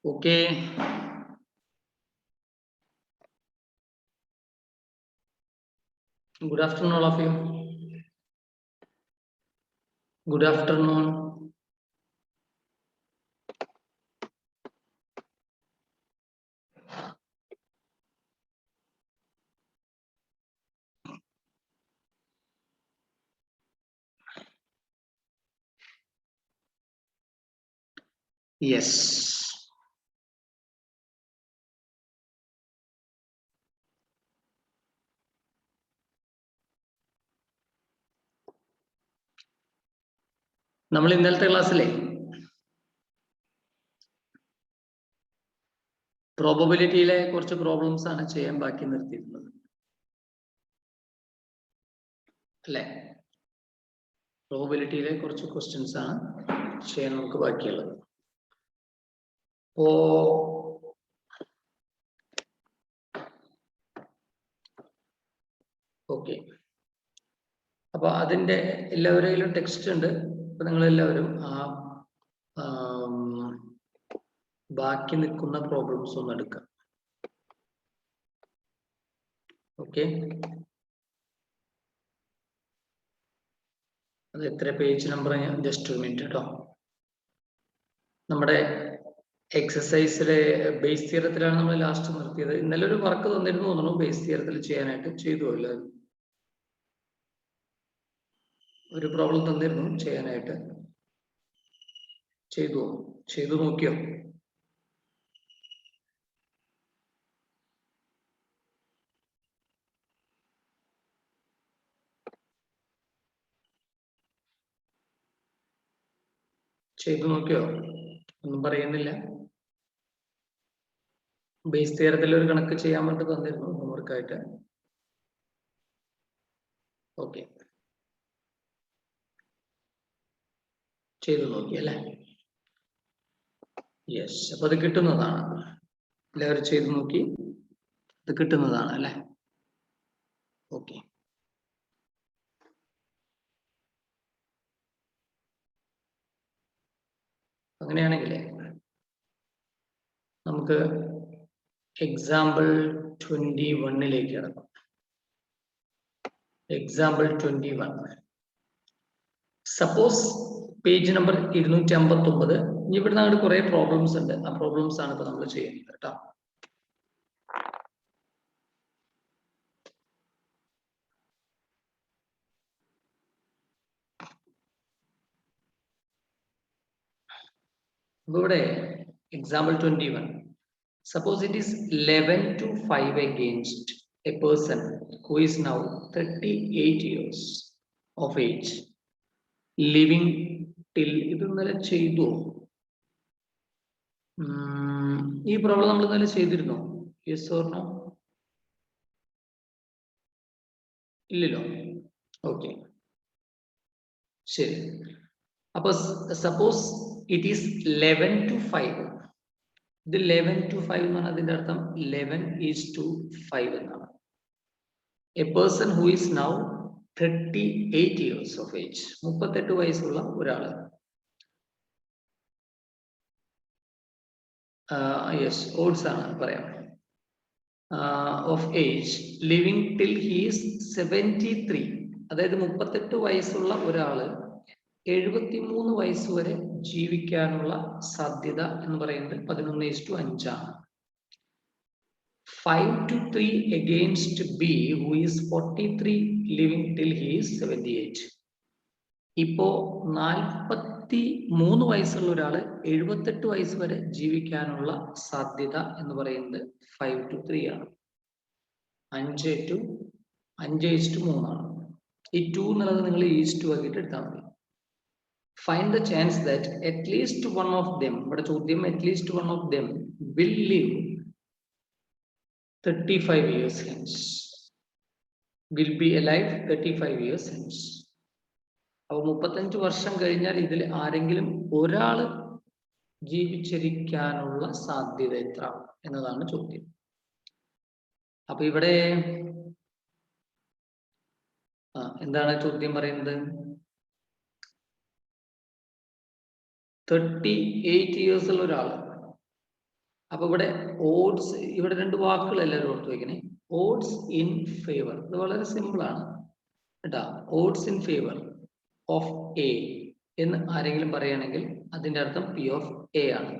Okay. Good afternoon, all of you. Good afternoon. Yes. നമ്മൾ ഇന്നലത്തെ ക്ലാസ്സിലെ പ്രോബബിലിറ്റിയിലെ കുറച്ച് പ്രോബ്ലംസ് ആണ് ചെയ്യാൻ ബാക്കി നിർത്തിയിട്ടുള്ളത് അല്ലേ? പ്രോബബിലിറ്റിയിലെ കുറച്ച് ക്വസ്റ്റ്യൻസ് ആണ് ചെയ്യാൻ നമുക്ക് ബാക്കിയുള്ളത്. ഓക്കെ, അപ്പൊ അതിന്റെ എല്ലാവരെയും ടെക്സ്റ്റ് ഉണ്ട്. അപ്പൊ നിങ്ങൾ എല്ലാവരും ബാക്കി നിൽക്കുന്ന പ്രോബ്ലംസ് ഒന്ന് എടുക്കാം. ഓക്കെ, അത് എത്ര പേജ് നമ്പർ? ജസ്റ്റ് ഒരു മിനിറ്റ് കേട്ടോ. നമ്മുടെ എക്സസൈസിലെ ബേസ് തിയറത്തിലാണ് നമ്മൾ ലാസ്റ്റ് നിർത്തിയത്. ഇന്നലെ ഒരു വർക്ക് തന്നിരുന്നു തോന്നുന്നു ബേസ് തിയറത്തിൽ ചെയ്യാനായിട്ട്. ചെയ്തു അല്ല? ഒരു പ്രോബ്ലം തന്നിരുന്നു ചെയ്യാനായിട്ട്. ചെയ്തു നോക്കിയോ? ഒന്നും പറയുന്നില്ല. ബേസ് തിയറത്തിൽ ഒരു കണക്ക് ചെയ്യാൻ വേണ്ടി തന്നിരുന്നു ഹോംവർക്കായിട്ട്. ഓക്കെ, ചെയ്തു നോക്കി അല്ലേ? യെസ്, അപ്പൊ അത് കിട്ടുന്നതാണ്. എല്ലാവരും ചെയ്തു നോക്കി, അത് കിട്ടുന്നതാണ് അല്ലേ? ഓക്കെ, അങ്ങനെയാണെങ്കിലേ നമുക്ക് എക്സാമ്പിൾ 21 കിടക്കും. എക്സാമ്പിൾ 21. Suppose page number 259. ഇവിടെ നിന്ന് കുറെ പ്രോബ്ലംസ് ഉണ്ട്. ആ പ്രോബ്ലംസ് ആണ് ഇപ്പൊ നമ്മൾ ചെയ്യുന്നത് കേട്ടോ. ഇവിടെ example 21. Suppose it is 11-5 against a person who is now 38 years of age, living till. ഇത് ഇന്നലെ ചെയ്തു. ഈ പ്രോബ്ലം നമ്മൾ ഇന്നലെ ചെയ്തിരുന്നോ? Yes or no? ഇല്ലല്ലോ. ഓക്കെ, ശരി. അപ്പൊ സപ്പോസ് ഇറ്റ് ഈസ് 11-5. ഇത് 11-5 എന്ന് പറഞ്ഞാൽ അതിന്റെ അർത്ഥം 11:5 എന്നാണ്. A person who is now 38 years of age. 38 വയസ്സുള്ള ഒരാള്. യെസ്, ഓഡ്സ് ആണ് പറയാം. Of age, living till he is 73. അതായത് 38 വയസ്സുള്ള ഒരാള് 73 വയസ്സ് വരെ ജീവിക്കാനുള്ള സാധ്യത എന്ന് പറയുന്നത് 11:5 ആണ്. 5-3 against B, who is 43, living till he is 78. ഇപ്പോ 43 വയസ്സുള്ള ഒരാള് 78 വയസ്സ് വരെ ജീവിക്കാനുള്ള സാധ്യത എന്ന് പറയുന്നത് 5-3 ആണ്. 5:3 ആണ്. ഈ 2 എന്നുള്ളത് നിങ്ങൾ ഈസ്റ്റ് ആക്കിയിട്ട് എടുത്താൽ മതി. Find the chance that at least one of them, ഇവിടെ ചോദ്യം at least one of them will live 35 years hence. Will be alive 35 years hence. അപ്പൊ 35 വർഷം കഴിഞ്ഞാൽ ഇതിൽ ആരെങ്കിലും ഒരാള് ജീവിച്ചിരിക്കാനുള്ള സാധ്യത എത്ര എന്നതാണ് ചോദ്യം. അപ്പൊ ഇവിടെ എന്താണ് ചോദ്യം പറയുന്നത്? 38 years ഉള്ള ഒരാള് അപ്പൊ ഇവിടെ ഓഡ്സ്, ഇവിടെ രണ്ട് വാക്കുകൾ എല്ലാവരും ഓർത്ത് വയ്ക്കണേ. ഓഡ്സ് ഇൻ ഫേവർ, ഇത് വളരെ സിമ്പിൾ ആണ് കേട്ടാ. Odds in favour of A എന്ന് ആരെങ്കിലും പറയുകയാണെങ്കിൽ അതിന്റെ അർത്ഥം പി ഓഫ് എ ആണ്.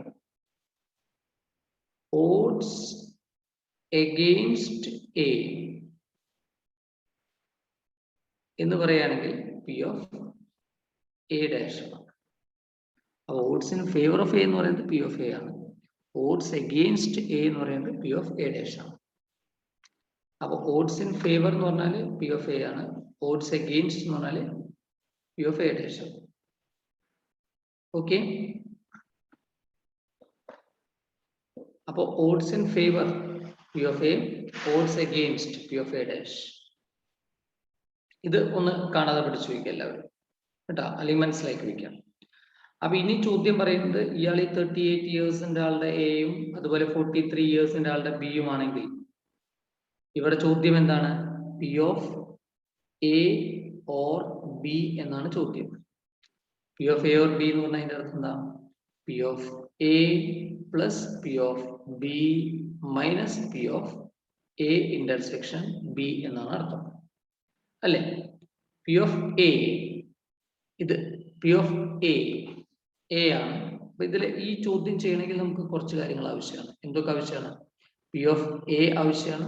ഓഡ്സ് എഗെയിൻസ്റ്റ് എ എന്ന് പറയുകയാണെങ്കിൽ പി ഓഫ് എ ഡാഷ് ആണ്. അപ്പൊ odds in favour of A എന്ന് പറയുന്നത് പി ഓഫ് എ ആണ്. ഓഡ്സ് എഗെയിൻസ്റ്റ് എ എന്ന് പറയുന്നത് പി ഓഫ് എ ഡാഷ് ആണ്. അപ്പൊ ഓഡ്സ് ഇൻ ഫേവർ എന്ന് പറഞ്ഞാൽ പി ഓഫ് എ ആണ്. ഓഡ്സ് എഗെയിൻസ്റ്റ് എന്ന് പറഞ്ഞാൽ പി ഓഫ് എ ഡാഷ് ആണ്. ഓക്കെ, അപ്പൊ odds in favour P of A, odds against P of A dash. ഇത് ഒന്ന് കാണാതെ പഠിച്ചു വയ്ക്കുക എല്ലാവരും കേട്ടോ, അല്ലെങ്കിൽ മനസ്സിലാക്കി വയ്ക്കാം. അപ്പൊ ഇനി ചോദ്യം പറയുന്നത് ഇയാൾ ഈ 38 ഇയേഴ്സിന്റെ ആളുടെ എയും അതുപോലെ 43 ഇയേഴ്സിന്റെ ആളുടെ ബിയും ആണെങ്കിൽ ഇവിടെ ചോദ്യം എന്താണ്? P of A or B എന്നാണ് ചോദ്യം. P of A or B എന്ന് പറഞ്ഞാൽ അതിന്റെ അർത്ഥം എന്താ? P of A plus P of B minus P of A intersection B എന്നാണ് അർത്ഥം അല്ലെ? പി ഓഫ് എ, ഇത് പി ഓഫ് എ ആണ്. അപ്പൊ ഇതിൽ ഈ ചോദ്യം ചെയ്യണമെങ്കിൽ നമുക്ക് കുറച്ച് കാര്യങ്ങൾ ആവശ്യമാണ്. എന്തൊക്കെ ആവശ്യമാണ്? പി ഓഫ് എ ആവശ്യമാണ്.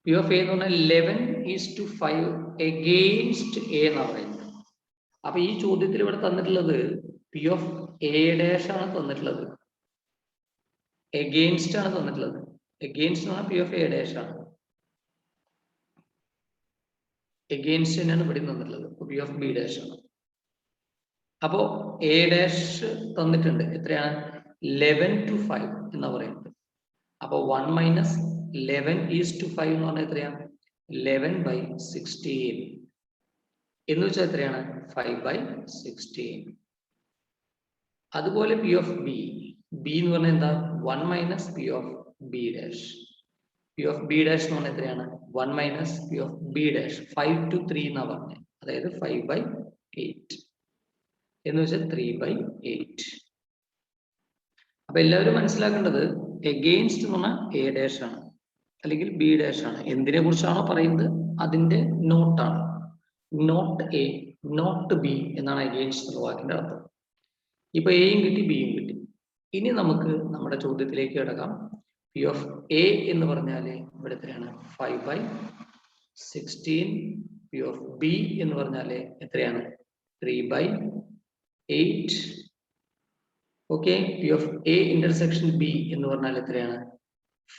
പി ഓഫ് എ എന്ന് പറഞ്ഞാൽ 11:5 എഗെയിൻസ്റ്റ് എ എന്നാണ് പറയുന്നത്. അപ്പൊ ഈ ചോദ്യത്തിൽ ഇവിടെ തന്നിട്ടുള്ളത് പി ഓഫ് എ ഡാഷ് ആണ് തന്നിട്ടുള്ളത്, എഗെയിൻസ്റ്റ് ആണ് തന്നിട്ടുള്ളത്. എഗെയിൻസ്റ്റ് എന്ന് പറഞ്ഞാൽ പി ഓഫ് എ ഡാഷ് ആണ്, എഗെയിൻസ്റ്റ് തന്നെയാണ് ഇവിടെ തന്നിട്ടുള്ളത്. പി ഓഫ് ബി ഡാഷ് ആണ്. അപ്പോ എ ഡാഷ് തന്നിട്ടുണ്ട്, എത്രയാണ്? 11:5 എന്നാ പറയുന്നത്. അപ്പൊ 1 മൈനസ് 11:5 എന്ന് പറഞ്ഞാൽ എത്രയാണ്? 11/16 എന്ന് വെച്ചാൽ എത്രയാണ്? 5/16. അതുപോലെ പി ഓഫ് ബി, ബി എന്ന് പറഞ്ഞാൽ എന്താ? 1 minus P of B dash. P of B dash എന്ന് പറഞ്ഞാൽ എത്രയാണ്? 1 minus P of B dash. 5 to 3 എന്നാ പറഞ്ഞത്, അതായത് 5/8 എന്ന് വെച്ചാൽ 3/8. അപ്പൊ എല്ലാവരും മനസ്സിലാക്കേണ്ടത് എഗെയിൻസ്റ്റ് എന്ന് പറഞ്ഞാൽ എ ഡാഷ് ആണ് അല്ലെങ്കിൽ ബി ഡാഷ് ആണ്. എന്തിനെ കുറിച്ചാണോ പറയുന്നത് അതിന്റെ നോട്ടാണ്. നോട്ട് എ, നോട്ട് ബി എന്നാണ് എഗെയിൻസ്റ്റ് എന്ന വാക്കിന്റെ അർത്ഥം. ഇപ്പൊ എയും കിട്ടി, ബിയും കിട്ടി. ഇനി നമുക്ക് നമ്മുടെ ചോദ്യത്തിലേക്ക് കിടക്കാം. പി ഓഫ് എ എന്ന് പറഞ്ഞാല് ഇവിടെ എത്രയാണ്? 5/16. പി ഓഫ് ബി എന്ന് പറഞ്ഞാല് എത്രയാണ്? 3/8. Okay, P of A intersection B എന്ന് പറഞ്ഞാൽ എത്രയാണ്?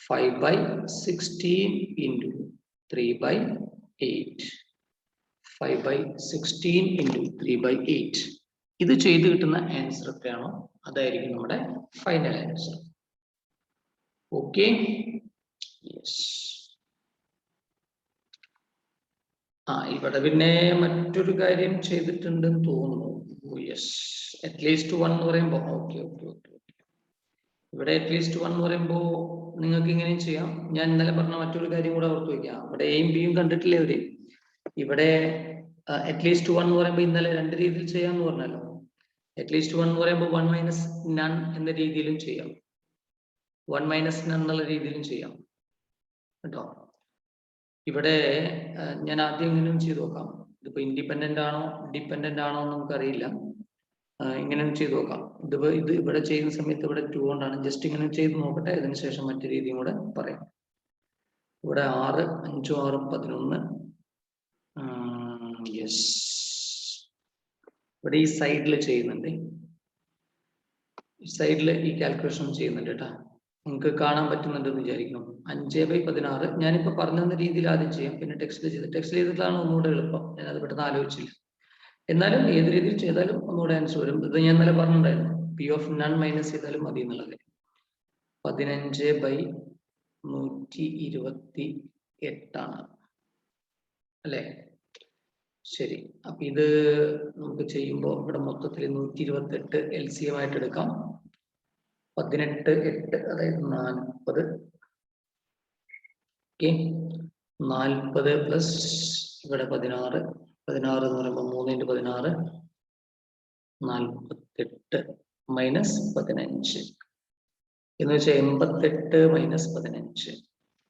5/16 into 3/8. 5/16 into 3/8. ഇത് ചെയ്ത് കിട്ടുന്ന ആൻസർ എത്രയാണോ അതായിരിക്കും നമ്മുടെ ഫൈനൽ ആൻസർ. Okay, yes. ഇവിടെ പിന്നെ മറ്റൊരു കാര്യം ചെയ്തിട്ടുണ്ടെന്ന് തോന്നുന്നു. യെസ്, അറ്റ്ലീസ്റ്റ് 1 എന്ന് പറയുമ്പോൾ ഓക്കെ. ഇവിടെ അറ്റ്ലീസ്റ്റ് 1 എന്ന് പറയുമ്പോൾ നിങ്ങൾക്ക് ഇങ്ങനെയും ചെയ്യാം. ഞാൻ ഇന്നലെ പറഞ്ഞ മറ്റൊരു കാര്യം കൂടെ ഓർത്ത് വയ്ക്കാം. ഇവിടെ എയും ബിയും കണ്ടിട്ടില്ലേ അവര്? ഇവിടെ അറ്റ്ലീസ്റ്റ് 1 എന്ന് പറയുമ്പോൾ ഇന്നലെ 2 രീതിയിൽ ചെയ്യാമെന്ന് പറഞ്ഞല്ലോ. അറ്റ്ലീസ്റ്റ് 1 എന്ന് പറയുമ്പോൾ 1 മൈനസ് നൺ എന്ന രീതിയിലും ചെയ്യാം, 1 മൈനസ് നൺ എന്നുള്ള രീതിയിലും ചെയ്യാം കേട്ടോ. ഇവിടെ ഞാൻ ആദ്യം ഇങ്ങനെയും ചെയ്ത് നോക്കാം. ഇതിപ്പോ ഇൻഡിപെൻഡന്റ് ആണോ ഡിപെൻഡന്റ് ആണോ എന്ന് നമുക്കറിയില്ല. ഇങ്ങനെയും ചെയ്ത് നോക്കാം. ഇത് ഇവിടെ ചെയ്യുന്ന സമയത്ത് ഇവിടെ 2 കൊണ്ടാണ്. ജസ്റ്റ് ഇങ്ങനെ ചെയ്ത് നോക്കട്ടെ, അതിനുശേഷം മറ്റു രീതിയും കൂടെ പറയാം. ഇവിടെ 6, 5, 6, 11. യെസ്, ഇവിടെ ഈ സൈഡിൽ ചെയ്യുന്നുണ്ട്, ഈ സൈഡിൽ ഈ കാൽക്കുലേഷൻ ചെയ്യുന്നുണ്ട് കേട്ടോ. നിങ്ങൾക്ക് കാണാൻ പറ്റുന്നുണ്ടെന്ന് വിചാരിക്കണം. 5/16 ഞാനിപ്പോ പറഞ്ഞു തന്ന രീതിയിൽ ആദ്യം ചെയ്യാം, പിന്നെ ടെക്സ്റ്റിൽ ചെയ്തിട്ടാണ് ഒന്നുകൂടെ എളുപ്പം. ഞാൻ അത് പെട്ടെന്ന് ആലോചിച്ചില്ല. എന്നാലും ഏത് രീതിയിൽ ചെയ്താലും ഒന്നുകൂടെ ആൻസർ വരും. ഇത് ഞാൻ ഇന്നലെ പറഞ്ഞിട്ടുണ്ടായിരുന്നു, പി ഓഫ് നൺ മൈനസ് ചെയ്താലും മതി എന്നുള്ളത്. 15/128 അല്ലേ? ശരി, അപ്പൊ ഇത് നമുക്ക് ചെയ്യുമ്പോൾ ഇവിടെ മൊത്തത്തിൽ 128 LCM ആയിട്ട് എടുക്കാം. 18, 8 അതായത് 40. 40 പ്ലസ് ഇവിടെ 16 എന്ന് പറയുമ്പോൾ 3 × 16 48 മൈനസ് 15. എന്ന് വെച്ചാൽ 88 മൈനസ് 15.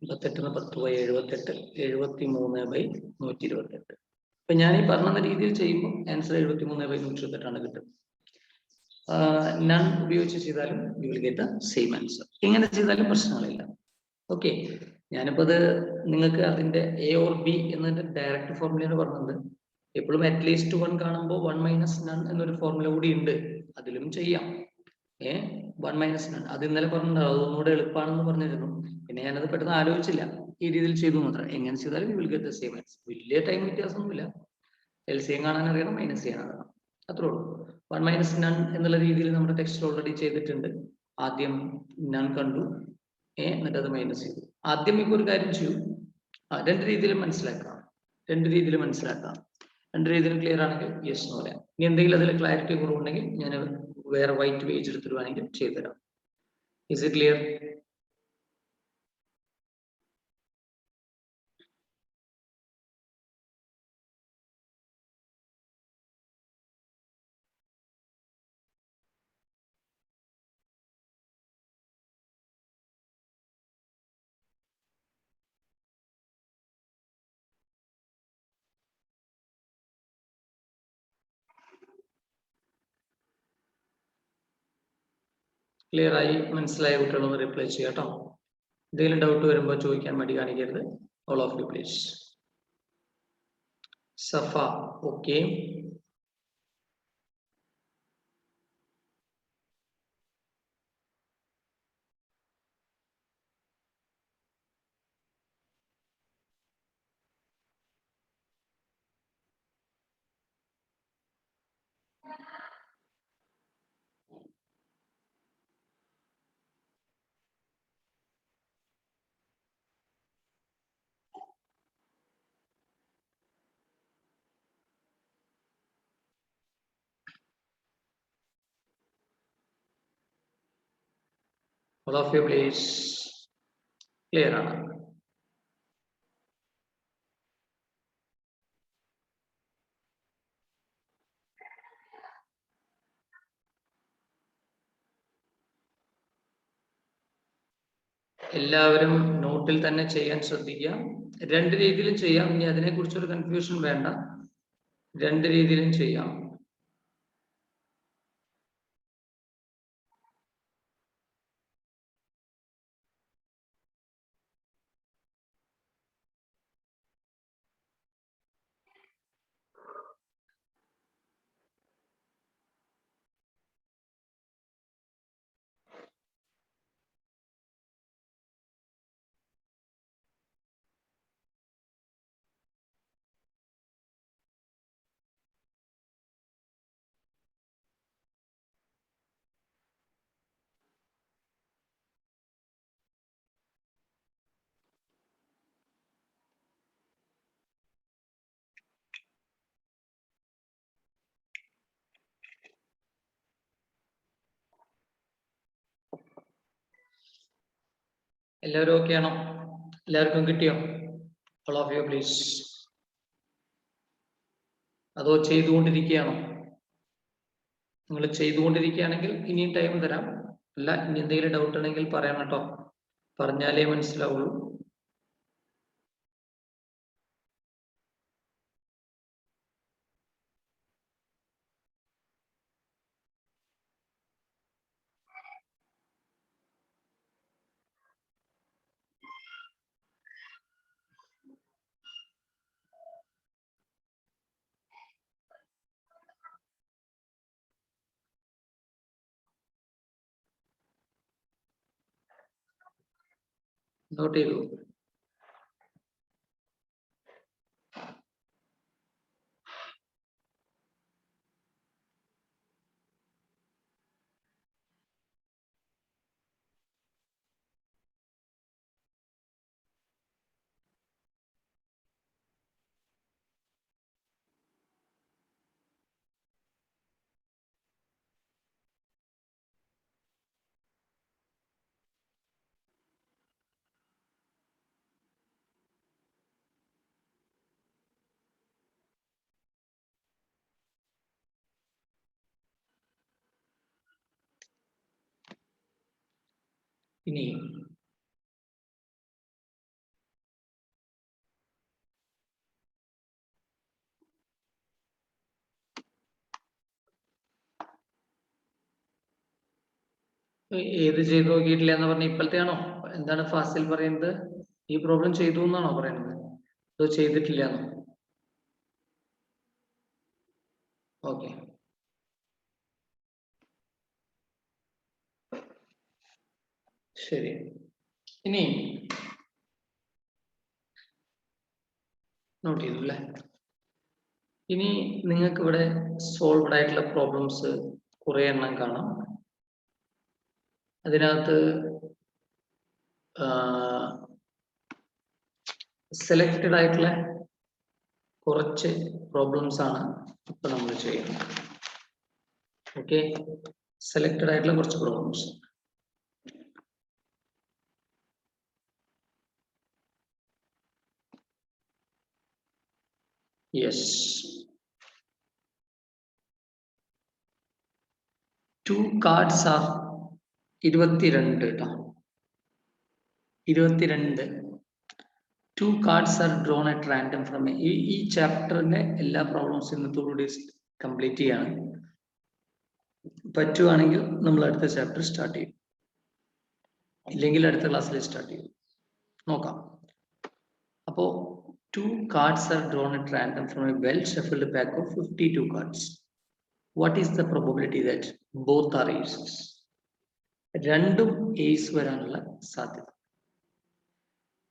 88 10 പോയി 78, 73/128. അപ്പൊ ഞാൻ ഈ പറഞ്ഞ രീതിയിൽ ചെയ്യുമ്പോൾ ആൻസർ 73/128 കിട്ടും. നൺ ഉപയോഗിച്ച് ചെയ്താലും you will get the same answer. ഇങ്ങനെ ചെയ്താലും പ്രശ്നങ്ങളില്ല. ഓക്കെ, ഞാനിപ്പോ അത് നിങ്ങൾക്ക് അതിന്റെ എ ഓർ ബി എന്നതിന്റെ ഡയറക്റ്റ് ഫോർമുലയാണ് പറഞ്ഞത്. എപ്പോഴും അറ്റ്ലീസ്റ്റ് 1 കാണുമ്പോൾ 1 മൈനസ് നൺ എന്നൊരു ഫോർമുല കൂടി ഉണ്ട്, അതിലും ചെയ്യാം. 1 മൈനസ് നൺ അത് ഇന്നലെ പറഞ്ഞിട്ടുണ്ടാവും, അതൊന്നുകൂടെ എളുപ്പമാണെന്ന് പറഞ്ഞിരുന്നു. പിന്നെ ഞാനത് പെട്ടെന്ന് ആലോചിച്ചില്ല, ഈ രീതിയിൽ ചെയ്തു മാത്രം. എങ്ങനെ ചെയ്താലും you will get the same answer. വലിയ ടൈം വ്യത്യാസമൊന്നുമില്ല. LCM കാണാൻ അറിയണം, മൈനസ് ചെയ്യാൻ അറിയണം, അത്രേ ഉള്ളൂ. 1 മൈനസ് നൺ എന്നുള്ള രീതിയിൽ നമ്മുടെ ടെക്സ്റ്റ് ഓൾറെഡി ചെയ്തിട്ടുണ്ട്. ആദ്യം നൺ കണ്ടു, എന്നിട്ട് അത് മൈനസ് ചെയ്തു. ആദ്യം ഇപ്പോൾ ഒരു കാര്യം ചെയ്യൂ, രണ്ട് രീതിയിലും മനസ്സിലാക്കാം. രണ്ട് രീതിയിലും ക്ലിയർ ആണെങ്കിൽ യെസ് എന്ന് പറയാം. ഇനി എന്തെങ്കിലും അതിൽ ക്ലാരിറ്റി കുറവുണ്ടെങ്കിൽ ഞാൻ വേറെ വൈറ്റ് പേജ് എടുത്തിട്ട് ചെയ്തുതരാം. Is it clear? ക്ലിയർ ആയി മനസ്സിലായ കുട്ടികളൊന്ന് റിപ്ലൈ ചെയ്യാം കേട്ടോ. എന്തെങ്കിലും ഡൗട്ട് വരുമ്പോൾ ചോദിക്കാൻ മടി കാണിക്കരുത്. All of you please. Safa, okay. All of you please. Clear ആണ്? എല്ലാവരും നോട്ടിൽ തന്നെ ചെയ്യാൻ ശ്രദ്ധിക്കുക. രണ്ട് രീതിയിലും ചെയ്യാം. ഇനി അതിനെക്കുറിച്ചൊരു കൺഫ്യൂഷൻ വേണ്ട, രണ്ട് രീതിയിലും ചെയ്യാം. എല്ലാവരും ഓക്കെ ആണോ? എല്ലാവർക്കും കിട്ടിയോ? All of you please. അതോ ചെയ്തുകൊണ്ടിരിക്കുകയാണോ? നിങ്ങൾ ചെയ്തുകൊണ്ടിരിക്കുകയാണെങ്കിൽ ഇനിയും ടൈം തരാം. അല്ല, ഇനി എന്തെങ്കിലും ഡൗട്ട് ഉണ്ടെങ്കിൽ പറയണം കേട്ടോ, പറഞ്ഞാലേ മനസ്സിലാവുള്ളൂ. നോട്ട് ചെയ്തു. ഇനി ഏത് ചെയ്ത് നോക്കിയിട്ടില്ല എന്ന് പറഞ്ഞ ഇപ്പോഴത്തെയാണോ? എന്താണ് ഫാസിൽ പറയുന്നത്? ഈ പ്രോബ്ലം ചെയ്തു എന്നാണോ പറയുന്നത്? അതോ ചെയ്തിട്ടില്ല എന്നോ? ഓക്കെ, ശരി. ഇനി നോട്ട് ചെയ്തു അല്ലേ? ഇനി നിങ്ങൾക്ക് ഇവിടെ സോൾവ്ഡ് ആയിട്ടുള്ള പ്രോബ്ലംസ് കുറെ എണ്ണം കാണാം. അതിനകത്ത് സെലക്റ്റഡ് ആയിട്ടുള്ള കുറച്ച് പ്രോബ്ലംസ് ആണ് ഇപ്പൊ നമ്മൾ ചെയ്യുന്നത്. ഓക്കെ, സെലക്റ്റഡ് ആയിട്ടുള്ള കുറച്ച് പ്രോബ്ലംസ്. യെസ്, 2 cards are 22 കേട്ടോ. 22. 2 cards are drawn at random from ഈ ചാപ്റ്ററിന്റെ എല്ലാ പ്രോബ്ലംസും ഇന്നത്തോടുകൂടി കംപ്ലീറ്റ് ചെയ്യാണ്. പറ്റുവാണെങ്കിൽ നമ്മൾ അടുത്ത ചാപ്റ്റർ സ്റ്റാർട്ട് ചെയ്യും, ഇല്ലെങ്കിൽ അടുത്ത ക്ലാസ്സിൽ സ്റ്റാർട്ട് ചെയ്യും. നോക്കാം. അപ്പോ 2 cards are drawn at random from a well shuffled pack of 52 cards. What is the probability that both are aces? രണ്ടും ace വരാനുള്ള സാധ്യത.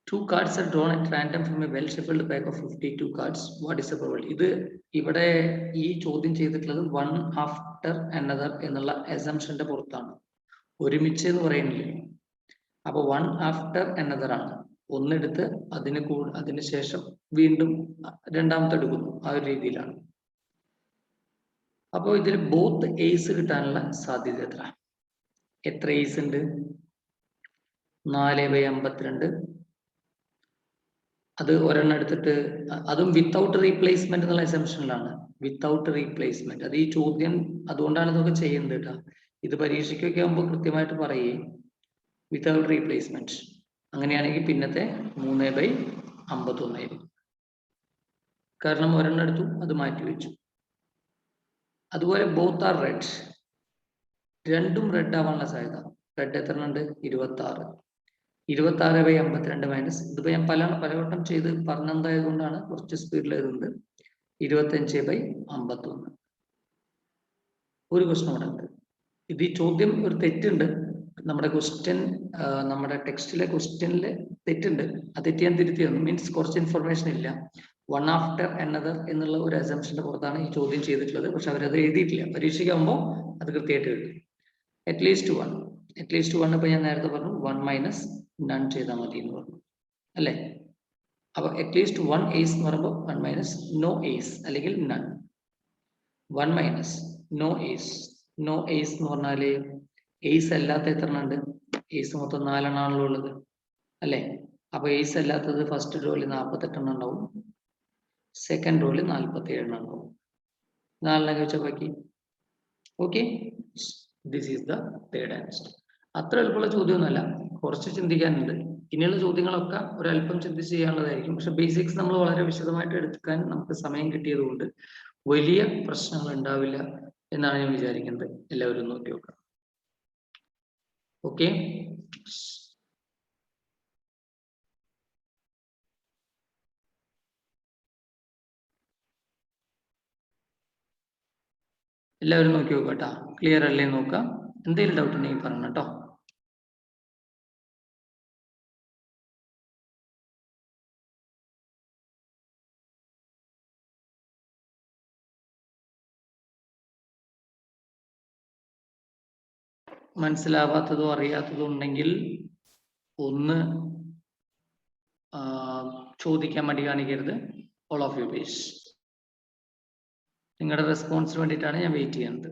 2 cards are drawn at random from a well shuffled pack of 52 cards. What is the probability? ഇത് ഇവിടെ ഈ ചോദ്യം ചെയ്തിട്ടുള്ളത് one after another എന്നുള്ള assumptionന്റെ പുറത്താണ്. ഒരുമിച്ച് എന്ന് പറയുന്നില്ല. അപ്പൊ one after another ആണ്. ഒന്നെടുത്ത് അതിന് ശേഷം വീണ്ടും രണ്ടാമത്തെ എടുക്കുന്നു, ആ ഒരു രീതിയിലാണ്. അപ്പോൾ ഇതിൽ ബോത്ത് ഏസ് കിട്ടാനുള്ള സാധ്യത എത്ര ഏസ് ഉണ്ട്? 4/52. അത് ഒരെണ്ണം എടുത്തിട്ട്, അതും വിത്തൗട്ട് റീപ്ലേസ്മെന്റ് എന്നുള്ള അസംഷനിലാണ്. വിത്തൗട്ട് റീപ്ലേസ്മെന്റ്, അത് ഈ ചോദ്യം അതുകൊണ്ടാണ് ഇതൊക്കെ ചെയ്യുന്നത് കേട്ടോ. ഇത് പരീക്ഷയ്ക്കൊക്കെ ആകുമ്പോൾ കൃത്യമായിട്ട് പറയേ വിത്തൗട്ട് റീപ്ലേസ്മെന്റ്. അങ്ങനെയാണെങ്കിൽ പിന്നത്തെ 3/51 ആയിരിക്കും. കാരണം ഒരെണ്ണം എടുത്തു, അത് മാറ്റി വെച്ചു. അതുപോലെ ബോത്ത് ആർ റെഡ്, രണ്ടും റെഡ് ആവാനുള്ള സാധ്യത. റെഡ് എത്ര ഉണ്ട്? 26. 26/52 മൈനസ്, ഇതിപ്പോ ഞാൻ പലവട്ടം ചെയ്ത് പറഞ്ഞതായത് കൊണ്ടാണ് കുറച്ച് സ്പീഡിൽ എഴുതുന്നത്. 25/51. ഒരു ക്വസ്റ്റൻ ഇവിടെ ഉണ്ട്. ഇത് ഈ ചോദ്യം ഒരു തെറ്റുണ്ട്. നമ്മുടെ ക്വസ്റ്റ്യൻ, നമ്മുടെ ടെക്സ്റ്റിലെ ക്വസ്റ്റ്യനിൽ തെറ്റുണ്ട്. ആ തെറ്റ് ഞാൻ തിരുത്തി തന്നു. മീൻസ് കുറച്ച് ഇൻഫർമേഷൻ ഇല്ല. one after another എന്നുള്ള ഒരു അസംഷന്റെ പുറത്താണ് ഈ ചോദ്യം ചെയ്തിട്ടുള്ളത്. പക്ഷെ അവരത് എഴുതിയിട്ടില്ല. പരീക്ഷയ്ക്കാകുമ്പോൾ അത് കൃത്യമായിട്ട് എഴുതും. അറ്റ്ലീസ്റ്റ് വൺ ഇപ്പൊ ഞാൻ നേരത്തെ പറഞ്ഞു 1 മൈനസ് നൺ ചെയ്താൽ മതി എന്ന് പറഞ്ഞു അല്ലേ? അപ്പൊ അറ്റ്ലീസ്റ്റ് 1 ഏസ് എന്ന് പറയുമ്പോൾ 1 മൈനസ് നോ ഏസ് അല്ലെങ്കിൽ none. 1 minus no ace. No ace എന്ന് പറഞ്ഞാല് ഏസ് അല്ലാത്ത എത്ര ഉണ്ട്? ഏസ് മൊത്തം 4 എണ്ണമാണല്ലോ ഉള്ളത് അല്ലേ? അപ്പൊ ഏസ് അല്ലാത്തത് ഫസ്റ്റ് റോയിൽ 48 എണ്ണം ഉണ്ടാവും, സെക്കൻഡ് റോയിൽ 47 എണ്ണം ഉണ്ടാവും. 4 വെച്ചാൽ ബാക്കി. Okay, this is the third answer. അത്ര എളുപ്പമുള്ള ചോദ്യമൊന്നുമല്ല, കുറച്ച് ചിന്തിക്കാനുണ്ട്. ഇനിയുള്ള ചോദ്യങ്ങളൊക്കെ ഒരല്പം ചിന്തിച്ച് ചെയ്യാനുള്ളതായിരിക്കും. പക്ഷെ ബേസിക്സ് നമ്മൾ വളരെ വിശദമായിട്ട് എടുക്കാൻ നമുക്ക് സമയം കിട്ടിയത് കൊണ്ട് വലിയ പ്രശ്നങ്ങൾ ഉണ്ടാവില്ല എന്നാണ് ഞാൻ വിചാരിക്കുന്നത്. എല്ലാവരും നോക്കി നോക്കാം. ഓക്കെ, എല്ലാവരും നോക്കി നോക്കാം കേട്ടോ. ക്ലിയർ അല്ലേ നോക്കാം. എന്തെങ്കിലും ഡൗട്ട് ഉണ്ടെങ്കിൽ പറഞ്ഞു കേട്ടോ. മനസ്സിലാവാത്തതോ അറിയാത്തതോ ഉണ്ടെങ്കിൽ ഒന്ന് ചോദിക്കാൻ മടി കാണിക്കരുത്. All of you please. നിങ്ങളുടെ റെസ്പോൺസിന് വേണ്ടിയിട്ടാണ് ഞാൻ വെയിറ്റ് ചെയ്യുന്നത്.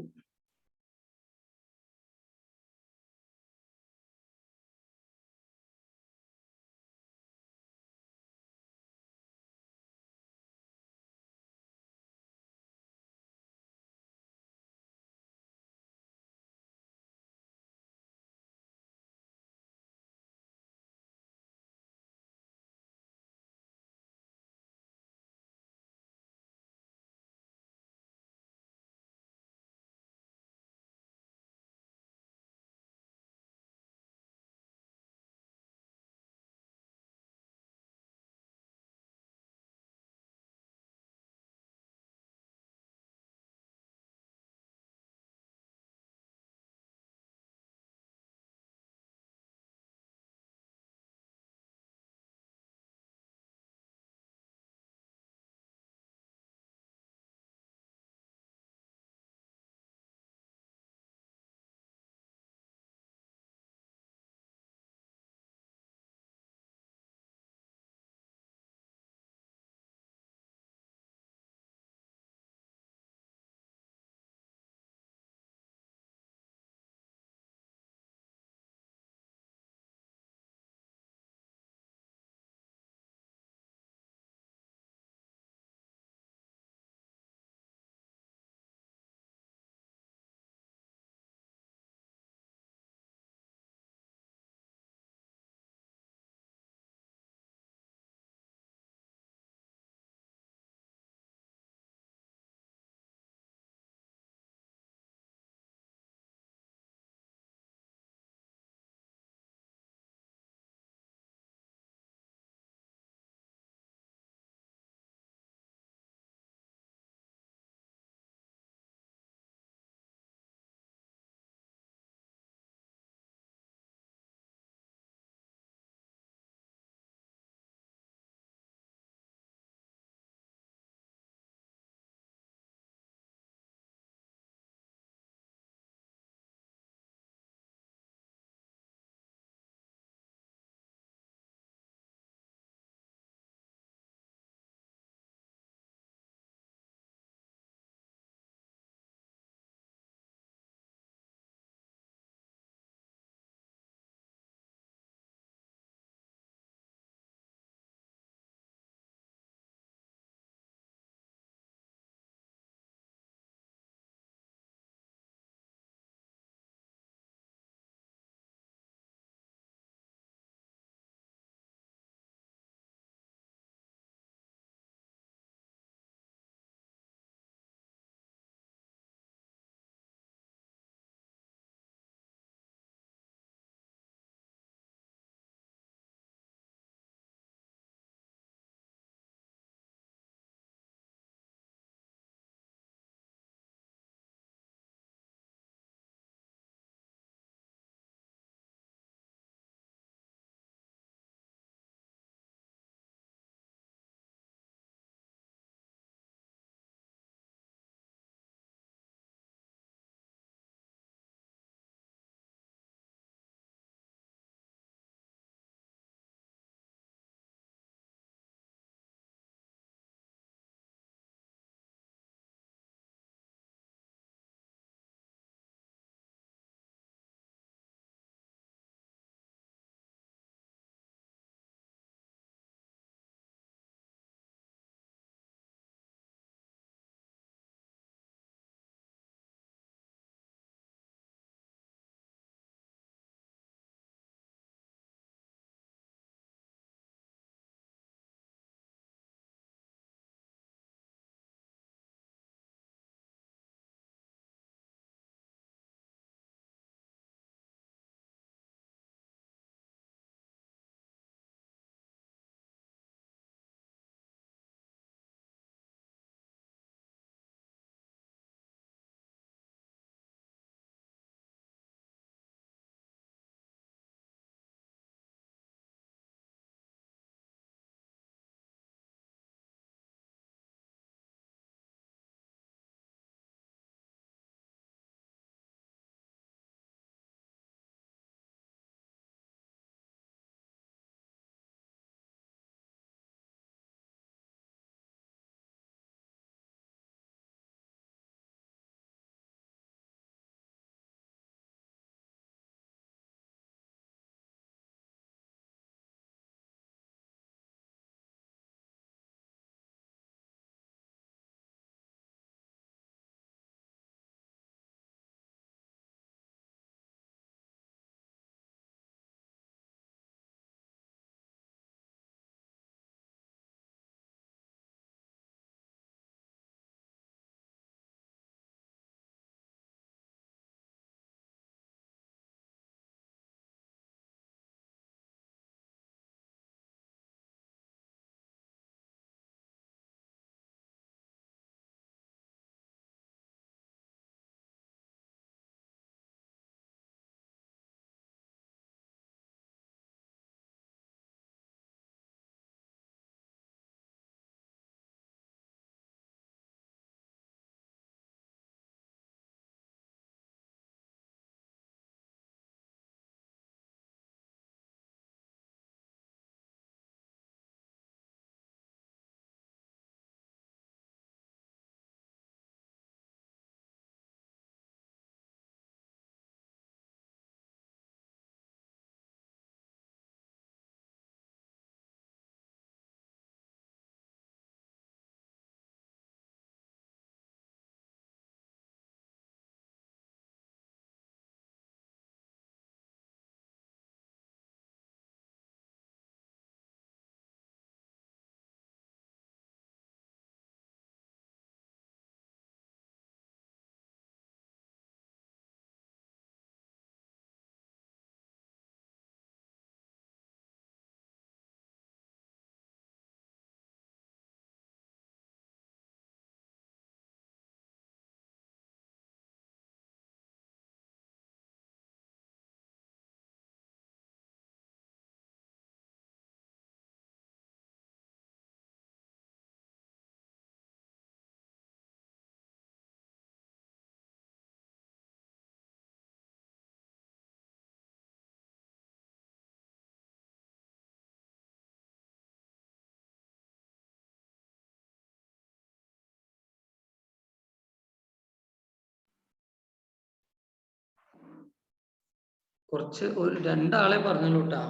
കുറച്ച് ഒരു രണ്ടാളെ പറഞ്ഞുള്ളൂ കേട്ടാ,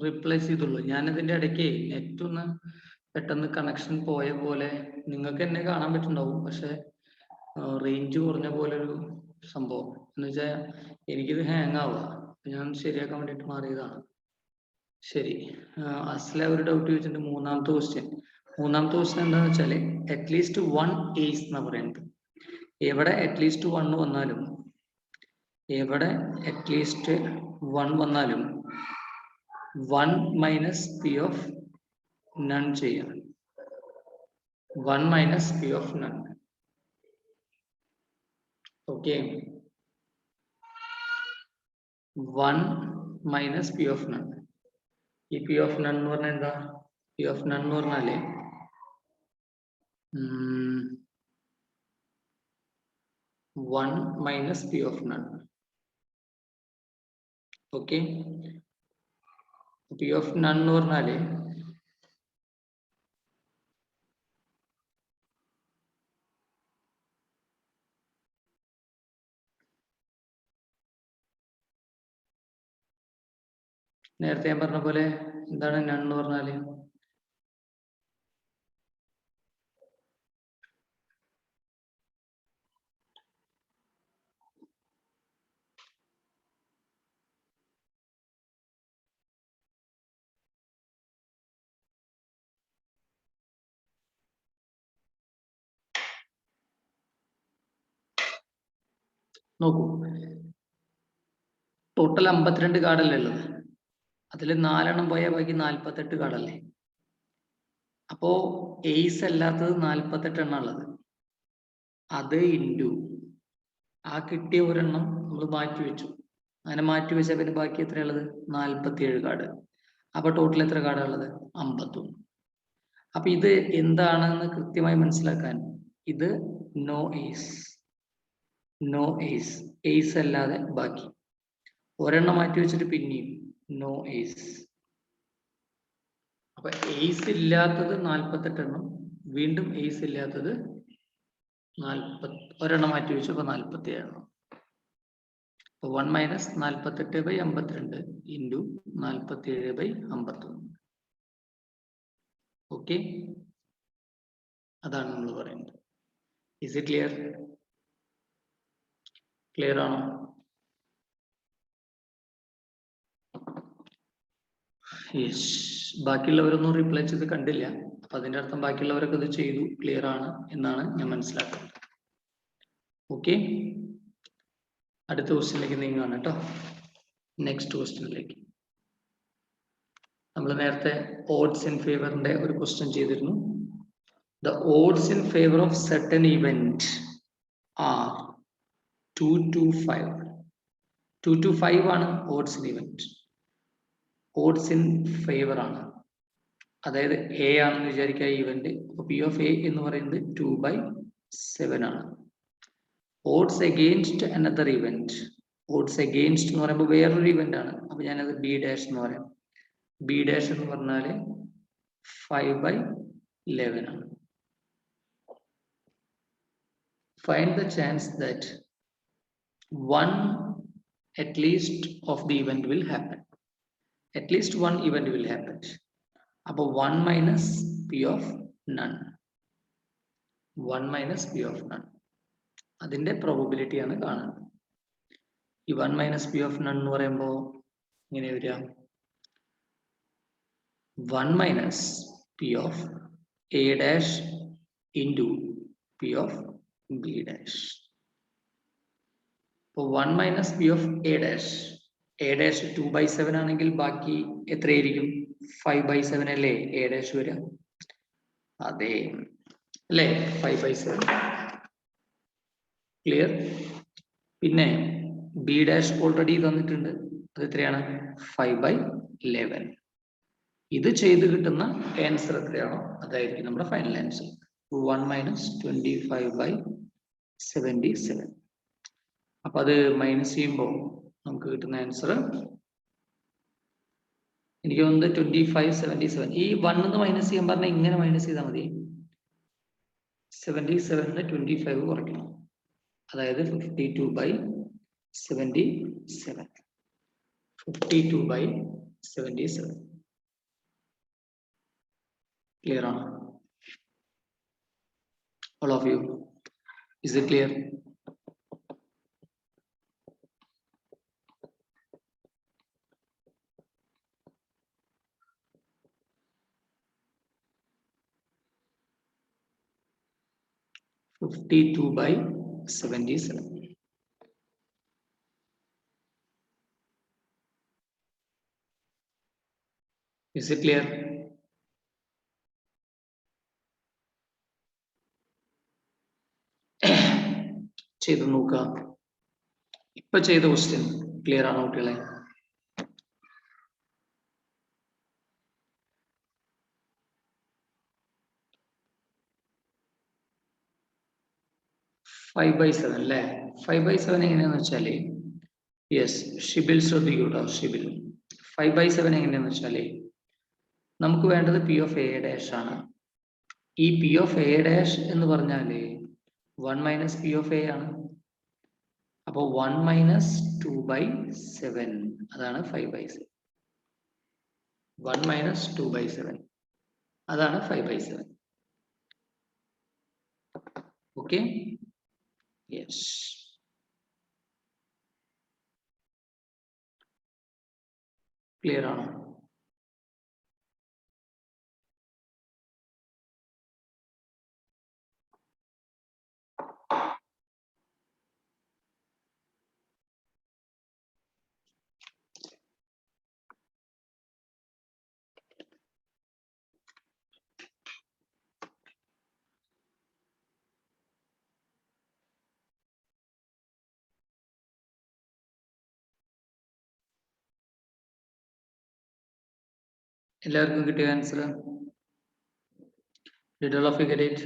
റീപ്ലേസ് ചെയ്തുള്ളൂ. ഞാനിതിന്റെ ഇടയ്ക്ക് നെറ്റ് ഒന്ന് പെട്ടെന്ന് കണക്ഷൻ പോയ പോലെ നിങ്ങൾക്ക് എന്നെ കാണാൻ പറ്റുന്നുണ്ടാവും, പക്ഷെ റേഞ്ച് കുറഞ്ഞ പോലെ ഒരു സംഭവം എന്ന് വെച്ചാൽ എനിക്കിത് ഹാങ് ആവുക. ഞാൻ ശരിയാക്കാൻ വേണ്ടിയിട്ട് മാറിയതാണ്. ശരി, അസ്ല ഒരു ഡൗട്ട് ചോദിച്ചിട്ടുണ്ട്. മൂന്നാമത്തെ ക്വസ്റ്റ്യൻ എന്താന്ന് വെച്ചാല് അറ്റ്ലീസ്റ്റ് 1 ഏസ് എന്നാ പറയുന്നത്. എവിടെ അറ്റ്ലീസ്റ്റ് 1 വന്നാലും, എവിടെ അറ്റ്ലീസ്റ്റ് 1 വന്നാലും 1 മൈനസ് പി ഓഫ് നൺ ചെയ്യാം. 1 minus P of none. Okay, 1 minus P of none. ഈ പി ഓഫ് നൺ എന്ന് പറഞ്ഞാൽ എന്താ? പി ഓഫ് നൺ എന്ന് പറഞ്ഞാല് 1 minus P of none. Okay, P of none എന്ന് പറഞ്ഞാല് നേരത്തെ ഞാൻ പറഞ്ഞ പോലെ എന്താണ് നൺ എന്ന് പറഞ്ഞാല്? നോക്കൂ, ടോട്ടൽ 52 കാർഡല്ലേ ഉള്ളത്. അതിൽ 4 എണ്ണം പോയാൽ ബാക്കി 48 കാർഡല്ലേ. അപ്പോ എയ്സ് അല്ലാത്തത് 48 എണ്ണം ഉള്ളത്. അത് ഇൻറ്റു ആ കിട്ടിയ ഒരെണ്ണം നമ്മൾ മാറ്റി വെച്ചു. അങ്ങനെ മാറ്റി വെച്ചാൽ പിന്നെ ബാക്കി എത്രയുള്ളത്? 47 കാർഡ്. അപ്പൊ ടോട്ടൽ എത്ര കാർഡാണ് ഉള്ളത്? 51. അപ്പൊ ഇത് എന്താണെന്ന് കൃത്യമായി മനസ്സിലാക്കാൻ, ഇത് no ace, no ace, ace അല്ലാതെ ബാക്കി ഒരെണ്ണം മാറ്റി വെച്ചിട്ട് പിന്നെയും നോ ഏസ്. അപ്പൊ ഏസ് ഇല്ലാത്തത് 48 എണ്ണം, വീണ്ടും ഏസ് ഇല്ലാത്തത് 40, ഒരെണ്ണം മാറ്റി വെച്ചു, അപ്പൊ 47 എണ്ണം. 1 മൈനസ് 48/52 ഇൻറ്റു 47/51. ഓക്കെ, അതാണ് നമ്മൾ പറയുന്നത്. Is it clear? ക്ലിയർ ആണോ? യെസ്. ബാക്കിയുള്ളവരൊന്നും റിപ്ലൈ ചെയ്ത് കണ്ടില്ല. അപ്പൊ അതിന്റെ അർത്ഥം ബാക്കിയുള്ളവരൊക്കെ ഇത് ചെയ്തു, ക്ലിയർ ആണ് എന്നാണ് ഞാൻ മനസ്സിലാക്കുന്നത്. ഓക്കെ, അടുത്ത ക്വസ്റ്റ്യനിലേക്ക് നീങ്ങുകയാണ് കേട്ടോ. നെക്സ്റ്റ് ക്വസ്റ്റ്യനിലേക്ക് നമ്മൾ നേരത്തെ ഓഡ്സ് ഇൻ ഫേവറിന്റെ ഒരു ക്വസ്റ്റ്യൻ ചെയ്തിരുന്നു. The odds in favor of certain event are 2 to 5. 2 to 5 ആണ് odds in event. Odds in favor ആണ്. അതായത് എ ആണെന്ന് വിചാരിക്കുക ഇവന്റ്. അപ്പൊ പി ഓഫ് എ എന്ന് പറയുന്നത് 2/7 ആണ്. Odds against another event. Odds against എന്ന് പറയുമ്പോൾ വേറൊരു ഇവന്റ് ആണ്. അപ്പൊ ഞാനത് ബി ഡാഷ് എന്ന് പറയാം. ബി ഡാഷ് എന്ന് പറഞ്ഞാല് 5/11 ആണ്. Find the chance that one at least of the event will happen. At least one event will happen. അപ്പോൾ 1 minus p of none. 1 minus p of none. അതിന്റെ പ്രോബബിലിറ്റി ആണ് കാണുന്നത്. ഈ 1 minus p of none എന്ന് പറയുമ്പോൾ ഇങ്ങനെ വരിക, 1 minus p of a dash into p of b dash. അപ്പോൾ 1 minus p of a dash. a dash 2/7 ആണെങ്കിൽ ബാക്കി എത്രയായിരിക്കും? 5/7 അല്ലേ a dash വരിക? അതെ അല്ലേ, 5/7. ക്ലിയർ? പിന്നെ ബി ഡാഷ് ഓൾറെഡി തന്നിട്ടുണ്ട്, അത് എത്രയാണ്? 5/11. ഇത് ചെയ്ത് കിട്ടുന്ന ആൻസർ എത്രയാണോ അതായിരിക്കും നമ്മുടെ ഫൈനൽ ആൻസർ. 1 minus 25/77. അപ്പൊ അത് മൈനസ് ചെയ്യുമ്പോൾ നമുക്ക് കിട്ടുന്ന ആൻസർ എനിക്ക് തോന്നുന്നത് 25/77. ഈ 1 എന്ന് മൈനസ് ചെയ്യാൻ പറഞ്ഞാൽ ഇങ്ങനെ മൈനസ് ചെയ്താൽ മതി. 77 25 കുറയ്ക്കണം, അതായത് 52/77. 52/77. Clear on all of you? Is it clear? (52/77). Is it clear? ചെയ്തു നോക്കുക. ഇപ്പൊ ചെയ്ത ക്വസ്റ്റ്യൻ ക്ലിയർ ആണോ കുട്ടികളെ? ഫൈവ് ബൈ സെവൻ അല്ലേ? 5/7 എങ്ങനെയാന്ന് വെച്ചാല്, യെസ് ഷിബിൽ ശ്രദ്ധിക്കൂട്ടോ. ഷിബിൽ 5/7 എങ്ങനെയാന്ന് വെച്ചാല്, നമുക്ക് വേണ്ടത് പി ഓഫ് എ ഡാഷ് ആണ്. ഈ പി ഓഫ് എ ഡാഷ് എന്ന് പറഞ്ഞാല് 1 മൈനസ് പി ഓഫ് എ ആണ്. അപ്പോൾ 1 മൈനസ് 2/7 അതാണ് 5/7. 1 മൈനസ് 2/7 അതാണ് 5/7. Okay, yes. ക്ലിയർ ആണോ? എല്ലാവർക്കും കിട്ടിയ answer? Did all of you get it?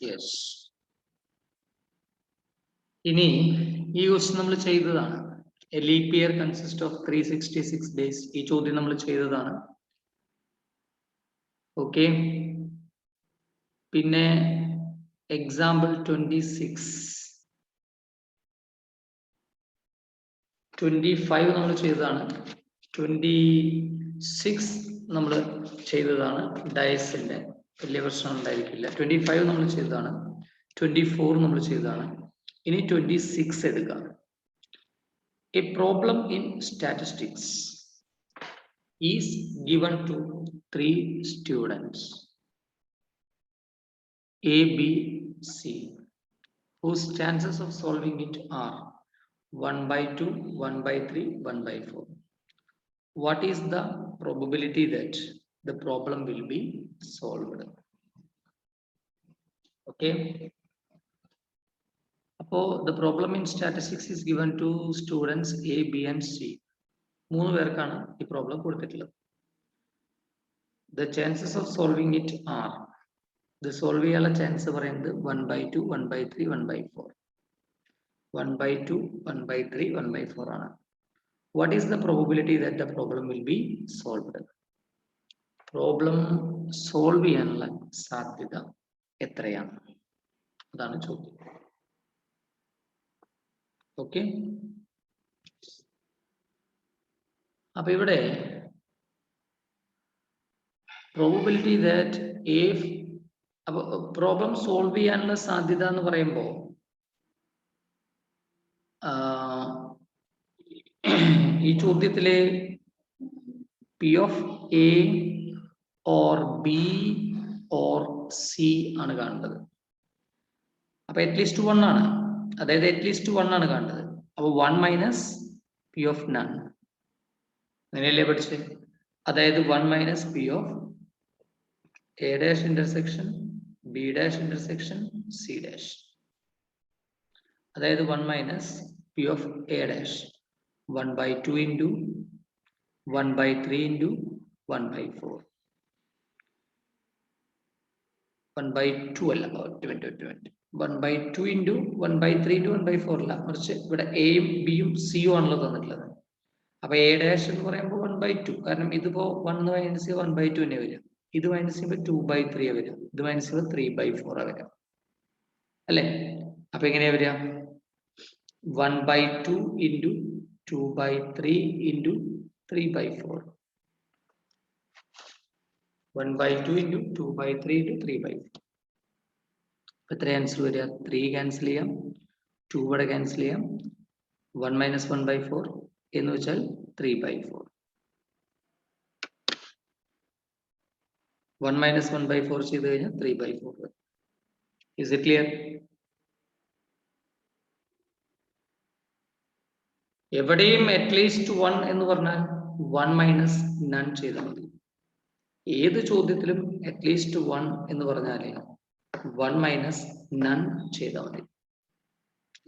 Yes. ഇനി ഈ ക്വസ്റ്റ്യൻ നമ്മൾ ചെയ്തതാണ്. A leap year consist of 366 days. ഈ ചോദ്യം നമ്മൾ ചെയ്തതാണ്. ഓക്കെ, പിന്നെ എക്സാമ്പിൾ 25 നമ്മൾ ചെയ്തതാണ്. 26 നമ്മൾ ചെയ്തതാണ്. ഡയസിന്റെ വലിയ പ്രശ്നം ഉണ്ടായിരിക്കില്ല. 25 നമ്മൾ ചെയ്തതാണ്. 24 നമ്മൾ ചെയ്തതാണ്. ഇനി 26 എടുക്കാം. A problem in statistics is given to 3 students A, B, C, whose chances of solving it are 1/2, 1/3, 1/4. What is the probability that the problem will be solved? Okay. അപ്പോൾ the problem in statistics is given to students A, B and C. 3 പേർക്കാണ് ഈ problem കൊടുത്തിട്ടുള്ളത്. The chances of solving it are, the solve ചെയ്യാനുള്ള chance പറയുന്നത് 1/2, 1/3, 1/4. 1/2, 1/3, 1/4 ആണ്. What is the probability that the problem will be solved? Problem solve ചെയ്യാനുള്ള സാധ്യത എത്രയാണ്? അതാണ് ചോദ്യം. ഓക്കെ, അപ്പൊ ഇവിടെ പ്രോബബിലിറ്റി ദാറ്റ് ഇഫ്, അപ്പൊ പ്രോബ്ലം സോൾവ് ചെയ്യാനുള്ള സാധ്യത എന്ന് പറയുമ്പോൾ ഈ ചോദ്യത്തിലെ P of A or B or C ആണ് കാണേണ്ടത്. അപ്പൊ അറ്റ്ലീസ്റ്റ് 1 ആണ്, അതായത് അറ്റ്ലീസ്റ്റ് 1 ആണ് കാണേണ്ടത്. അപ്പൊ 1 മൈനസ് പി ഓഫ് നൺ. അങ്ങനെയല്ലേ പഠിച്ചേ? അതായത് 1 minus P of A dash intersection B dash intersection C dash. അതായത് 1 minus P of A dash 1/2 into 1/3 into 1/4. 1/2 അല്ല, 1/2 ഇൻറ്റു 1/3 ഇൻറ്റു 1/4 അല്ല, മറിച്ച് ഇവിടെ എയും ബിയും സിയും ആണല്ലോ തന്നിട്ടുള്ളത്. അപ്പൊ എ ഡാഷ് എന്ന് പറയുമ്പോൾ 1/2, കാരണം ഇതിപ്പോ 1 മൈനസ് 1/2 തന്നെ വരും. ഇത് മൈനസ് ചെയ്യുമ്പോൾ 2/3 വരും. ഇത് മൈനസ് ചെയ്യുമ്പോൾ 3/4 വരും അല്ലെ? അപ്പൊ എങ്ങനെയാ വരിക? 1/2 ഇൻറ്റു 2/3 ഇൻറ്റു 3/4. 1/2 into 2/3 into 3/4. എത്ര ക്യാൻസൽ വരിക? 3 ക്യാൻസൽ ചെയ്യാം, 2 ഇവിടെ ക്യാൻസൽ ചെയ്യാം. 1 മൈനസ് 1/4 എന്ന് വെച്ചാൽ 3/4. 1 മൈനസ് 1/4 ചെയ്ത് കഴിഞ്ഞാൽ 3/4. Is it clear? എവിടെയും അറ്റ്ലീസ്റ്റ് 1 എന്ന് പറഞ്ഞാൽ 1 മൈനസ് നൺ ചെയ്താൽ മതി. ഏത് ചോദ്യത്തിലും അറ്റ്ലീസ്റ്റ് 1 എന്ന് പറഞ്ഞാൽ 1 മൈനസ് നൺ ചെയ്താൽ മതി.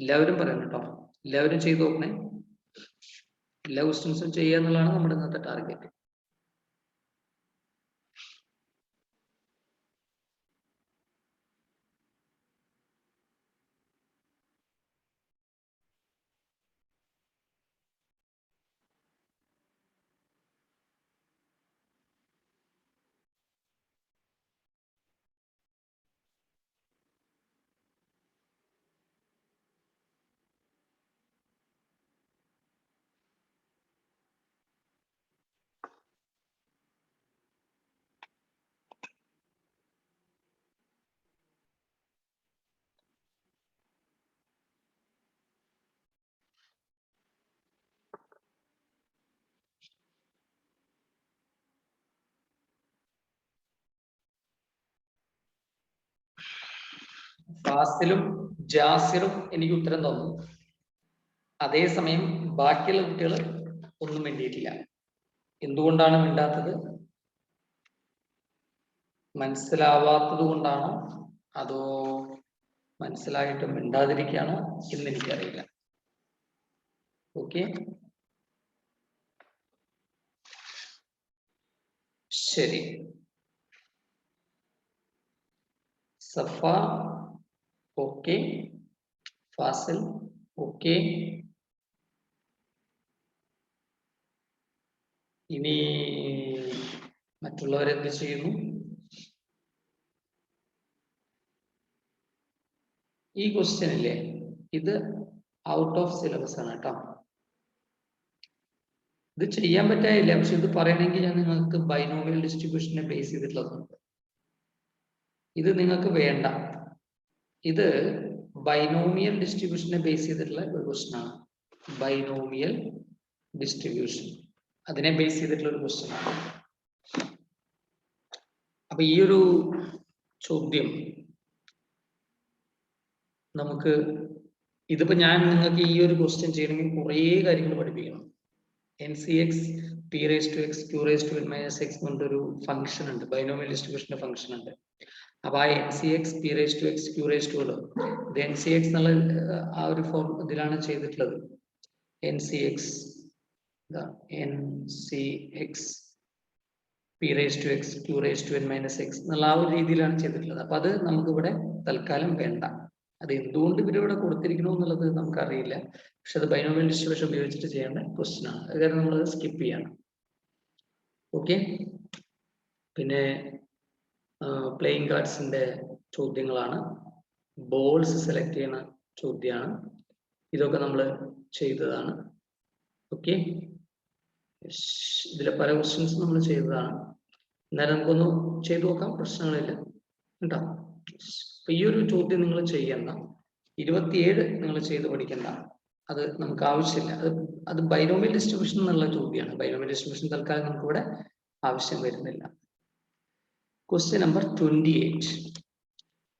എല്ലാവരും പറയണം കേട്ടോ, എല്ലാവരും ചെയ്ത് നോക്കണേ. എല്ലാ ക്വസ്റ്റ്യൻസും ചെയ്യുക എന്നുള്ളതാണ് നമ്മുടെ ഇന്നത്തെ ടാർഗറ്റ്. ഫാസിലും ജാസിറും എനിക്ക് ഉത്തരം തന്നു. അതേസമയം ബാക്കിയുള്ള കുട്ടികൾ ഒന്നും വേണ്ടിയിട്ടില്ല. എന്തുകൊണ്ടാണ് മിണ്ടാത്തത്? മനസ്സിലാവാത്തത് കൊണ്ടാണോ അതോ മനസ്സിലായിട്ട് മിണ്ടാതിരിക്കുകയാണോ എന്ന് എനിക്കറിയില്ല. ഓക്കെ, ശരി. സഫ ഓക്കെ, ഫാസിൽ ഓക്കെ. ഇനി മറ്റുള്ളവരെന്ത് ചെയ്യുന്നു? ഈ ക്വസ്റ്റ്യൻ ഇല്ലേ, ഇത് ഔട്ട് ഓഫ് സിലബസ് ആണ് കേട്ടോ. ഇത് ചെയ്യാൻ പറ്റായില്ല, പക്ഷെ ഇത് പറയണമെങ്കിൽ ഞാൻ നിങ്ങൾക്ക് ബൈനോമിയൽ ഡിസ്ട്രിബ്യൂഷനെ ബേസ് ചെയ്തിട്ടുള്ളതുണ്ട്. ഇത് നിങ്ങൾക്ക് വേണ്ട. ഇത് ബൈനോമിയൽ ഡിസ്ട്രിബ്യൂഷനെ ബേസ് ചെയ്തിട്ടുള്ള ഒരു ക്വസ്റ്റ്യൻ ആണ്. ബൈനോമിയൽ ഡിസ്ട്രിബ്യൂഷൻ, അതിനെ ബേസ് ചെയ്തിട്ടുള്ള ഒരു ക്വസ്റ്റ്യൻ ആണ്. അപ്പൊ ഈ ഒരു ചോദ്യം നമുക്ക്, ഇതിപ്പോ ഞാൻ നിങ്ങൾക്ക് ഈ ഒരു ക്വസ്റ്റ്യൻ ചെയ്യണമെങ്കിൽ കുറേ കാര്യങ്ങൾ പഠിപ്പിക്കണം. NCX P⁻x Q⁻n−x എന്നൊരു ഫംഗ്ഷൻ ഉണ്ട്, ബൈനോമിയൽ ഡിസ്ട്രിബ്യൂഷന്റെ ഫംഗ്ഷൻ ഉണ്ട്. അപ്പൊ ആ NCX P⁻x Q⁻n ഇത് NCX എന്നുള്ള ആ ഒരു ഫോം ഇതിലാണ് ചെയ്തിട്ടുള്ളത്. NCX P⁻x Q⁻n−x എന്നുള്ള ആ ഒരു രീതിയിലാണ് ചെയ്തിട്ടുള്ളത്. അപ്പൊ അത് നമുക്ക് ഇവിടെ തൽക്കാലം വേണ്ട. അത് എന്തുകൊണ്ട് ഇവരിവിടെ കൊടുത്തിരിക്കണോ എന്നുള്ളത് നമുക്കറിയില്ല, പക്ഷെ അത് ബൈനോമിയൽ ഡിസ്ട്രിബ്യൂഷൻ ഉപയോഗിച്ചിട്ട് ചെയ്യേണ്ട ക്വസ്റ്റ്യൻ ആണ്. അത് കാരണം നമ്മളത് സ്കിപ്പ് ചെയ്യണം. ഓക്കെ, പിന്നെ പ്ലേയിങ് കാർഡ്സിന്റെ ചോദ്യങ്ങളാണ്, ബോൾസ് സെലക്ട് ചെയ്യുന്ന ചോദ്യമാണ്. ഇതൊക്കെ നമ്മൾ ചെയ്തതാണ്. ഓക്കെ, ഇതിലെ പല ക്വസ്റ്റ്യൻസ് നമ്മൾ ചെയ്തതാണ്. എന്നാലും നമുക്കൊന്ന് ചെയ്തു നോക്കാം, പ്രശ്നങ്ങളില്ല കേട്ടോ. അപ്പൊ ഈ ഒരു ചോദ്യം നിങ്ങൾ ചെയ്യണ്ട, 27 നിങ്ങൾ ചെയ്ത് പഠിക്കണ്ട, അത് നമുക്ക് ആവശ്യമില്ല. അത് ബൈനോമിയൽ ഡിസ്ട്രിബ്യൂഷൻ എന്നുള്ള ചോദ്യമാണ്. ബൈനോമിയൽ ഡിസ്ട്രിബ്യൂഷൻ തൽക്കാലം നമുക്ക് ഇവിടെ ആവശ്യം വരുന്നില്ല. Question number 28.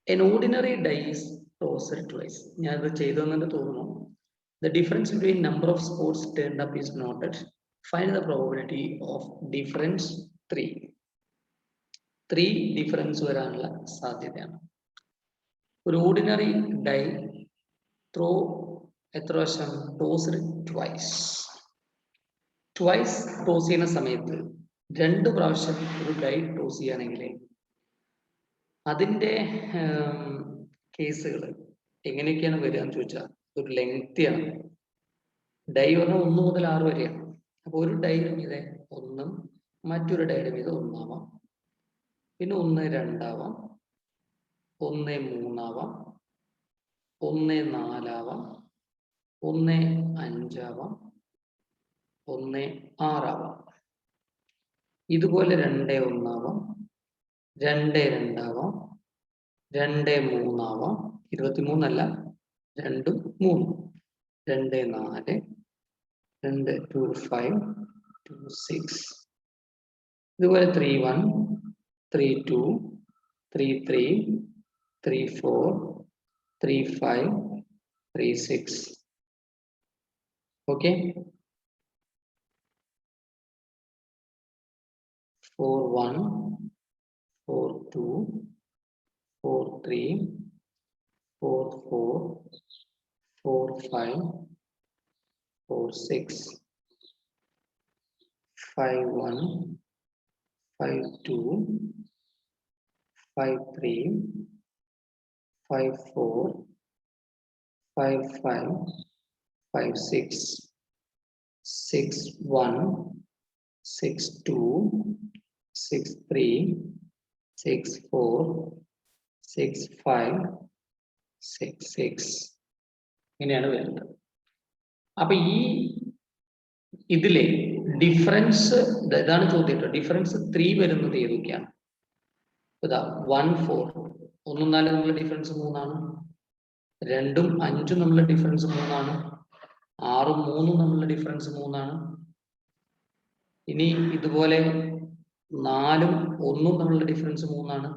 An ordinary die is tossed twice. ഞാൻ ഇത് ചെയ്തെന്നു തോന്നുന്നു. The difference between number of spots turned up is noted. Find the probability of difference 3. 3 difference വരാനുള്ള സാധ്യതയാണ്. ഒരു ഓർഡിനറി ഡൈ ത്രോ എത്ര വശം ടോസ്ഡ് ട്വൈസ് ടോസ് ചെയ്യുന്ന സമയത്ത് 2 പ്രാവശ്യം ഒരു ഡൈ ടോസ് ചെയ്യുകയാണെങ്കിൽ അതിൻ്റെ കേസുകൾ എങ്ങനെയൊക്കെയാണ് വരിക എന്ന് ചോദിച്ചാൽ ഒരു ലെങ്തിയാണ്. ഡൈ പറഞ്ഞാൽ 1 മുതൽ 6 വരെയാണ്. അപ്പോൾ ഒരു ഡൈയുടെ മീതെ 1, മറ്റൊരു ഡൈയുടെ മീതെ 1 ആവാം, പിന്നെ 1 2 ആവാം, 1 3 ആവാം, 1 4 ആവാം, 1 5 ആവാം, 1 6 ആവാം. ഇതുപോലെ 2 1 ആവാം, 2 2 ആവാം, 2 3 ആവാം, 23 അല്ല 2 3, 2 4, 2 2 5 2 6, ഇതുപോലെ 3 1 3 2 3 3 3 4 3 5 3 6. Okay, 4 1 4 2 4 3 4 4 4 5 4 6 5 1 5 2 5 3 5 4 5 5 5 6 6 1 6 2 6 3 6 4 6 5 6 6 ഇങ്ങനെയാണ് വരുന്നത്. അപ്പൊ ഈ ഇതിലെ ഡിഫറൻസ് ഇതാണ് ചോദ്യം. ഡിഫറൻസ് 3 വരുന്നത് ഏതൊക്കെയാണ്? ഇതാ 1 4 1 4 തമ്മിലുള്ള ഡിഫറൻസ് 3 ആണ്, 2 5 തമ്മിലുള്ള ഡിഫറൻസ് 3 ആണ്, 6 3 തമ്മിലുള്ള ഡിഫറൻസ് 3 ആണ്. ഇനി ഇതുപോലെ 4 1 തമ്മിലുള്ള ഡിഫറൻസ് 3 ആണ്,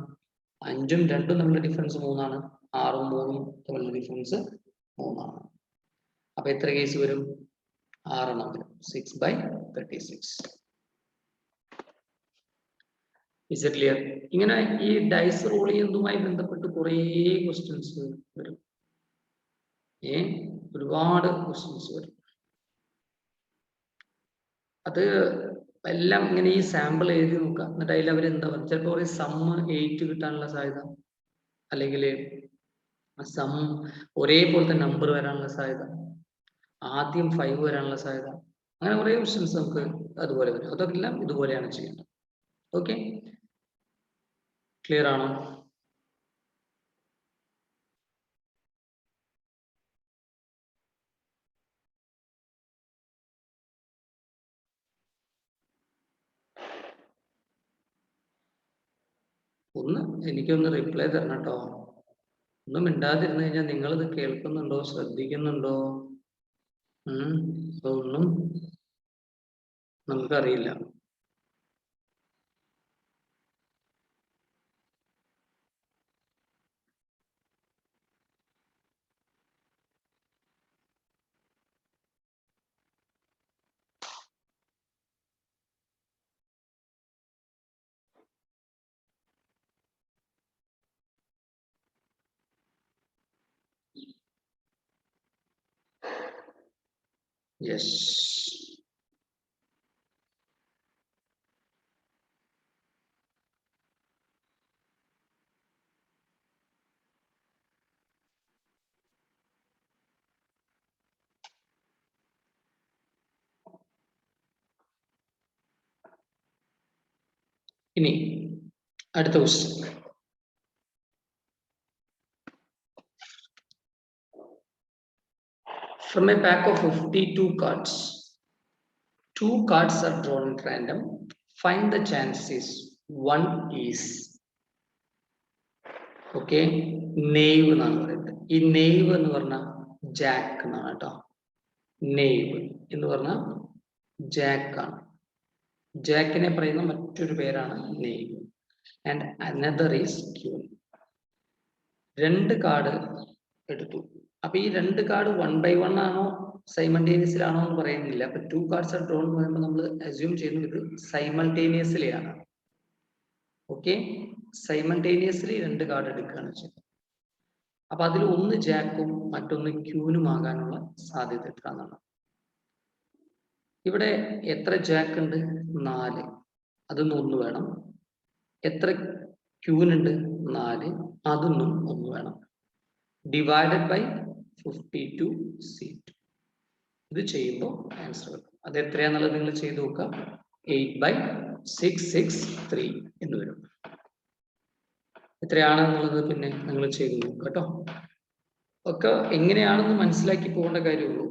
5 2 തമ്മിലുള്ള ഡിഫറൻസ് 3 ആണ്, 6 3 തമ്മിലുള്ള ഡിഫറൻസ് 3 ആണ്. അപ്പൊ എത്ര കേസ് വരും? 6 വരും. 6/36. Is it clear? ഇങ്ങനെ ഈ ഡൈസ് റോൾ ചെയ്യുന്നതുമായി ബന്ധപ്പെട്ട് കുറേ ക്വസ്റ്റ്യൻസ് വരും. ഒരുപാട് ക്വസ്റ്റ്യൻസ് വരും. അത് എല്ലാം ഇങ്ങനെ ഈ സാമ്പിൾ എഴുതി നോക്കുക. എന്നിട്ട് അതിൽ അവർ എന്താ പറയുക, ചിലപ്പോൾ ഒരു സമ്മ് 8 കിട്ടാനുള്ള സാധ്യത, അല്ലെങ്കിൽ സം ഒരേപോലത്തെ നമ്പർ വരാനുള്ള സാധ്യത, ആദ്യം 5 വരാനുള്ള സാധ്യത, അങ്ങനെ കുറേ ക്വസ്റ്റ്യൻസ് നമുക്ക് അതുപോലെ വരും. അതൊക്കെ എല്ലാം ഇതുപോലെയാണ് ചെയ്യേണ്ടത്. ഓക്കെ, ക്ലിയർ ആണോ? എനിക്കൊന്ന് റിപ്ലൈ തരണം കേട്ടോ. ഒന്നും മിണ്ടാതിരുന്നു കഴിഞ്ഞാൽ നിങ്ങളിത് കേൾക്കുന്നുണ്ടോ, ശ്രദ്ധിക്കുന്നുണ്ടോ? ഒന്നും നമുക്കറിയില്ല. യെസ്, ഇനി അടുത്ത question. From a pack of 52 cards, 2 cards are drawn at random. Find the chances. 1 is, okay, knave എന്നാണ് പറയുന്നത്. ഈ knave എന്ന് പറഞ്ഞാൽ ജാക്ക് എന്നാണ് കേട്ടോ. knave എന്ന് പറഞ്ഞാൽ ജാക്ക് ആണ്. ജാക്കിനെ പറയുന്ന മറ്റൊരു പേരാണ് knave. And another is queen. 2 card എടുത്തു. അപ്പൊ ഈ രണ്ട് കാർഡ് 1 by 1 ആണോ സൈമൾട്ടേനിയസിൽ ആണോ എന്ന് പറയുന്നില്ല. അപ്പൊ 2 cards are drawn എന്ന് പറയുമ്പോൾ നമ്മൾ അസ്യൂം ചെയ്യുന്നത് ഇത് സൈമൾട്ടേനിയസ്ലി ആണ്. ഓക്കെ, സൈമൾട്ടേനിയസ്ലി രണ്ട് കാർഡ് എടുക്കുകയാണ് ചെയ്യുന്നത്. അപ്പൊ അതിൽ ഒന്ന് ജാക്കും മറ്റൊന്ന് ക്യൂനും ആകാനുള്ള സാധ്യത എത്ര എന്നാണ്. ഇവിടെ എത്ര ജാക്ക് ഉണ്ട്? 4. അതൊന്നും 1 വേണം. എത്ര ക്യൂനുണ്ട്? 4. അതൊന്നും 1 വേണം. Divided by 52C2. ഇത് ചെയ്യുമ്പോൾ ആൻസർ കിട്ടും. അത് എത്രയാന്നുള്ളത് നിങ്ങൾ ചെയ്ത് നോക്കുക. 8/663 എന്ന് വരും. എത്രയാണെന്നുള്ളത് പിന്നെ നിങ്ങൾ ചെയ്ത് നോക്കുക കേട്ടോ. ഒക്കെ എങ്ങനെയാണെന്ന് മനസ്സിലാക്കി പോകേണ്ട കാര്യമുള്ളൂ.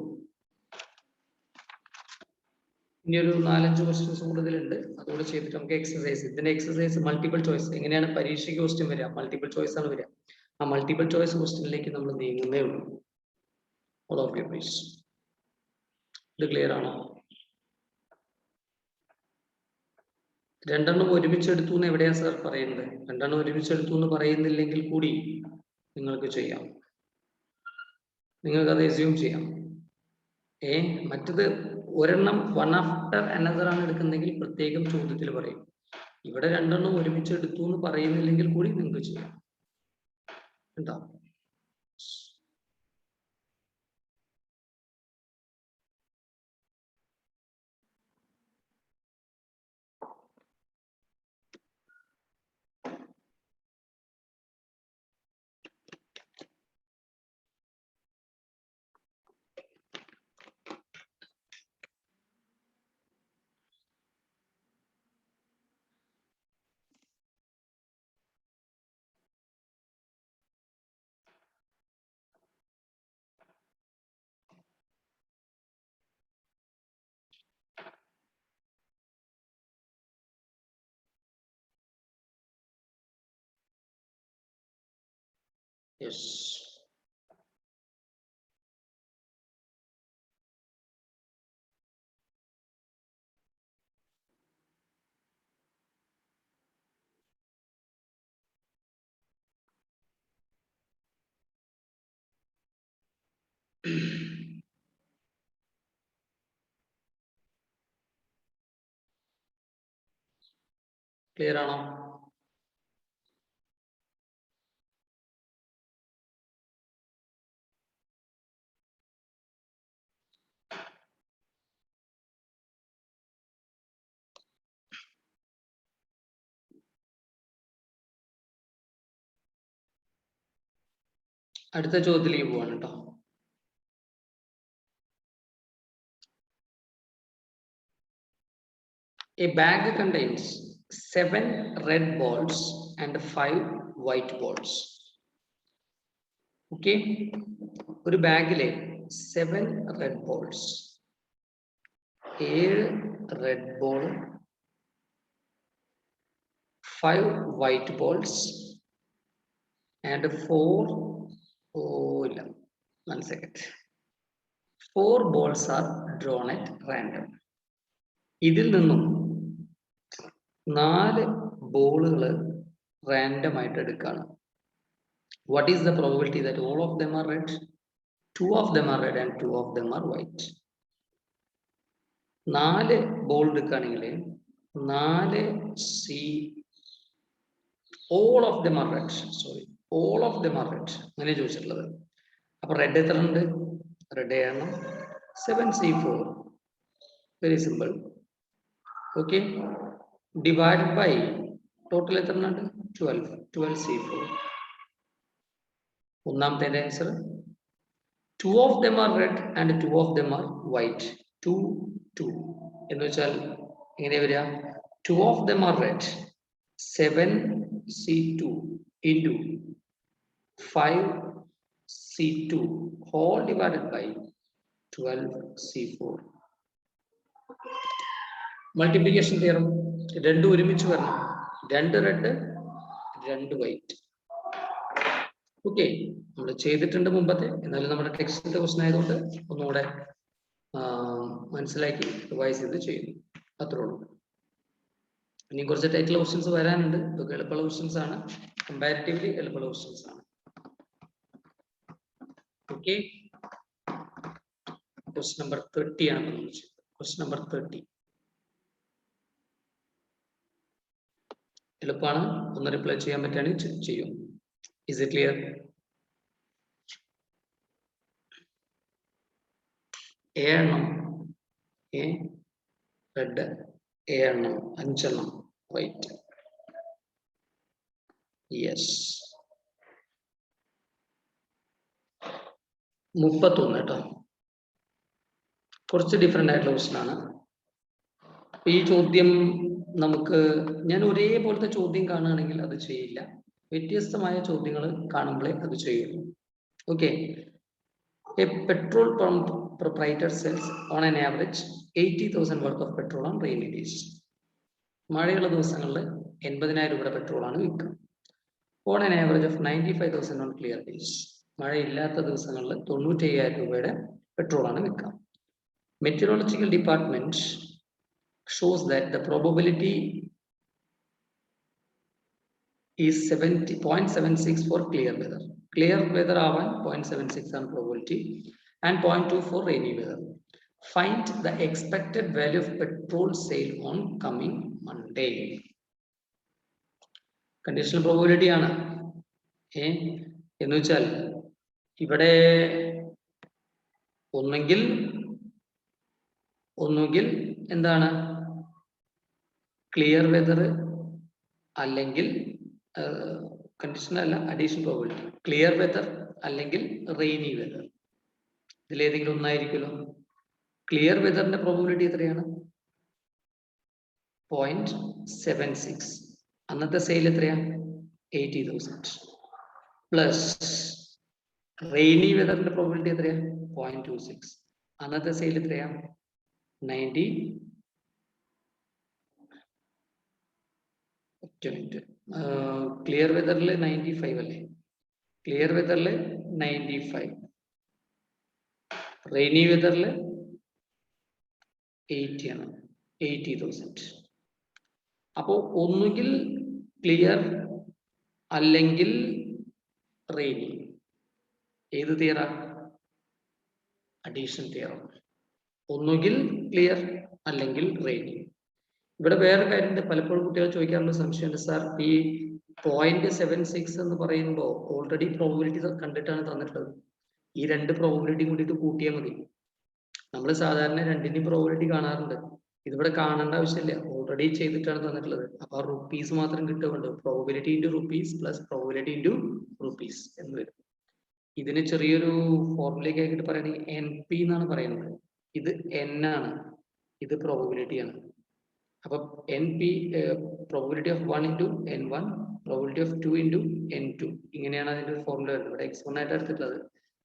ഇനി ഒരു 4-5 ക്വസ്റ്റ്യൻസ് കൂടുതലുണ്ട്, അതുകൂടെ ചെയ്തിട്ട് നമുക്ക് എക്സസൈസ്. ഇതിന്റെ എക്സസൈസ് മൾട്ടിപ്പിൾ ചോയ്സ്. എങ്ങനെയാണ് പരീക്ഷയ്ക്ക് ക്വസ്റ്റ്യൻ വരിക? മൾട്ടിപ്പിൾ ചോയ്സ് ആണ് വരിക. ആ മൾട്ടിപ്പിൾ ചോയ്സ് ക്വസ്റ്റ്യനിലേക്ക് നമ്മൾ നീങ്ങുന്നേ ഉള്ളൂ. All of you please. ഇത് ക്ലിയർ ആണോ? രണ്ടെണ്ണം ഒരുമിച്ചെടുത്തു എന്ന് എവിടെയാ സാർ പറയുന്നത്? രണ്ടെണ്ണം ഒരുമിച്ചെടുത്തു എന്ന് പറയുന്നില്ലെങ്കിൽ കൂടി നിങ്ങൾക്ക് ചെയ്യാം, നിങ്ങൾക്ക് അത് എസ്യൂം ചെയ്യാം. മറ്റത് ഒരെണ്ണം വൺ ആഫ്റ്റർ അനദർ ആണ് എടുക്കുന്നെങ്കിൽ പ്രത്യേകം ചോദ്യത്തിൽ പറയും. ഇവിടെ രണ്ടെണ്ണം ഒരുമിച്ചെടുത്തു എന്ന് പറയുന്നില്ലെങ്കിൽ കൂടി നിങ്ങൾക്ക് ചെയ്യാം. എന്താ യെസ്? ക്ലിയർ ആണോ? അടുത്ത ചോദ്യത്തിലേക്ക് പോവാണ് കേട്ടോ. A bag contains 7 red balls and 5 white balls. Okay, ഒരു ബാഗിലെ 7 red balls, 7 red ball, 5 white balls and 4 1 second, 4 balls are drawn at random. ഇതിൽ നിന്നും 4 ബോളുകൾ റാൻഡം ആയിട്ട് എടുക്കുകയാണ്. What is the probability that all of them are red? 2 of them are red and 2 of them are white. 4 ball എടുക്കുകയാണെങ്കിൽ 4 C, all of them are red. Sorry, all of them are red. അങ്ങനെ ചോദിച്ചിട്ടുള്ളത്. അപ്പൊ red എത്ര ഉണ്ട്? Red ആണ് 7C4. Very simple. Okay, divide by total എത്ര ഉണ്ട്? 12C4. ഒന്നാമത്തെ answer 2 of them are red and 2 of them are white. 2 2 എന്ന് വെച്ചാൽ എങ്ങനെ വരിക? 2 of them are red, 7C2 into 5C2 whole divided by 12C4. Multiplication theorem. രണ്ടും ഒരുമിച്ച് വരണം. 2 റെഡ് 2 വൈറ്റ്. ഓക്കെ, നമ്മൾ ചെയ്തിട്ടുണ്ട് മുമ്പത്തെ, എന്നാലും നമ്മുടെ ടെക്സ്റ്റിന്റെ ക്വസ്റ്റൻ ആയതുകൊണ്ട് ഒന്നുകൂടെ മനസ്സിലാക്കി റിവൈസ് ചെയ്ത് ചെയ്യുന്നു, അത്രേ ഉള്ളൂ. ഇനി കുറച്ച് ടൈറ്റിൽ ക്വസ്റ്റ്യൻസ് വരാനുണ്ട്. ഇതൊക്കെ എളുപ്പമുള്ള ക്വസ്റ്റ്യൻസ് ആണ്, കമ്പാരിറ്റീവ്ലി എളുപ്പമുള്ള ക്വസ്റ്റ്യൻസ് ആണ്. ഓക്കെ. Okay. Question number 30 ആണ്. Question number 30. എളുപ്പമാണ്. ഒന്ന് റിപ്ലൈ ചെയ്യാൻ പറ്റുകയാണെങ്കിൽ ചെയ്യും. Is it clear? A എണ്ണം റെഡ്, A എണ്ണം 5 എണ്ണം വൈറ്റ്. യെസ്. 31 കേട്ടോ. കുറച്ച് ഡിഫറെന്റ് ആയിട്ടുള്ള ക്വസ്റ്റൻ ആണ്. ഈ ചോദ്യം നമുക്ക് ഞാൻ ഒരേപോലത്തെ ചോദ്യം കാണുകയാണെങ്കിൽ അത് ചെയ്യില്ല. വ്യത്യസ്തമായ ചോദ്യങ്ങൾ കാണുമ്പോഴേ അത് ചെയ്യുള്ളൂ. Okay. A petrol pump proprietor sells on an average 80,000 worth of petrol on rainy days. മഴയുള്ള ദിവസങ്ങളിൽ 80,000 രൂപയുടെ പെട്രോളാണ് വിൽക്കുക. On an average of 95,000 on clear days. മഴയില്ലാത്ത ദിവസങ്ങളിൽ 95,000 രൂപയുടെ പെട്രോളാണ് വിൽക്കുക. Meteorological department shows that the probability is 0.76 for clear weather. Clear weather ആവാൻ 0.76 ആണ് probability and 0.2 for rainy weather. Find the expected value of petrol sale on coming Monday. Conditional probability ആണ്. എന്ന് വെച്ചാൽ ഇവിടെ ഒന്നുകിൽ എന്താണ് ക്ലിയർ വെതർ അല്ലെങ്കിൽ conditional അല്ല, അഡീഷണൽ പ്രോബിലിറ്റി. ക്ലിയർ വെതർ അല്ലെങ്കിൽ റെയിനി വെതർ, ഇതിലേതെങ്കിലും ഒന്നായിരിക്കുമല്ലോ. ക്ലിയർ വെതറിന്റെ പ്രോബിലിറ്റി എത്രയാണ്? 0.76. അന്നത്തെ സെയിൽ എത്രയാ? 80,000 പ്ലസ് റെയിനി വെതറിന്റെ പ്രോബിലിറ്റി എത്രയാ? 0.26. അന്നത്തെ സെയിൽ എത്രയാ? 90. ക്ലിയർ വെതറിൽ 95 അല്ലേ? ക്ലിയർ വെതറിൽ 95, റെയിനി വെതറിൽ 80 ആണ്. 80,000. അപ്പോ ഒന്നുകിൽ ക്ലിയർ അല്ലെങ്കിൽ റെയിനി. ഏത് തിയറാ? Addition theorem. ഒന്നുകിൽ ക്ലിയർ അല്ലെങ്കിൽ റെയിനി. ഇവിടെ വേറെ കാര്യമുണ്ട്. പലപ്പോഴും കുട്ടികൾ ചോദിക്കാറുള്ള സംശയമുണ്ട്, സാർ ഈ 0.76 എന്ന് പറയുമ്പോൾ ഓൾറെഡി പ്രോബിലിറ്റി കണ്ടിട്ടാണ് തന്നിട്ടുള്ളത്. ഈ രണ്ട് പ്രോബിലിറ്റിയും കൂടിയിട്ട് കൂട്ടിയാൽ മതി. നമ്മൾ സാധാരണ രണ്ടിന്റെയും പ്രോബിലിറ്റി കാണാറുണ്ട്. ഇതിവിടെ കാണേണ്ട ആവശ്യമില്ല, ഓൾറെഡി ചെയ്തിട്ടാണ് തന്നിട്ടുള്ളത്. അപ്പൊ ആ റുപ്പീസ് മാത്രം കിട്ടുന്നുണ്ട്. Probability into rupees plus probability into rupees എന്ന് വരും. ഇതിന് ചെറിയൊരു ഫോർമുലയൊക്കെ ആയിട്ട് പറയുകയാണെങ്കിൽ NP എന്നാണ് പറയുന്നത്. ഇത് N ആണ്, ഇത് പ്രോബിലിറ്റി ആണ്. അപ്പൊ NP probability of 1 into N1, probability of 2 into N2, ഇങ്ങനെയാണ് അതിന്റെ ഒരു ഫോർമുല വരുന്നത്. ഇവിടെ x1 ആയിട്ട് എടുത്തിട്ടുള്ളത്.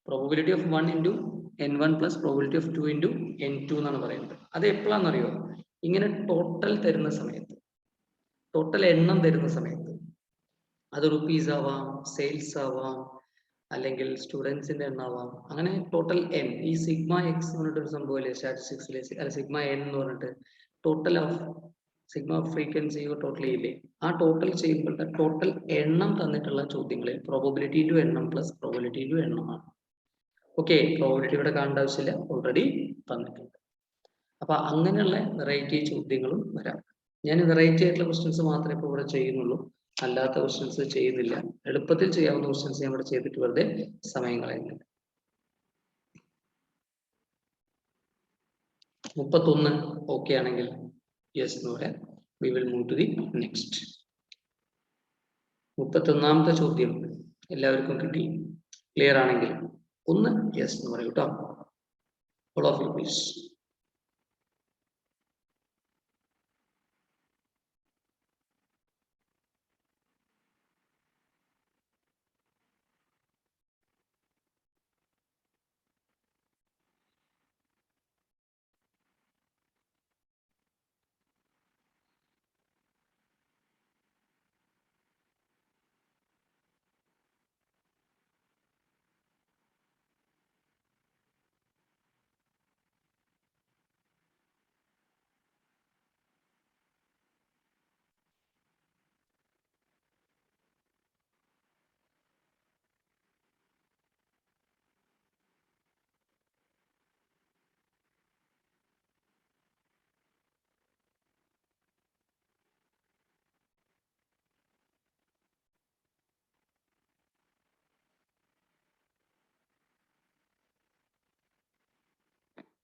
Probability of 1 into N1 plus probability of 2 into N2 എന്നാണ് പറയുന്നത്. അത് എപ്പോഴാണെന്നറിയോ? ഇങ്ങനെ ടോട്ടൽ തരുന്ന സമയത്ത്, ടോട്ടൽ എണ്ണം തരുന്ന സമയത്ത്, അത് റുപ്പീസ് ആവാം, സെയിൽസ് ആവാം, അല്ലെങ്കിൽ സ്റ്റുഡൻസിന്റെ എണ്ണാവാം. അങ്ങനെ ടോട്ടൽ N, ഈ സിഗ്മ എക്സ് എന്ന് പറഞ്ഞിട്ട് ഒരു സംഭവമല്ലേ സ്റ്റാറ്റിസ്റ്റിക്സിലെ, അല്ല സിഗ്മ N എന്ന് പറഞ്ഞിട്ട് total of sigma frequency total ചെയ്യില്ലേ? ആ ടോട്ടൽ ചെയ്യുമ്പോൾ ടോട്ടൽ എണ്ണം തന്നിട്ടുള്ള ചോദ്യങ്ങളിൽ പ്രോബബിലിറ്റി ഇൻറ്റു എണ്ണം പ്ലസ് പ്രോബബിലിറ്റി ഇൻറ്റു എണ്ണമാണ്. ഓക്കെ, പ്രോബബിലിറ്റി ഇവിടെ കാണേണ്ട ആവശ്യമില്ല, ഓൾറെഡി തന്നിട്ടുണ്ട്. അപ്പൊ അങ്ങനെയുള്ള വെറൈറ്റി ചോദ്യങ്ങളും വരാം. ഞാൻ വെറൈറ്റി ആയിട്ടുള്ള ക്വസ്റ്റ്യൻസ് മാത്രമേ ഇപ്പോൾ ഇവിടെ ചെയ്യുന്നുള്ളൂ, അല്ലാത്ത ക്വസ്റ്റ്യൻസ് ചെയ്യുന്നില്ല. എളുപ്പത്തിൽ ചെയ്യാവുന്ന ക്വസ്റ്റ്യൻസ് ഞാൻ ഇവിടെ ചെയ്തിട്ട് വെറുതെ സമയം കളയുന്നില്ല. 31 ഓക്കെ ആണെങ്കിൽ യെസ് എന്ന് പറയാം. We will move to the next. 31ാമത്തെ ചോദ്യം എല്ലാവർക്കും കിട്ടി? ക്ലിയർ ആണെങ്കിൽ ഒന്ന് യെസ് എന്ന് പറയൂ കേട്ടോ. All of you please.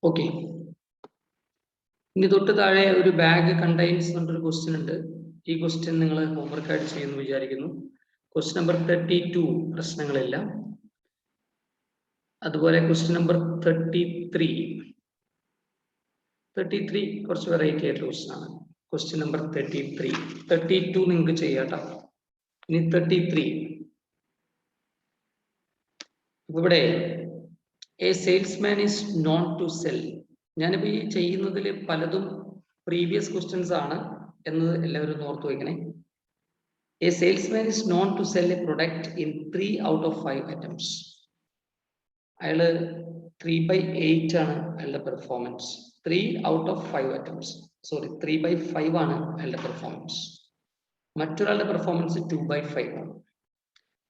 Okay, ഇനി തൊട്ട് താഴെ ഒരു ബാഗ് കണ്ടെയ്ൻസ് എന്നൊരു ക്വസ്റ്റ്യൻ ഉണ്ട്. ഈ ക്വസ്റ്റ്യൻ നിങ്ങൾ ഹോംവർക്ക് ആയിട്ട് ചെയ്യുമെന്ന് വിചാരിക്കുന്നു. Question number 32 പ്രശ്നങ്ങളില്ല. അതുപോലെ ക്വസ്റ്റ്യൻ നമ്പർ 33 കുറച്ച് വെറൈറ്റി ആയിട്ടുള്ള ക്വസ്റ്റ്യൻ ആണ്. ക്വസ്റ്റ്യൻ നമ്പർ 32 നിങ്ങൾക്ക് ചെയ്യാട്ടോ. ഇനി 33 ഇവിടെ a salesman is known to sell. ഞാനിപ്പോൾ ഈ ചെയ്യുന്നതിൽ പലതും പ്രീവിയസ് ക്വസ്റ്റ്യൻസ് ആണ് എന്നത് എല്ലാവരും ഓർത്ത് വയ്ക്കണേ. A salesman is known to sell a product in 3 out of 5 attempts. അയാള് 3/8 ആണ് അയാളുടെ performance. 3 out of 5 attempts, sorry 3/5 ആണ് അയാളുടെ പെർഫോമൻസ്. മറ്റൊരാളുടെ പെർഫോമൻസ് 2/5 ആണ്.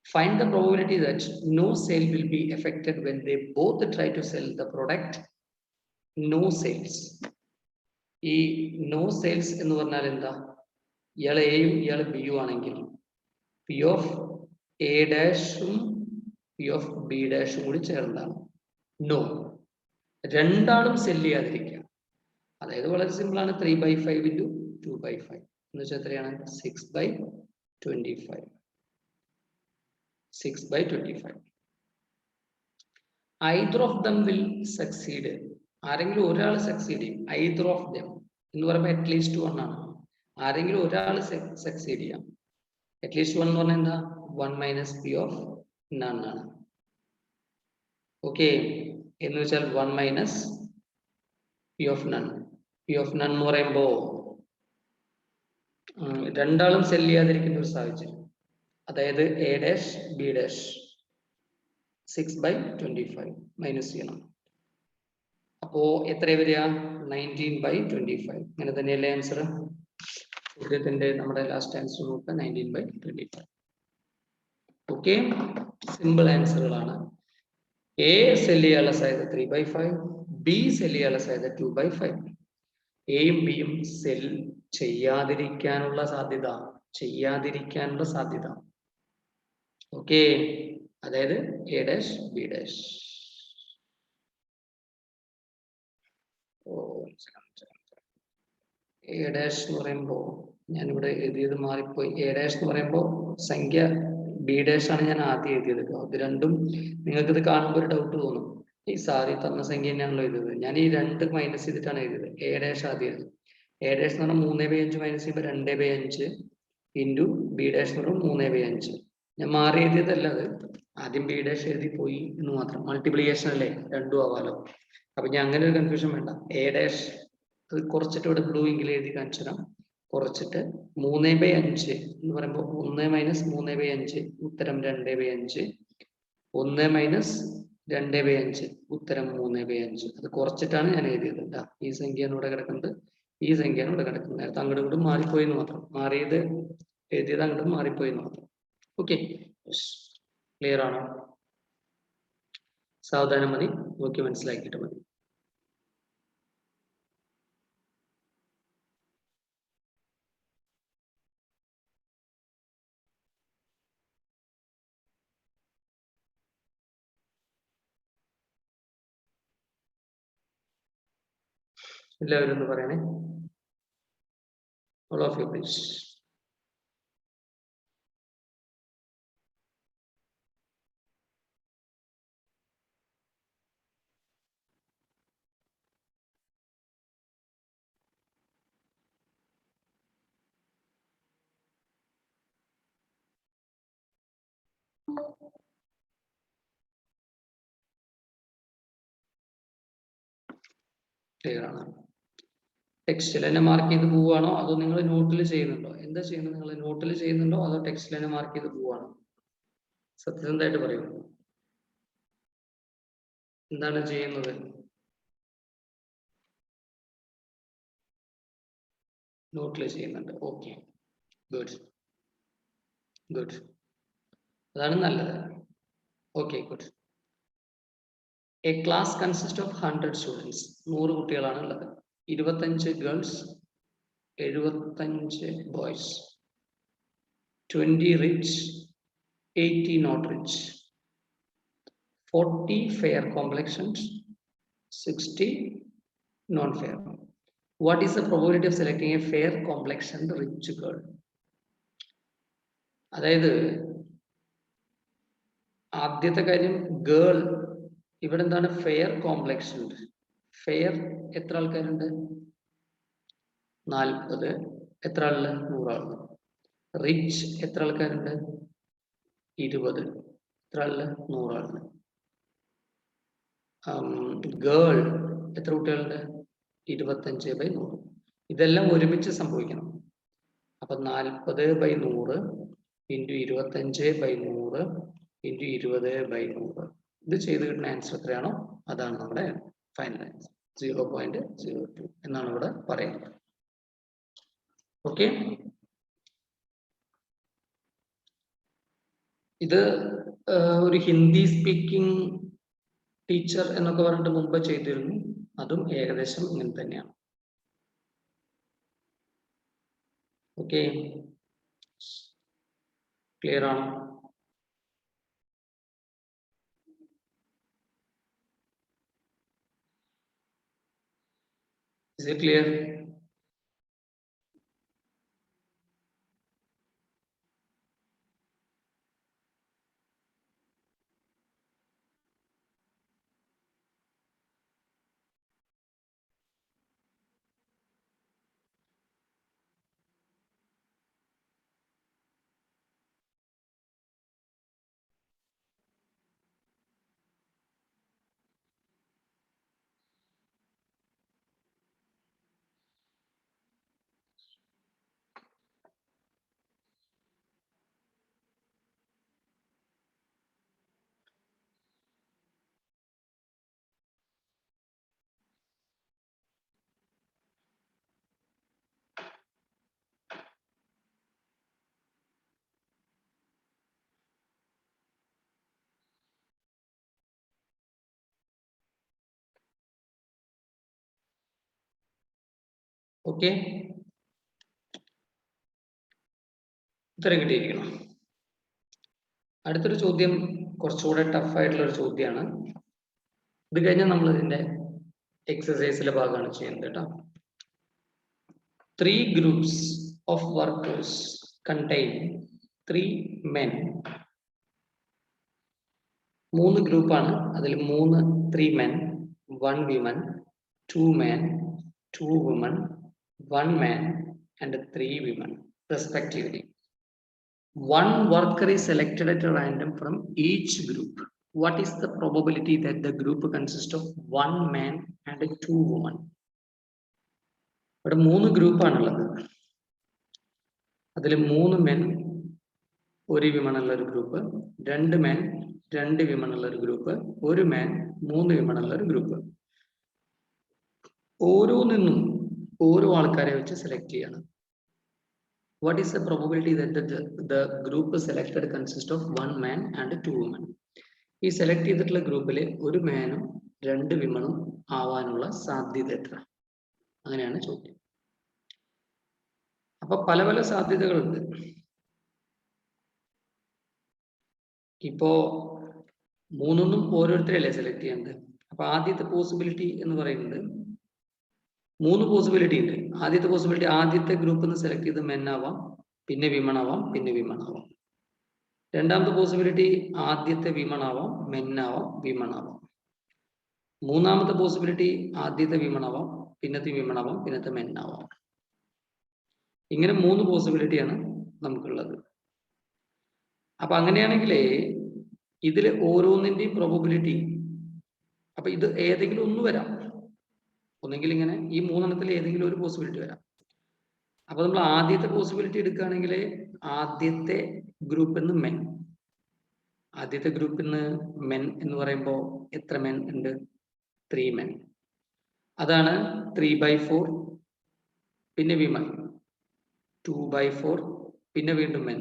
Find the probability that no sale will be affected when they both try to sell the product. No sales. ഈ no sales എന്ന് പറഞ്ഞാൽ എന്താ? ഇയാൾ എയും ഇയാൾ ബിയും ആണെങ്കിൽ പി ഓഫ് എ ഡാഷും പി ഓഫ് ബി ഡാഷും കൂടി ചേർന്നതാണ് നോ. രണ്ടാളും സെല് ചെയ്യാതിരിക്കുക. അതായത് വളരെ സിമ്പിൾ ആണ്. 3/5 into 2/5 എന്ന് വെച്ചാൽ എത്രയാണ്? 6/25. 6/25. Either of them will succeed. ആരെങ്കിലും ഒരാൾ സക്സീഡ് ചെയ്യും. Either of them എന്ന് പറയുമ്പോൾ അറ്റ്ലീസ്റ്റ് 1 ആണ്. ആരെങ്കിലും ഒരാൾ സക്സീഡ് ചെയ്യാം. അറ്റ്ലീസ്റ്റ് 1 എന്ന് പറഞ്ഞാൽ എന്താ? 1 minus p of none ആണ്. ഓക്കെ, എന്ന് വെച്ചാൽ 1 minus p of none. p of none എന്ന് പറയുമ്പോൾ രണ്ടാളും സെല് ചെയ്യാതിരിക്കുന്ന ഒരു സാഹചര്യം. അതായത് A dash B dash 6/25 minus ചെയ്യണം. അപ്പോ എത്ര വരിക? 19/25. അങ്ങനെ തന്നെയല്ലേ ആൻസർ? ചോദ്യത്തിന്റെ നമ്മുടെ ലാസ്റ്റ് ആൻസർ നോക്കുക, 19/25. ഓക്കെ, സിമ്പിൾ ആൻസറുകളാണ്. എ സെല് ചെയ്യാനുള്ള സാധ്യത 3/5, ബി സെല് ചെയ്യാനുള്ള സാധ്യത 2/5. എയും ബിയും സെൽ ചെയ്യാതിരിക്കാനുള്ള സാധ്യത ഓക്കെ, അതായത് A dash B dash. A dash എന്ന് പറയുമ്പോൾ ഞാനിവിടെ എഴുതിയത് മാറിപ്പോയി. എ ഡാഷ് എന്ന് പറയുമ്പോൾ സംഖ്യ ബി ഡാഷ് ആണ് ഞാൻ ആദ്യം എഴുതിയത്. ഇത് രണ്ടും നിങ്ങൾക്ക് ഇത് കാണുമ്പോൾ ഒരു ഡൗട്ട് തോന്നും. ഈ സാറി തന്ന സംഖ്യ തന്നെയാണല്ലോ എഴുതിയത്. ഞാൻ ഈ 2 മൈനസ് ചെയ്തിട്ടാണ് എഴുതിയത്. എ ഡാഷ് ആദ്യം എഴുതി. എ ഡാഷ് എന്ന് പറഞ്ഞാൽ 3/5 മൈനസ് ചെയ്യുമ്പോൾ 2/5 ഇൻറ്റു ബി ഡാഷ് എന്ന് പറയുമ്പോൾ 3/5. ഞാൻ മാറി എഴുതിയതല്ല അത്. ആദ്യം ബി ഡാഷ് എഴുതി പോയി എന്ന് മാത്രം. മൾട്ടിപ്ലിക്കേഷൻ അല്ലേ, രണ്ടും ആവാലോ. അപ്പൊ ഞാൻ അങ്ങനെ ഒരു കൺഫ്യൂഷൻ വേണ്ട. എ ഡാഷ് അത് കുറച്ചിട്ട് ഇവിടെ ബ്ലൂ എങ്കിലും എഴുതി കാണിച്ചു തരാം. കുറച്ചിട്ട് 3/5 എന്ന് പറയുമ്പോൾ 1 മൈനസ് 3/5 ഉത്തരം 2/5. 1 മൈനസ് 2/5 ഉത്തരം 3/5. അത് കുറച്ചിട്ടാണ് ഞാൻ എഴുതിയത്. ഈ സംഖ്യയാണ് ഇവിടെ കിടക്കുന്നത്, ഈ സംഖ്യയാണ് ഇവിടെ കിടക്കുന്നത്. നേരത്തെ അങ്ങോട്ടും ഇങ്ങോട്ടും മാറിപ്പോയി എന്ന് മാത്രം. മാറിയത് എഴുതിയത് അങ്ങോട്ടും മാറിപ്പോയി എന്ന് മാത്രം. ഓക്കെ, ക്ലിയർ ആണോ? സാവധാനം മതി, നോക്കി മനസ്സിലാക്കിയിട്ട് മതി. എല്ലാവരും ഒന്ന് പറയണേ. All of you please. Clear ആണ്? ടെക്സ്റ്റിൽ തന്നെ മാർക്ക് ചെയ്ത് പോവുകയാണോ അതോ നിങ്ങൾ നോട്ടിൽ ചെയ്യുന്നുണ്ടോ? എന്താ ചെയ്യുന്നത്? നിങ്ങൾ നോട്ടിൽ ചെയ്യുന്നുണ്ടോ അതോ ടെക്സ്റ്റിൽ തന്നെ മാർക്ക് ചെയ്ത് പോവുകയാണോ? സത്യസന്ധമായിട്ട് പറയൂ, എന്താണ് ചെയ്യുന്നത്? നോട്ടിൽ ചെയ്യുന്നുണ്ട്. ഓക്കെ, ഗുഡ് ഗുഡ്, അതാണ് നല്ലത്. Okay, good. A class consist of 100 students. 100 കുട്ടികളാണ് ഉള്ളത്. 25 girls, 75 boys. 20 rich, 80 not rich. 40 fair complexions, 60 non-fair. What is the probability of selecting a fair complexioned rich girl? അതായത് ആദ്യത്തെ കാര്യം ഗേൾ, ഇവിടെ എന്താണ് ഫെയർ കോംപ്ലക്ഷൻ. ഫെയർ എത്ര ആൾക്കാരുണ്ട്? 40. എത്ര ആളില്? 100 ആളില്. റിച്ച് എത്ര ആൾക്കാരുണ്ട്? 20. എത്ര ആളില്? 100 ആളില്. ഗേൾ എത്ര കുട്ടികളുണ്ട്? 25/100. ഇതെല്ലാം ഒരുമിച്ച് സംഭവിക്കണം. അപ്പൊ 40/100 ഇൻറ്റു 25/100 ഇൻറ്റു 20/100. ഇത് ചെയ്ത് കിട്ടുന്ന ആൻസർ എത്രയാണോ അതാണ് നമ്മുടെ ഫൈനൽ ആൻസർ. 0.02 എന്നാണ് ഇവിടെ പറയുന്നത്. ഓക്കെ, ഇത് ഒരു ഹിന്ദി സ്പീക്കിംഗ് ടീച്ചർ എന്നൊക്കെ പറഞ്ഞിട്ട് മുമ്പ് ചെയ്തിരുന്നു. അതും ഏകദേശം ഇങ്ങനെ തന്നെയാണ്. ഓക്കെ, ക്ലിയർ ആണോ? Is it clear? ഓക്കെ, ഉത്തരം കിട്ടിയിരിക്കണം. അടുത്തൊരു ചോദ്യം കുറച്ചുകൂടെ ടഫായിട്ടുള്ള ഒരു ചോദ്യമാണ്. ഇത് കഴിഞ്ഞാൽ നമ്മൾ ഇതിന്റെ എക്സസൈസിലെ ഭാഗമാണ് ചെയ്യുന്നത് കേട്ടോ. 3 groups of workers contain 3 men. 3 ഗ്രൂപ്പാണ്, അതിൽ 3 men, 1 woman, 2 men, 2 women, 1 man and 3 women respectively. 1 worker is selected at random from each group. What is the probability that the group consists of 1 man and 2 women? ഇവിടെ 3 ഗ്രൂപ്പാണുള്ളത്. അതിൽ 3 men 1 women ഉള്ള ഒരു group, 2 men 2 women ഉള്ള ഒരു group, 1 man 3 women ഉള്ള ഒരു group. ഓരോന്നിന്നും ഓരോ ആൾക്കാരെ വെച്ച് സെലക്ട് ചെയ്യണം. What is the probability that the group selected consists of 1 man and 2 women? ഈ സെലക്ട് ചെയ്തിട്ടുള്ള ഗ്രൂപ്പിൽ 1 മാനും 2 വിമണും ആവാനുള്ള സാധ്യത എത്ര? അങ്ങനെയാണ് ചോദ്യം. അപ്പൊ പല പല സാധ്യതകളുണ്ട്. ഇപ്പോ 3 ഓരോരുത്തരല്ലേ സെലക്ട് ചെയ്യേണ്ടത്. അപ്പൊ ആദ്യത്തെ പോസിബിലിറ്റി എന്ന് പറയുന്നത് 3 പോസിബിലിറ്റി ഉണ്ട്. ആദ്യത്തെ പോസിബിലിറ്റി ആദ്യത്തെ ഗ്രൂപ്പിൽ നിന്ന് സെലക്ട് ചെയ്ത് മെൻ ആവാം, പിന്നെ വിമൺ ആവാം, പിന്നെ വിമൺ ആവാം. രണ്ടാമത്തെ പോസിബിലിറ്റി ആദ്യത്തെ വിമൺ ആവാം, മെൻ ആവാം, വിമൺ ആവാം. മൂന്നാമത്തെ പോസിബിലിറ്റി ആദ്യത്തെ വിമൺ ആവാം, പിന്നത്തെ വിമൺ ആവാം, പിന്നത്തെ മെൻ ആവാം. ഇങ്ങനെ 3 പോസിബിലിറ്റിയാണ് നമുക്കുള്ളത്. അപ്പൊ അങ്ങനെയാണെങ്കിൽ ഇതിൽ ഓരോന്നിന്റെയും പ്രോബബിലിറ്റി, അപ്പൊ ഇത് ഏതെങ്കിലും ഒന്ന് വരാം. ഒന്നെങ്കിൽ ഇങ്ങനെ ഈ 3 എണ്ണത്തിൽ ഏതെങ്കിലും ഒരു പോസിബിലിറ്റി വരാം. അപ്പൊ നമ്മൾ ആദ്യത്തെ പോസിബിലിറ്റി എടുക്കുകയാണെങ്കിൽ ആദ്യത്തെ ഗ്രൂപ്പിൽ നിന്ന് മെൻ, ആദ്യത്തെ ഗ്രൂപ്പിൽ നിന്ന് മെൻ എന്ന് പറയുമ്പോൾ എത്ര മെൻ ഉണ്ട്? 3 മെൻ. അതാണ് 3/4, പിന്നെ വിമൻ 2/4, പിന്നെ വീണ്ടും മെൻ,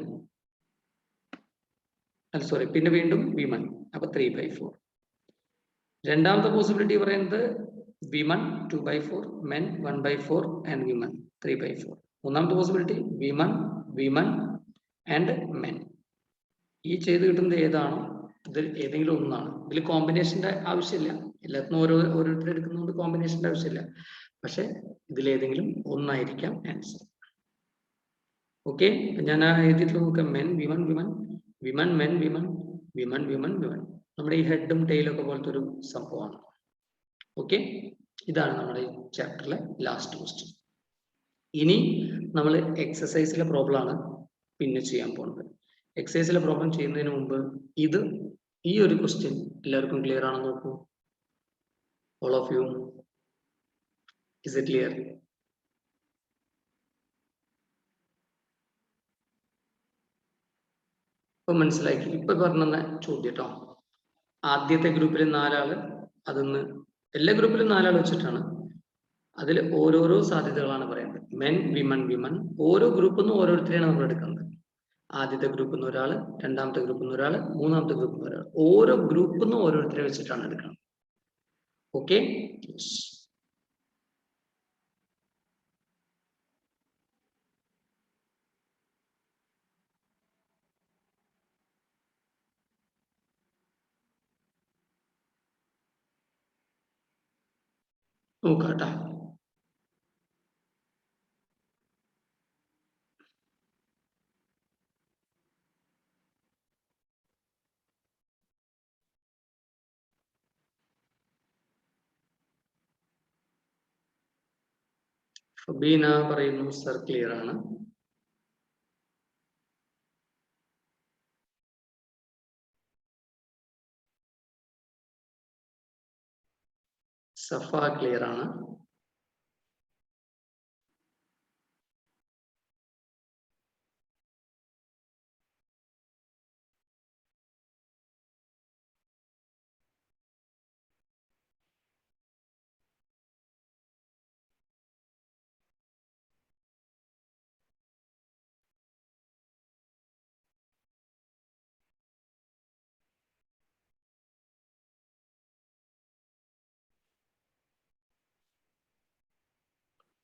സോറി, പിന്നെ വീണ്ടും വിമൻ, അപ്പൊ 3/4. രണ്ടാമത്തെ പോസിബിലിറ്റി പറയുന്നത് വിമൻ 2/4, മെൻ 1/4 ആൻഡ് വിമൻ 3/4. മൂന്നാമത്തെ possibility women, women and men. ഈ ചെയ്ത് കിട്ടുന്നത് ഏതാണോ ഇതിൽ ഏതെങ്കിലും ഒന്നാണ്. ഇതിൽ കോമ്പിനേഷന്റെ ആവശ്യമില്ല, എല്ലാത്തിനും ഓരോരുത്തരും എടുക്കുന്നതുകൊണ്ട് കോമ്പിനേഷൻ്റെ ആവശ്യമില്ല. പക്ഷെ ഇതിലേതെങ്കിലും ഒന്നായിരിക്കാം ആൻസർ. ഓക്കെ, ഞാൻ എഴുതിയിട്ട് നോക്കാം. Men women women women men women women women women. നമ്മുടെ ഈ ഹെഡും ടെയിലും ഒക്കെ പോലത്തെ ഒരു സംഭവമാണ്. ഓക്കെ, ഇതാണ് നമ്മുടെ ഈ ചാപ്റ്ററിലെ ലാസ്റ്റ് ക്വസ്റ്റ്യൻ. ഇനി നമ്മൾ എക്സസൈസിലെ പ്രോബ്ലം ആണ് പിന്നെ ചെയ്യാൻ പോകുന്നത്. എക്സസൈസിലെ പ്രോബ്ലം ചെയ്യുന്നതിന് മുമ്പ് ഈ ഒരു ക്വസ്റ്റ്യൻ എല്ലാവർക്കും ക്ലിയർ ആണെന്ന് നോക്കൂ. All of you, is it clear? ഇപ്പൊ മനസ്സിലാക്കി? ഇപ്പൊ പറഞ്ഞ ചോദ്യം കേട്ടോ. ആദ്യത്തെ ഗ്രൂപ്പിൽ 4 ആള്, അതൊന്ന് എല്ലാ ഗ്രൂപ്പിലും 4 ആൾ വെച്ചിട്ടാണ്. അതിൽ ഓരോരോ സാധ്യതകളാണ് പറയുന്നത്. Men women women. ഓരോ ഗ്രൂപ്പിൽ നിന്നും ഓരോരുത്തരെയാണ് നമ്മൾ എടുക്കുന്നത്. ആദ്യത്തെ ഗ്രൂപ്പിൽ നിന്ന് ഒരാൾ, രണ്ടാമത്തെ ഗ്രൂപ്പിൽ നിന്ന് ഒരാൾ, മൂന്നാമത്തെ ഗ്രൂപ്പിൽ നിന്ന് ഒരാൾ. ഓരോ ഗ്രൂപ്പിൽ നിന്നും ഓരോരുത്തരെ വെച്ചിട്ടാണ് എടുക്കുന്നത്. ഓക്കെ, നോക്കാട്ടാ. ഫബീന പറയുന്നു സർ ക്ലിയർ ആണ്. സഫ ക്ലിയർ ആണ്.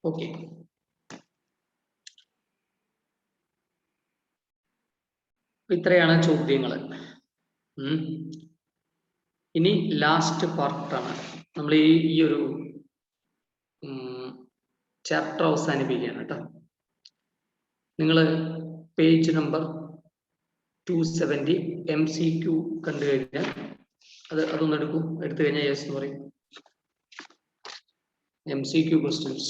ഓക്കെ, ഇത്രയാണ് ചോദ്യങ്ങൾ. ഇനി ലാസ്റ്റ് പാർട്ടാണ്. നമ്മൾ ഈ ഒരു ചാപ്റ്റർ അവസാനിപ്പിക്കുകയാണ് കേട്ടോ. നിങ്ങൾ പേജ് നമ്പർ 270 MCQ കണ്ടു കഴിഞ്ഞാൽ അതൊന്ന് എടുത്തു കഴിഞ്ഞാൽ യെസ് എന്ന് പറയും. MCQ questions.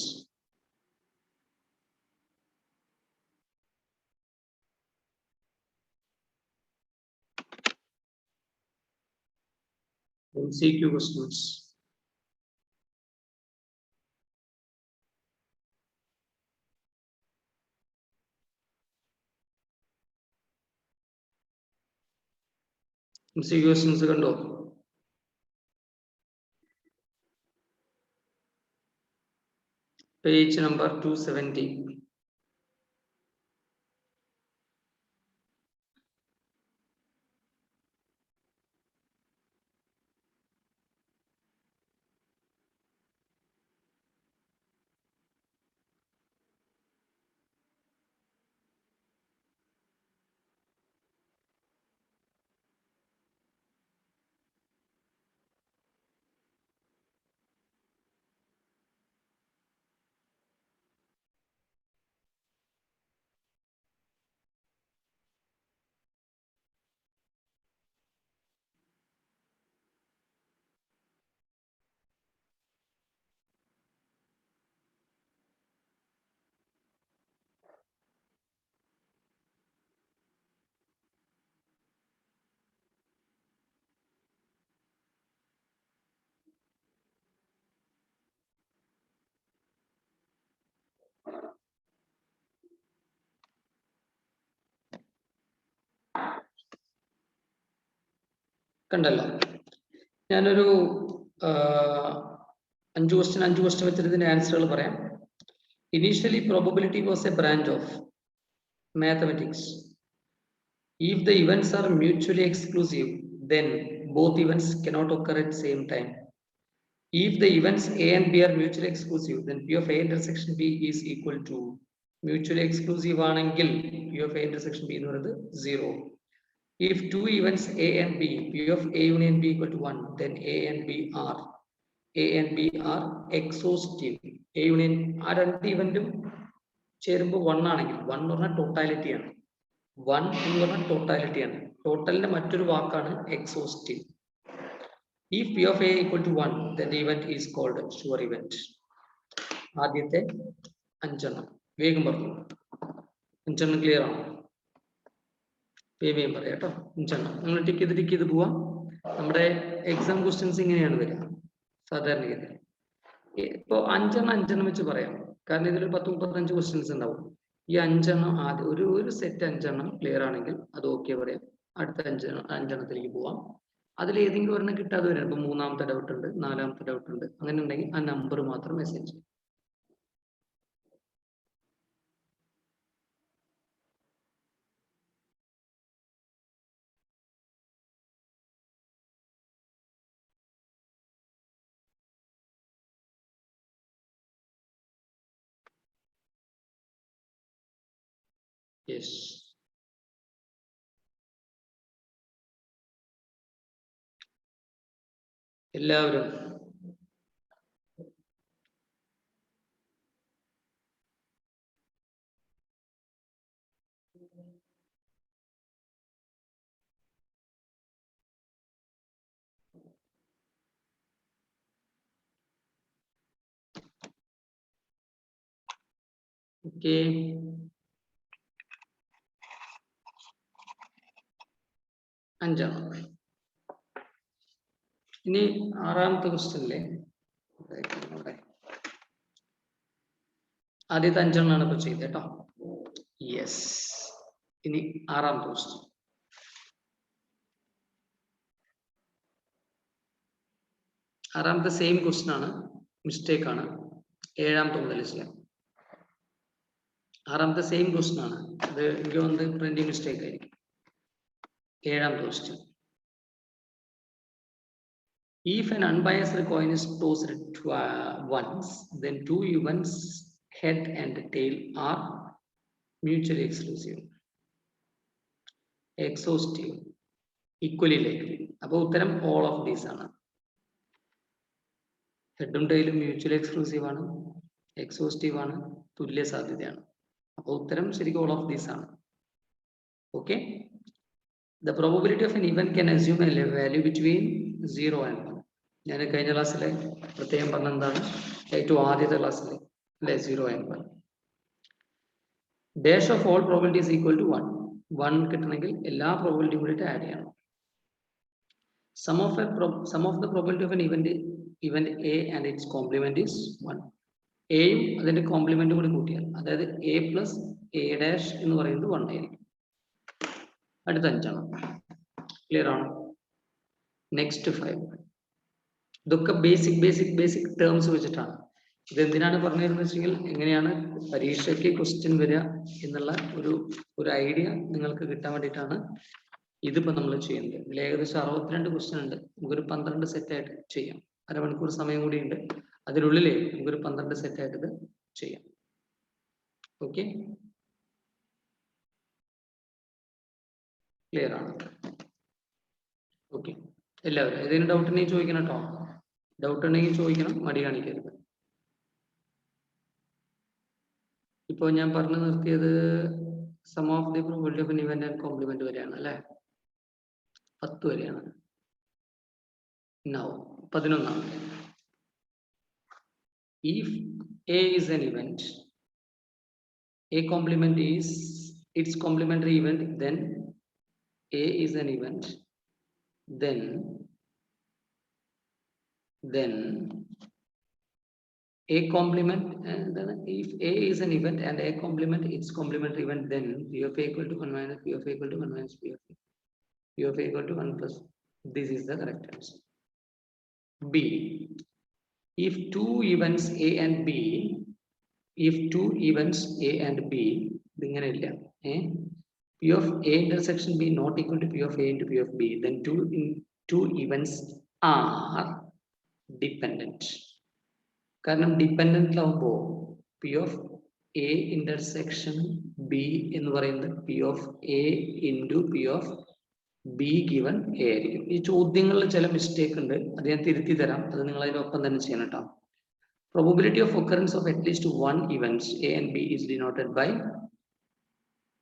MCQ questions. MCQ questions കണ്ടോ? Page number 270. കണ്ടല്ലോ. ഞാനൊരു 5 ക്വസ്റ്റ്യൻ വെച്ചിട്ട് ഇതിന്റെ ആൻസറുകൾ പറയാം. Initially probability was A branch of mathematics. If the events are mutually exclusive, then both events cannot occur at the same time. If the events A and B are mutually exclusive, then P of A intersection B is equal to mutually exclusive ആണെങ്കിൽ P of A intersection B എന്ന് പറയുന്നത് 0. If two events A and B, P of A union B equal to 1, then A and B are A and B are exhaustive. A union ആ രണ്ട് ഇവന്റും ചേരുമ്പോൾ 1 ആണെങ്കിൽ 1 എന്ന് പറഞ്ഞാൽ ടോട്ടാലിറ്റിയാണ്. 1 എന്ന് പറഞ്ഞാൽ ടോട്ടാലിറ്റിയാണ്. ടോട്ടലിന്റെ മറ്റൊരു വാക്കാണ് exhaustive. If P of A equal to 1, then the event is called sure event. ആദ്യത്തെ 5 എണ്ണം വേഗം പറഞ്ഞു. 5 എണ്ണം ക്ലിയർ ആണോ? വേഗം പറയാം കേട്ടോ. 5 എണ്ണം നിങ്ങൾ ടിക്ക് ചെയ്ത് പോവാം. നമ്മുടെ എക്സാം ക്വസ്റ്റ്യൻസ് ഇങ്ങനെയാണ് വരിക സാധാരണഗതി. ഇപ്പൊ 5 എണ്ണം വെച്ച് പറയാം. കാരണം ഇതിൽ 10-35 ക്വസ്റ്റ്യൻസ് ഉണ്ടാവും. ഈ 5 എണ്ണം ആദ്യം ഒരു സെറ്റ് 5 എണ്ണം ക്ലിയർ ആണെങ്കിൽ അത് ഓക്കെ പറയാം. അടുത്ത 5 എണ്ണത്തിലേക്ക് പോവാം. അതിൽ ഏതെങ്കിലും ഒരെണ്ണം കിട്ടാതെ വരാം. ഇപ്പൊ 3ാമത്തെ ഡൗട്ട് ഉണ്ട്, 4ാമത്തെ ഡൗട്ട് ഉണ്ട്. അങ്ങനെ ഉണ്ടെങ്കിൽ ആ നമ്പർ മാത്രം മെസ്സേജ് ചെയ്യും. യെസ്, എല്ലാവരും ഓക്കെ. അഞ്ചാണ്. ഇനി 6ാമത്തെ ക്വസ്റ്റ്യനിലെ ആദ്യത്തെ 5 എണ്ണമാണ് ഇപ്പൊ ചെയ്തത് കേട്ടോ. യെസ്. ഇനി 6ാമത്തെ ക്വസ്റ്റ്യൻ. 6ാമത്തെ സെയിം ക്വസ്റ്റ്യൻ ആണ്, മിസ്റ്റേക്ക് ആണ്. 7ാമത്തെ മുതൽ ചെയ്യാം. 6ാമത്തെ സെയിം ക്വസ്റ്റ്യൻ ആണ്. അത് എനിക്ക് തോന്നുന്നത് പ്രിന്റിംഗ് മിസ്റ്റേക്ക് ആയിരിക്കും. 7ാമത്തെ question. If an unbiased coin is tossed once, then 2 events, head and tail, are mutually exclusive, exhaustive, equally likely. അപ്പോൾ ഉത്തരം all of these ആണ്. ഹെഡും ടൈലും മ്യൂച്വലി എക്സ്ക്ലൂസീവ് ആണ്, എക്സോസ്റ്റീവ് ആണ്, തുല്യ സാധ്യതയാണ്. അപ്പോൾ ഉത്തരം ശരിക്കും all of these ആണ്. Okay. The probability of an event can assume a value between 0 and 1. ഞാൻ കഴിഞ്ഞ ക്ലാസ്സിലെ പ്രത്യേകം പറഞ്ഞ എന്താണ്, ഏറ്റവും ആദ്യത്തെ ക്ലാസ്സിലെ അല്ലെ 0 and 1. Dash of all probability is equal to 1. 1 കിട്ടണമെങ്കിൽ എല്ലാ പ്രോബിലിറ്റിയും കൂടിയിട്ട് ആഡ് ചെയ്യണം. Sum of the probability of an event A and its complement is 1. എയും അതിന്റെ കോംപ്ലിമെന്റും കൂടി കൂട്ടിയാൽ, അതായത് എ പ്ലസ് എ ഡാഷ് എന്ന് പറയുന്നത് 1 ആയിരിക്കും. അടുത്ത 5 ആണ്. ക്ലിയർ ആണോ? നെക്സ്റ്റ് 5. ഇതൊക്കെ ബേസിക് ടേംസ് വെച്ചിട്ടാണ്. ഇത് എന്തിനാണ് പറഞ്ഞിരുന്നത് വെച്ചെങ്കിൽ എങ്ങനെയാണ് പരീക്ഷയ്ക്ക് ക്വസ്റ്റ്യൻ വരിക എന്നുള്ള ഒരു ഐഡിയ നിങ്ങൾക്ക് കിട്ടാൻ വേണ്ടിയിട്ടാണ് ഇതിപ്പോ നമ്മൾ ചെയ്യുന്നത്. ഇതിൽ ഏകദേശം 62 ക്വസ്റ്റ്യൻ ഉണ്ട്. നമുക്കൊരു 12 സെറ്റ് ആയിട്ട് ചെയ്യാം. അരമണിക്കൂർ സമയം കൂടി ഉണ്ട്. അതിനുള്ളിൽ നമുക്കൊരു 12 സെറ്റ് ആയിട്ട് ഇത് ചെയ്യാം. ഓക്കെ, ക്ലിയർ ആണ്? ഓക്കെ, എല്ലാവരും ഏതെങ്കിലും ഡൗട്ട് ഉണ്ടെങ്കിൽ ചോദിക്കണം കേട്ടോ. ഡൗട്ട് ഉണ്ടെങ്കിൽ ചോദിക്കണം, മടി കാണിക്കരുത്. ഇപ്പോൾ ഞാൻ പറഞ്ഞു നിർത്തിയത് sum of the probability of event and complement വരെയാണ് അല്ലെ, 10 വരെയാണ്. Now 11. If A is an event, A complement is its complementary event, then A is an event, then A complement, and then if A is an event and A complement its complementary event, then P of A equal to 1 minus P of A equal to 1 minus P of A. P of A equal to 1 plus. This is the correct answer. B. If two events A and B, ഇങ്ങനെ ഇല്ല, P of A intersection B not equal to P of A into P of B, then two events are dependent. കാരണം ഡിപ്പെൻഡന്റിലാവുമ്പോൾ P of A intersection B എന്ന് പറയുന്നത് P of A into P of be given A ആയിരിക്കും. ഈ ചോദ്യങ്ങളിൽ ചില mistake ഉണ്ട്, അത് ഞാൻ തിരുത്തി തരാം, അത് നിങ്ങൾ അതിനൊപ്പം തന്നെ ചെയ്യണം കേട്ടോ. Probability of occurrence of at least one events A and B is denoted by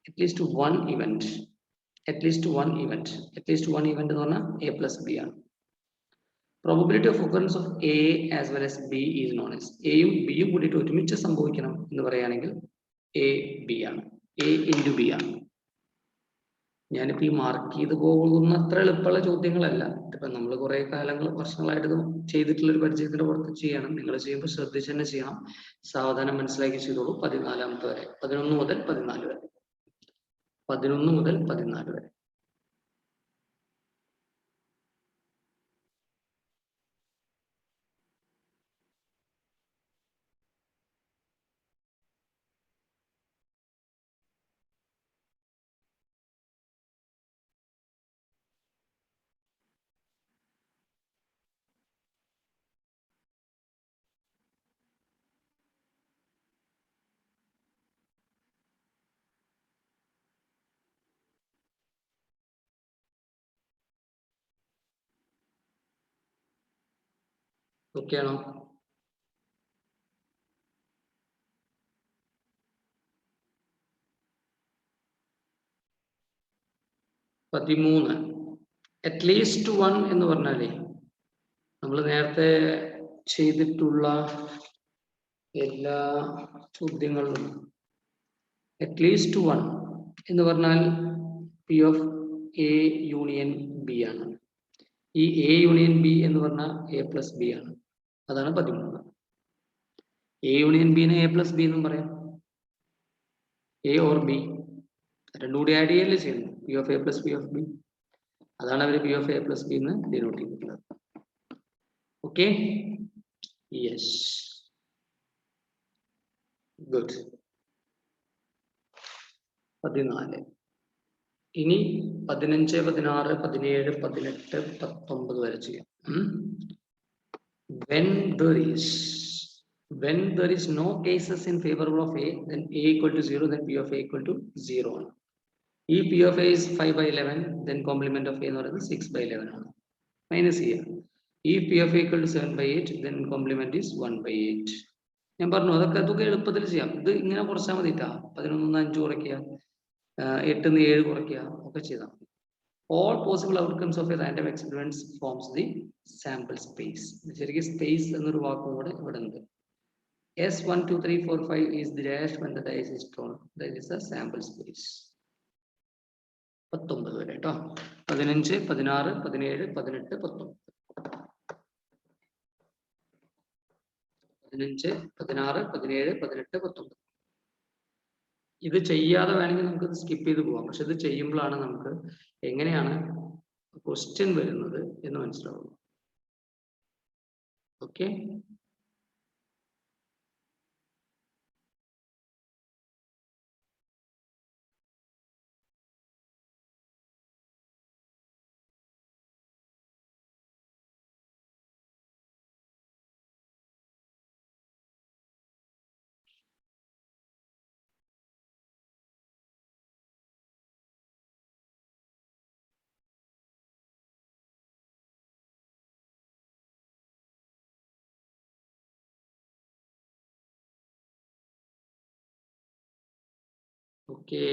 at least one event. At least one event. At least one event എന്ന് പറഞ്ഞാൽ A plus B ആണ്. Probability of occurrence of A as well as B is known as. എയും ബിയും കൂടിയിട്ട് ഒരുമിച്ച് സംഭവിക്കണം എന്ന് പറയുകയാണെങ്കിൽ A B ആണ്. A into B ആണ്. ഞാനിപ്പോൾ ഈ മാർക്ക് ചെയ്ത് പോകുന്ന അത്ര എളുപ്പമുള്ള ചോദ്യങ്ങളല്ല. ഇപ്പൊ നമ്മൾ കുറെ കാലങ്ങൾ വർഷങ്ങളായിട്ട് ഇത് ചെയ്തിട്ടുള്ള ഒരു പരിചയത്തിന്റെ പുറത്ത് ചെയ്യണം. നിങ്ങൾ ചെയ്യുമ്പോൾ ശ്രദ്ധിച്ച് തന്നെ ചെയ്യണം. സാവധാനം മനസ്സിലാക്കി ചെയ്തോളൂ. 14 വരെ, 11 മുതൽ 14 വരെ, 11 മുതൽ 14 വരെ. ഓക്കെ ആണോ? പതിമൂന്ന്. അറ്റ്ലീസ്റ്റ് വൺ എന്ന് പറഞ്ഞാലേ നമ്മൾ നേരത്തെ ചെയ്തിട്ടുള്ള എല്ലാ ചോദ്യങ്ങളിലും അറ്റ്ലീസ്റ്റ് വൺ എന്ന് പറഞ്ഞാൽ P of A union B ആണ്. ഈ എ യൂണിയൻ ബി എന്ന് പറഞ്ഞാൽ എ പ്ലസ് ബി ആണ്. അതാണ് 13. എ യൂണിയൻ ബിനെ എ പ്ലസ് ബി എന്നും പറയാം. എ ഓർ ബി രണ്ടും കൂടി ആഡ് ചെയ്യല്ലേ ചെയ്യുന്നു. P of A plus P of B. അതാണ് അവർ P of A plus B എന്ന് ഡിനോട്ട് ചെയ്തിട്ടുള്ളത്. Okay, yes, good. 14. ഇനി 15, 16, 17, 18, 19 വരെ ചെയ്യാം. When there is no cases in favor of A, then A equal to 0, then P of A equal to 0 ആണ്. ഈ P of A is 5/11, then complement of A എന്ന് പറയുന്നത് 6/11 ആണ്. Minus ചെയ്യുക. ഈ P of A equal to 7/8, then complement is 1/8. ഞാൻ പറഞ്ഞു അതൊക്കെ എളുപ്പത്തിൽ ചെയ്യാം. ഇത് ഇങ്ങനെ കുറച്ചാൽ മതി കേട്ടാ. 11 5 കുറയ്ക്കുക, 8 7 കുറയ്ക്കുക, ഒക്കെ ചെയ്താൽ മതി. All possible outcomes of a random experiment forms the sample space. ശരിക്കും സ്പേസ് എന്നൊരു വാക്കും കൂടെ ഇവിടെ ഉണ്ട്. S1 2 3 4 5 is the dash when the dice is thrown. That is a sample space. 19 വരെ കേട്ടോ. 15, 16, 17, 18, 19. 15, 16, 17, 18, 19. ഇത് ചെയ്യാതെ വേണമെങ്കിൽ നമുക്ക് സ്കിപ്പ് ചെയ്ത് പോവാം. പക്ഷെ ഇത് ചെയ്യുമ്പോഴാണ് നമുക്ക് എങ്ങനെയാണ് ക്വസ്റ്റ്യൻ വരുന്നത് എന്ന് മനസ്സിലാവുള്ളൂ. Okay, okay.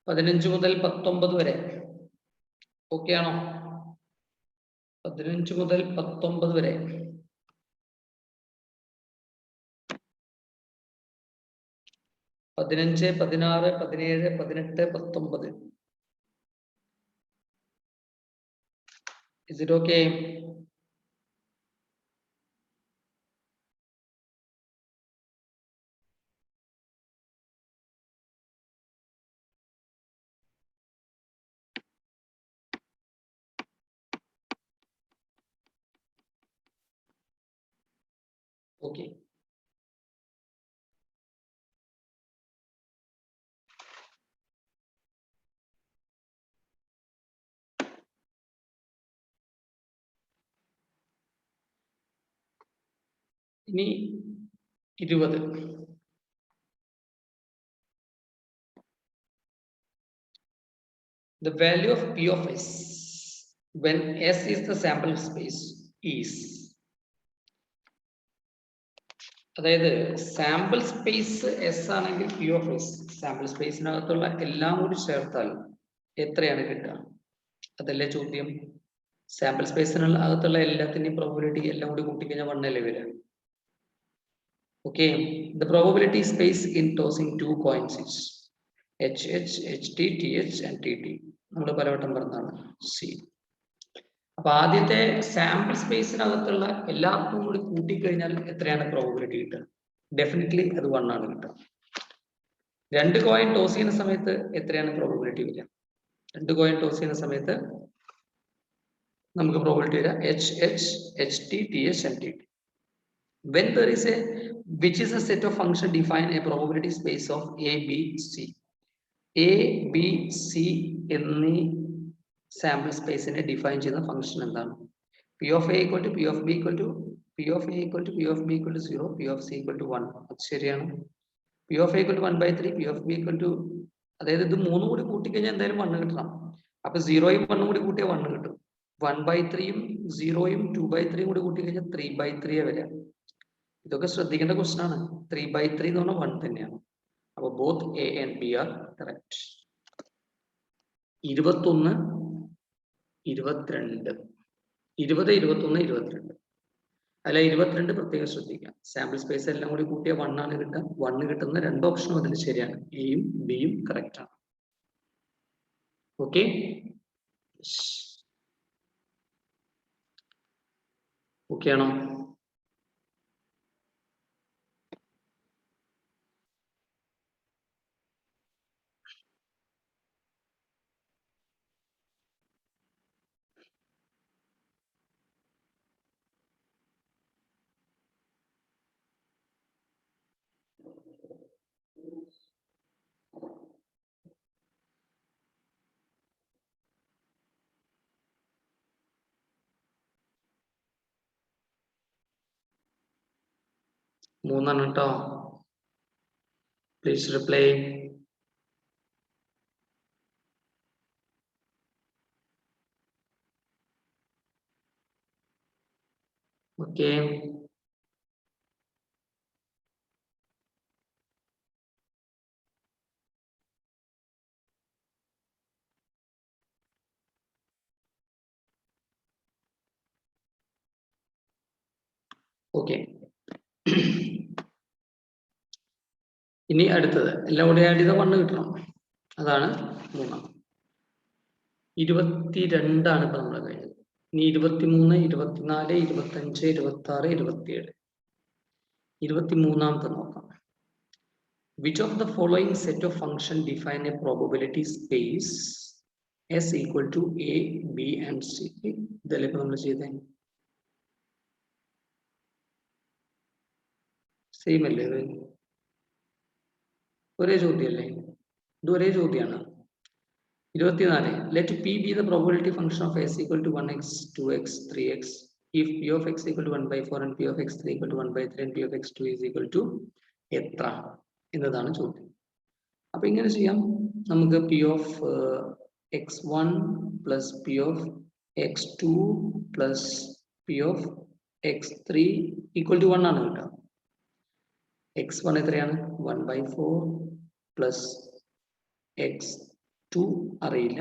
പതിനഞ്ച് മുതൽ 19 വരെ ഓക്കെ ആണോ? 15 മുതൽ 19 വരെ. പതിനഞ്ച്, 16, 17, 18, 19. Is it okay? ഓക്കെ. ഇനി 20. The value of P of S when S is the sample space is, അതായത് സാമ്പിൾ സ്പേസ് എസ് ആണെങ്കിൽ പി ഓഫ് എസ് സാമ്പിൾ സ്പേസിനകത്തുള്ള എല്ലാം കൂടി ചേർത്താൽ എത്രയാണ് കിട്ടുക? അതല്ലേ ചോദ്യം. സാമ്പിൾ സ്പേസിനുള്ള അകത്തുള്ള എല്ലാത്തിന്റെയും പ്രോബബിലിറ്റി എല്ലാം കൂടി കൂട്ടിക്കഴിഞ്ഞാൽ 1 അല്ലേ വരിക? Okay. The probability space in tossing 2 coins is HH, HT, TH and TT. നമ്മൾ പലവട്ടം പറഞ്ഞതാണ് സി. അപ്പൊ ആദ്യത്തെ സാമ്പിൾ സ്പേസിനകത്തുള്ള എല്ലാവർക്കും കൂടി കൂട്ടിക്കഴിഞ്ഞാൽ എത്രയാണ് പ്രോബബിലിറ്റി കിട്ടുക? ഡെഫിനറ്റ്ലി അത് 1 ആണ് കിട്ടുക. 2 കോയിൻ ടോസ് ചെയ്യുന്ന സമയത്ത് എത്രയാണ് പ്രോബബിലിറ്റി വരിക? 2 കോയിൻ ടോസ് ചെയ്യുന്ന സമയത്ത് നമുക്ക് പ്രോബബിലിറ്റി വരിക HH, HT, TH and TT. When there is a which is a set of function define a probability space of A, B, C. A, B, C എന്നീ sample സ്പേസിനെ define ചെയ്യുന്ന function എന്താണ്? P of A equal to P of B equal to P of A equal to P of B equal to 0, P of C equal to 1. അത് ശരിയാണ്. P of A equal to 1/3, P of B equal to, അതായത് ഇത് 3 കൂടി കൂട്ടിക്കഴിഞ്ഞാൽ എന്തായാലും 1 കിട്ടണം. അപ്പൊ 0യും 1 കൂടി കൂട്ടിയാൽ 1 കിട്ടും. 1/3യും 0യും 2/3 കൂടി കൂട്ടിക്കഴിഞ്ഞാൽ 3/3 വരിക. ഇതൊക്കെ ശ്രദ്ധിക്കേണ്ട ക്വസ്റ്റൻ ആണ്. 3/3 എന്ന് പറഞ്ഞാൽ 1 തന്നെയാണ്. അപ്പൊ both A and B are correct. 21, 22, 20, 21, 22. അല്ല 22 പ്രത്യേകം ശ്രദ്ധിക്കാം. സാമ്പിൾ സ്പേസ് എല്ലാം കൂടി കൂട്ടിയ 1 ആണ് കിട്ടുക. 1 കിട്ടുന്ന 2 ഓപ്ഷനും അതിൽ ശരിയാണ്. എയും ബിയും കറക്റ്റ് ആണ്. ഓക്കെ. ഓക്കെ ആണോ? മൂന്നെണ്ണം കേട്ടോ. Please reply. ഓക്കെ. ഓക്കെ. ഇനി അടുത്തത് എല്ലാം കൂടി ആഡ് ചെയ്ത 1 കിട്ടണം. അതാണ് 3. 22 ആണ് ഇപ്പൊ നമ്മൾ കഴിഞ്ഞത്. ഇനി 23, 24, 25, 26, 27. 23ാമത്തെ നോക്കാം. Which of the following set of function define a probability space S equal to A, B and C? ഇതല്ലേ ഇപ്പൊ നമ്മൾ ചെയ്തേ. സെയിം അല്ലേ ഇത്? ഒരേ ചോദ്യമല്ലേ? ഇത് ഒരേ ചോദ്യമാണ്. 24. Let P be the probability function of S equal to 1x, 2x, 3x if P of x equal to 1/4 and P of x3 equal to 1/3 and P of x2 is equal to എത്ര എന്നതാണ് ചോദ്യം. അപ്പൊ ഇങ്ങനെ ചെയ്യാം. നമുക്ക് P of x1 plus P of x2 plus P of x3 equal to 1 ആണ് കിട്ടുക. x1 എത്രയാണ്? 1/4 plus x2 അറിയില്ല,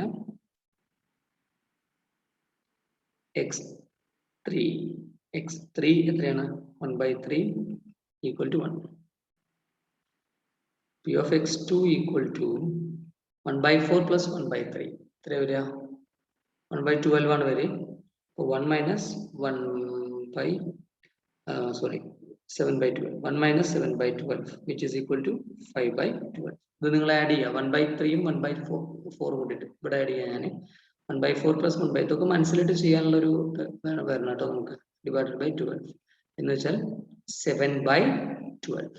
x3 എത്രയാണ്? 1/3 equal to 1. P of x2 equal to 1/4 plus 1/3 എത്ര വരിക? 1/12 ആണ് വരിക. 1 minus 7/12. 1 minus 7/12 which is equal to 5/12. ഇത് നിങ്ങൾ ആഡ് ചെയ്യുക. 1/3യും 1/4 കൂട്ടിയിട്ട് ഇവിടെ ആഡ് ചെയ്യാൻ ഞാൻ 1/4 plus 1/3 ഒക്കെ മനസ്സിലിട്ട് ചെയ്യാനുള്ള ഒരു വരണം കേട്ടോ. നമുക്ക് ഡിവൈഡഡ് ബൈ 12 എന്ന് വെച്ചാൽ 7/12.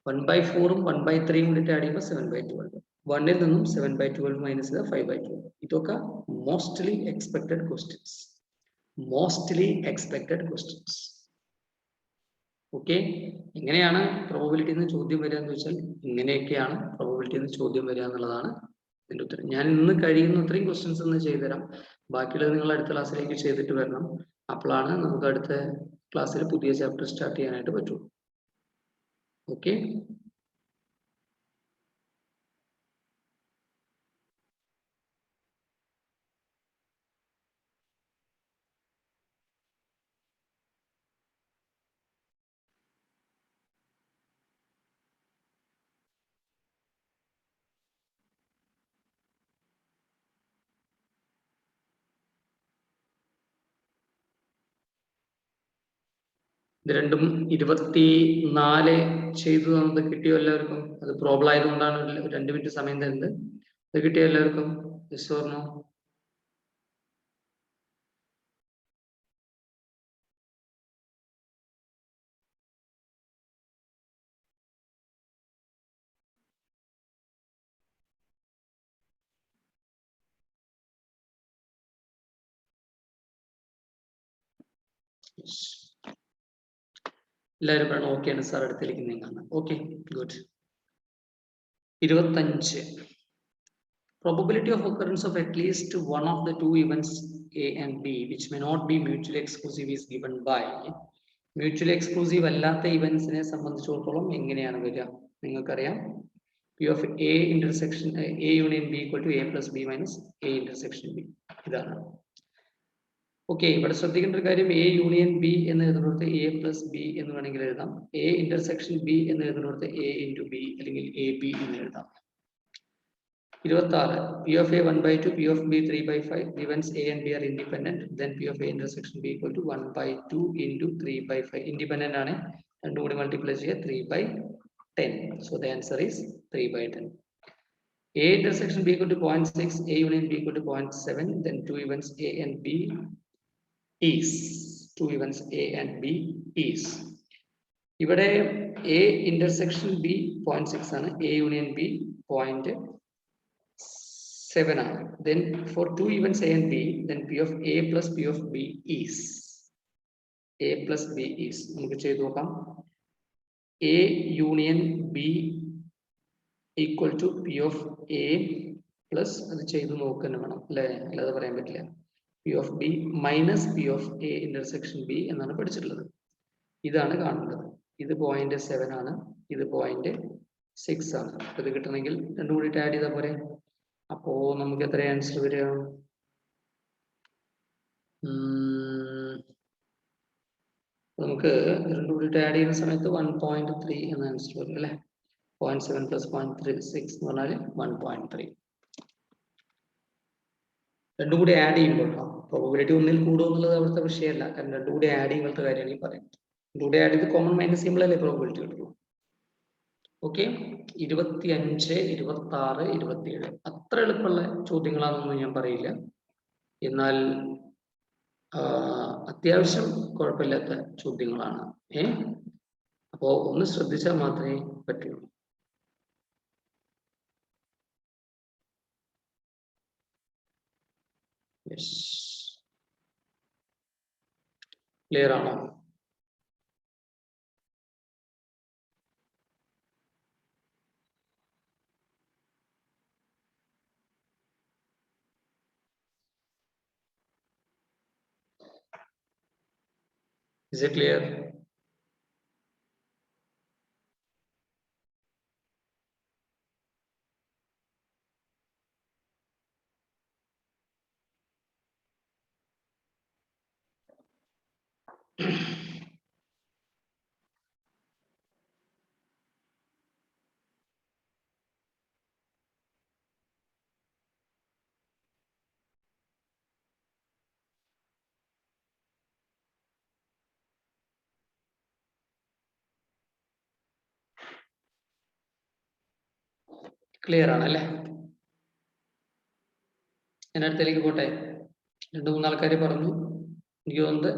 1/4 1/3 കൂടിയിട്ട് ആഡ് ചെയ്യുമ്പോൾ 7/12. 1-ൽ നിന്നും 7/12 മൈനസ് ചെയ്താൽ 5/12. ഇതൊക്കെ മോസ്റ്റ്ലി എക്സ്പെക്ടഡ് ക്വസ്റ്റ്യൻസ്. ഓക്കെ, എങ്ങനെയാണ് പ്രോബബിലിറ്റി നിന്ന് ചോദ്യം വരിക എന്ന് വെച്ചാൽ ഇങ്ങനെയൊക്കെയാണ് പ്രോബബിലിറ്റി നിന്ന് ചോദ്യം വരിക എന്നുള്ളതാണ് ഇതിന്റെ ഉത്തരം. ഞാൻ ഇന്ന് കഴിയുന്ന അത്രയും ക്വസ്റ്റ്യൻസ് ഒന്ന് ചെയ്തുതരാം. ബാക്കിയുള്ളത് നിങ്ങൾ അടുത്ത ക്ലാസ്സിലേക്ക് ചെയ്തിട്ട് വരണം. അപ്പോഴാണ് നമുക്ക് അടുത്ത ക്ലാസ്സിൽ പുതിയ ചാപ്റ്റർ സ്റ്റാർട്ട് ചെയ്യാനായിട്ട് പറ്റുള്ളൂ. ഓക്കെ, ഇത് രണ്ടും 24 ചെയ്തു തന്നത് കിട്ടിയോ എല്ലാവർക്കും? അത് പ്രോബ്ലം ആയതുകൊണ്ടാണ് 2 മിനിറ്റ് സമയം തരുന്നത്. അത് കിട്ടിയോ എല്ലാവർക്കും? Yes or no? എല്ലാവരും പറയണം ഓക്കെയാണ് സാർ, അടുത്തേക്ക് നീങ്ങാണ്. Okay, good. 25. Probability of occurrence of at least one of the two events A and B which may not be mutually exclusive is given by. Mutually exclusive അല്ലാത്ത ഇവന്റ്സിനെ സംബന്ധിച്ചിടത്തോളം എങ്ങനെയാണ് വരിക? നിങ്ങൾക്കറിയാം, P of A intersection A union B equal to A plus B minus A intersection B. ഇതാണ്. Okay, ഇവിടെ ശ്രദ്ധിക്കേണ്ട ഒരു കാര്യം, എ യൂണിയൻ ബി എന്ന് എഴുതുന്നിടത്ത് എ പ്ലസ് ബി എന്ന് വേണമെങ്കിൽ എഴുതാം. എ ഇന്റർസെക്ഷൻ ബി എന്ന് എഴുതുന്നിടത്ത് എ ഇൻറ്റു ബി അല്ലെങ്കിൽ എ ബി എന്ന് എഴുതാം. 26. P of A 1/2, P of B 3/5. Events A and B are independent. Then P of A intersection B equal to 1/2 into 3/5. Independent ആണ്, രണ്ടും കൂടി മൾട്ടിപ്ലൈ ചെയ്യുക 3/10. So the answer is 3/10. A intersection B equal to 0.6, A union B equal to 0.7. Then two events A and B is. Two events A and B is. ഇവിടെ A intersection B 0.6 ആണ്, A union B 0.7 ആണ്. Then for two events A and B, then P of A plus P of B is. A plus B is. നമുക്ക് ചെയ്തു നോക്കാം. A union B equal to P of A plus, അത് ചെയ്തു നോക്കാൻ വേണം അല്ലേ, അല്ലാതെ പറയാൻ പറ്റില്ല. P of B minus P of A intersection B എന്നാണ് പഠിച്ചിട്ടുള്ളത്. ഇതാണ് കാണേണ്ടത്. ഇത് 0.7 ആണ്, ഇത് 0.6 ആണ്. ഇത് കിട്ടണമെങ്കിൽ രണ്ടും കൂടി ആഡ് ചെയ്താൽ പോരെ. അപ്പോ നമുക്ക് എത്ര ആൻസർ വരിക? നമുക്ക് രണ്ടും കൂടി ആഡ് ചെയ്യുന്ന സമയത്ത് 1.3 എന്ന ആൻസർ വരും അല്ലെ. 0.7 plus 0.36 എന്ന് പറഞ്ഞാൽ 1.3. രണ്ടും കൂടി ആഡ് ചെയ്യുമ്പോൾ പ്രോബബിലിറ്റി ഒന്നിൽ കൂടുക എന്നുള്ളത് അവിടുത്തെ വിഷയമല്ല. കാരണം രണ്ടും കൂടി ആഡ് ചെയ്യുമ്പോഴത്തെ കാര്യമാണ് ഈ പറയുന്നത്. രണ്ടും കൂടി ആഡ് ചെയ്ത് കോമൺ മൈനസ് ചെയ്യുമ്പോൾ അല്ലേ പ്രോബബിലിറ്റി കിട്ടുള്ളൂ. ഓക്കെ, 25, 26, 27 അത്ര എളുപ്പമുള്ള ചോദ്യങ്ങളാണെന്നൊന്നും ഞാൻ പറയില്ല. എന്നാൽ അത്യാവശ്യം കുഴപ്പമില്ലാത്ത ചോദ്യങ്ങളാണ്. അപ്പോ ഒന്ന് ശ്രദ്ധിച്ചാൽ മാത്രമേ പറ്റുള്ളൂ. ക്ലിയർ ആണോ? Is it clear? ക്ലിയർ ആണല്ലേ? ഞാൻ അടുത്തേക്ക് പോട്ടെ. 2-3 ആൾക്കാർ പറഞ്ഞു. എനിക്ക് തോന്നുന്നത്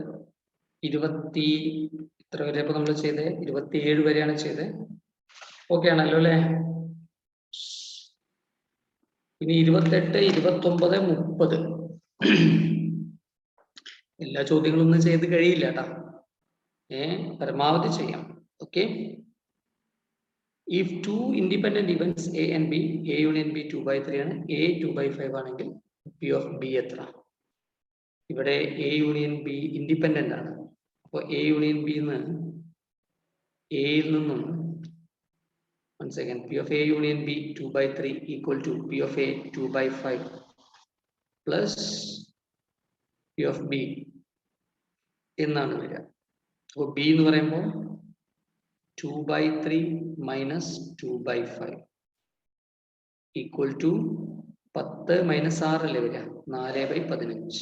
25 എത്ര വരെ ഇപ്പൊ നമ്മൾ ചെയ്തത്? 27 വരെയാണ് ചെയ്തത്. ഓക്കെ ആണല്ലോ അല്ലേ? ഇനി 28, 29, 30. എല്ലാ ചോദ്യങ്ങളും ഒന്നും ചെയ്ത് കഴിയില്ല കേട്ടാ. പരമാവധി ചെയ്യാം. Okay. If two independent events A and B, A union B 2/3 ആണ്, A 2/5 ആണെങ്കിൽ P of B എത്ര? ഇവിടെ A union B ഇൻഡിപെൻഡന്റ് ആണ്. അപ്പോൾ A union B എയിൽ നിന്നും one second, P of A union B 2/3 equal to P of A 2/5 plus P of B എന്നാണ് വരിക. അപ്പോൾ B എന്ന് പറയുമ്പോൾ 2/3 minus 2/5 equal to 10 minus 6 അല്ലേ വരിക? 4/15.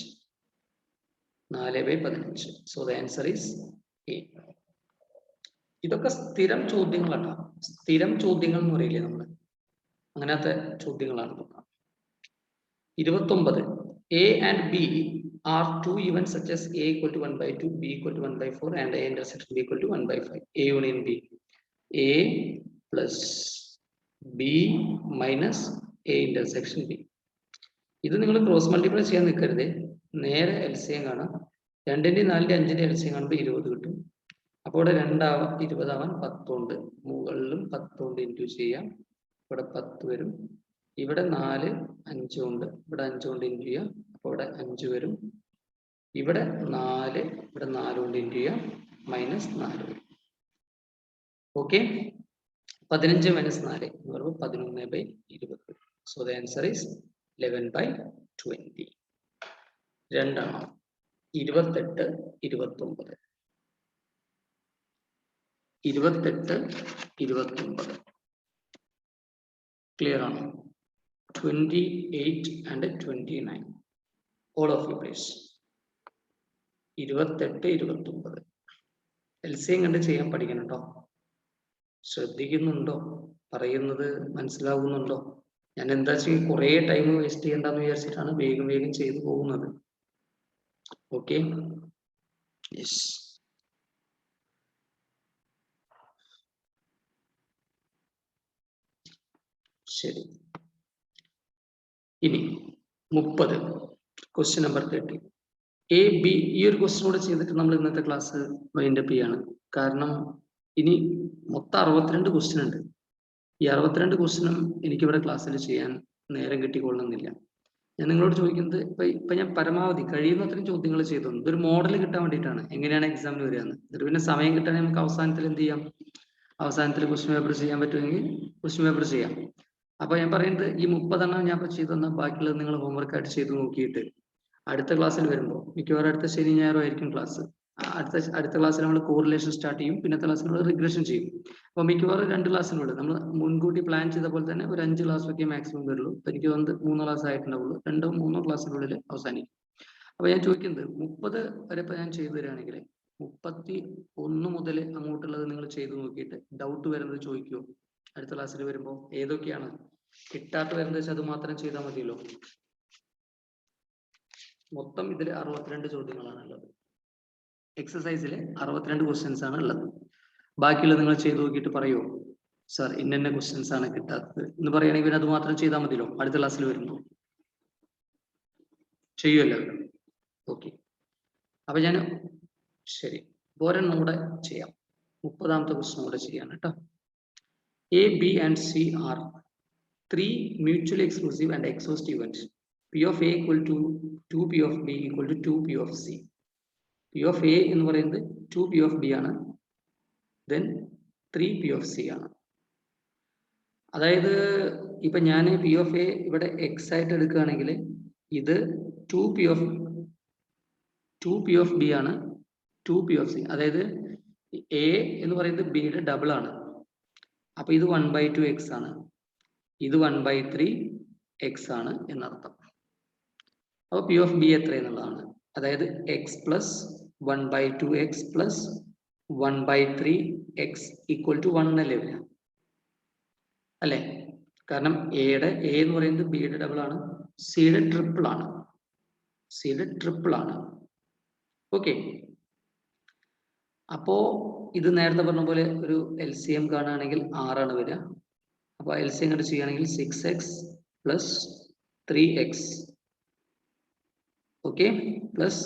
4/15. So the answer is A. ഇതൊക്കെ സ്ഥിരം ചോദ്യങ്ങളാണ്. സ്ഥിരം ചോദ്യങ്ങൾ എന്ന് പറയില്ലേ നമ്മൾ, അങ്ങനത്തെ ചോദ്യങ്ങളാണ്. 29. A and B are two events such as A equal to 1/2, B equal to 1/4 and A intersection B equal to 1/5. A union B. A plus B minus A intersection B. ഇത് നിങ്ങൾ ക്രോസ് മൾട്ടിപ്ലൈ ചെയ്യാൻ നിൽക്കരുത്. നേരെ LCM കാണാം. 2ന്റെയും 4ന്റെയും 5ന്റെയും LCM കാണുമ്പോൾ 20 കിട്ടും. അപ്പോൾ ഇവിടെ 20 ആവാൻ 10 ഉണ്ട്. മുകളിലും 10 കൊണ്ട് ഇൻറ്റു ചെയ്യാം. ഇവിടെ 10 വരും. ഇവിടെ 4 5 ഉണ്ട്. ഇവിടെ 5 കൊണ്ട് ഇൻറ്റു ചെയ്യാം. അപ്പോൾ ഇവിടെ 5 വരും. ഇവിടെ 4, ഇവിടെ 4 കൊണ്ട് ഇൻറ്റു ചെയ്യാം. -4 വരും. ഓക്കെ. 15 minus 4 എന്ന് പറയുമ്പോൾ 11/20. So the answer is 11/20. രണ്ടെണ്ണം 28, 29. 28, 29 ക്ലിയർ ആണോ? 28 and 29. All of you please. 28, 29 LCM കണ്ട് ചെയ്യാൻ പഠിക്കണം കേട്ടോ. ശ്രദ്ധിക്കുന്നുണ്ടോ? പറയുന്നത് മനസ്സിലാവുന്നുണ്ടോ? ഞാൻ എന്താ വെച്ചാൽ കുറേ ടൈം വേസ്റ്റ് ചെയ്യണ്ടെന്ന് വിചാരിച്ചിട്ടാണ് വേഗം വേഗം ചെയ്തു പോകുന്നത്. ഓക്കെ. യെസ്. ശരി. ഇനി 30. Question number 30. A, B. ഈ ഒരു ക്വസ്റ്റ്യൻ കൂടെ ചെയ്തിട്ട് നമ്മൾ ഇന്നത്തെ ക്ലാസ് വൈൻഡപ്പ് ചെയ്യാണ്. കാരണം ഇനി മൊത്തം 62 ക്വസ്റ്റ്യൻ ഉണ്ട്. ഈ 62 ക്വസ്റ്റ്യനും എനിക്കിവിടെ ക്ലാസ്സിൽ ചെയ്യാൻ നേരം കിട്ടിക്കൊള്ളണമെന്നില്ല. ഞാൻ നിങ്ങളോട് ചോദിക്കുന്നത് ഇപ്പൊ ഞാൻ പരമാവധി കഴിയുന്നത്രയും ചോദ്യങ്ങൾ ചെയ്തു. ഇതൊരു മോഡൽ കിട്ടാൻ വേണ്ടിയിട്ടാണ്, എങ്ങനെയാണ് എക്സാമിന് വരിക എന്ന്. എന്നിട്ട് പിന്നെ സമയം കിട്ടാൻ നമുക്ക് അവസാനത്തിൽ എന്ത് ചെയ്യാം? അവസാനത്തിൽ ക്വസ്റ്റ്യൻ പേപ്പർ ചെയ്യാൻ പറ്റുമെങ്കിൽ ക്വസ്റ്റ്യൻ പേപ്പർ ചെയ്യാം. അപ്പൊ ഞാൻ പറയുന്നത് ഈ 30 എണ്ണം ഞാൻ ഇപ്പൊ ചെയ്തു തന്നാൽ ബാക്കിയുള്ളത് നിങ്ങൾ ഹോംവർക്ക് ആയിട്ട് ചെയ്ത് നോക്കിയിട്ട് അടുത്ത ക്ലാസ്സിൽ വരുമ്പോൾ, മിക്കവാറും അടുത്ത ശനി ഞായറും ആയിരിക്കും ക്ലാസ്. അടുത്ത ക്ലാസ്സിൽ നമ്മൾ കോറിലേഷൻ സ്റ്റാർട്ട് ചെയ്യും. പിന്നത്തെ ക്ലാസ്സിൽ നമ്മൾ റിഗ്രഷൻ ചെയ്യും. അപ്പോൾ മിക്കവാറും 2 ക്ലാസ്സിനുള്ളത് നമ്മൾ മുൻകൂട്ടി പ്ലാൻ ചെയ്ത പോലെ തന്നെ ഒരു 5 ക്ലാസ്സൊക്കെ മാക്സിമം വരുള്ളൂ. അപ്പൊ എനിക്ക് തോന്നുന്നത് 3 ക്ലാസ് ആയിട്ടുണ്ടാവുള്ളൂ. 2-3 ക്ലാസ്സിനുള്ളിൽ അവസാനിക്കും. അപ്പൊ ഞാൻ ചോദിക്കുന്നത് 30 വരെ ഇപ്പൊ ഞാൻ ചെയ്തു തരികയാണെങ്കിൽ 31 മുതൽ അങ്ങോട്ടുള്ളത് നിങ്ങൾ ചെയ്തു നോക്കിയിട്ട് ഡൗട്ട് വരുന്നത് ചോദിക്കുമോ? അടുത്ത ക്ലാസ്സിൽ വരുമ്പോൾ ഏതൊക്കെയാണ് കിട്ടാത്ത വരുന്നത് വെച്ചാൽ അത് മാത്രം ചെയ്താൽ മതിയല്ലോ. മൊത്തം ഇതിൽ 62 ചോദ്യങ്ങളാണ് ഉള്ളത്. എക്സസൈസിൽ 62 ക്വസ്റ്റ്യൻസ് ആണ് ഉള്ളത്. ബാക്കിയുള്ളത് നിങ്ങൾ ചെയ്തു നോക്കിയിട്ട് പറയുമോ സാർ ഇന്ന ക്വസ്റ്റ്യൻസ് ആണ് കിട്ടാത്തത് എന്ന് പറയുകയാണെങ്കിൽ പിന്നെ അത് മാത്രം ചെയ്താൽ മതിയല്ലോ അടുത്ത ക്ലാസ്സിൽ വരുമ്പോൾ? ചെയ്യുമല്ലോ. ഓക്കെ. അപ്പൊ ഞാൻ ശരി ഒരെണ്ണം കൂടെ ചെയ്യാം. 30ാമത്തെ ക്വസ്റ്റ്യൻ കൂടെ ചെയ്യാൻ കേട്ടോ. A, B and C are 3 mutually exclusive and exhaustive events. P of A equal to 2 P of B equal to 2 P of C. P of A എന്ന് പറയുന്നത് 2 P of B ആണ്. Then 3 P of C ആണ്. അതായത് ഇപ്പൊ ഞാൻ P of A ഇവിടെ X ആയിട്ട് എടുക്കുകയാണെങ്കിൽ ഇത് 2 P of B ആണ്, 2 P of C. അതായത് A എന്ന് പറയുന്നത് B യുടെ ഡബിൾ ആണ്. അപ്പൊ ഇത് 1/2x ആണ്, ഇത് 1/3x ആണ് എന്നർത്ഥം. അപ്പൊ P of B എത്ര എന്നുള്ളതാണ്. അതായത് x plus 1/2x plus 1/3x equal to 1 അല്ലേ വരിക അല്ലേ? കാരണം A എന്ന് പറയുന്നത് B യുടെ ഡബിൾ ആണ്, C യുടെ ട്രിപ്പിൾ ആണ്. ഓക്കെ. അപ്പോ ഇത് നേരത്തെ പറഞ്ഞ പോലെ ഒരു LCM കാണുകയാണെങ്കിൽ 6 വരിക. അപ്പൊ LCM കണ്ട് ചെയ്യുകയാണെങ്കിൽ 6x plus 3x, okay, plus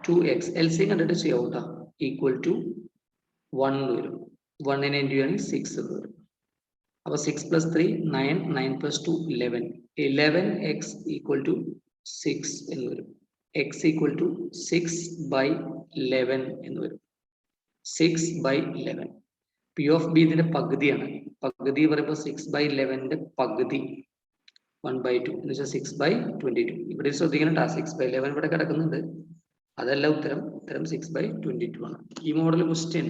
2x. LCM കണ്ടിട്ട് ചെയ്യാം കേട്ടോ. ഈക്വൽ ടു 1 വരും. 1 ഇൻറ്റു ചെയ്യുകയാണെങ്കിൽ 6 വരും. അപ്പൊ 6 plus 3 9, 9 plus 2 11. 11x equal to 6 എന്ന് വരും. x equal to 6/11 എന്ന് വരും. 6/11. P of B ഇതിന്റെ പകുതിയാണ്. പകുതി പറയുമ്പോൾ 6/11ന്റെ പകുതി 1/2 എന്ന് വെച്ചാൽ 6/22. ഇവിടെ ശ്രദ്ധിക്കണം, 6/11 ഇവിടെ കിടക്കുന്നുണ്ട്. അതല്ല ഉത്തരം. ഉത്തരം 6/22 ആണ്. ഈ മോഡൽ ക്വസ്റ്റ്യൻ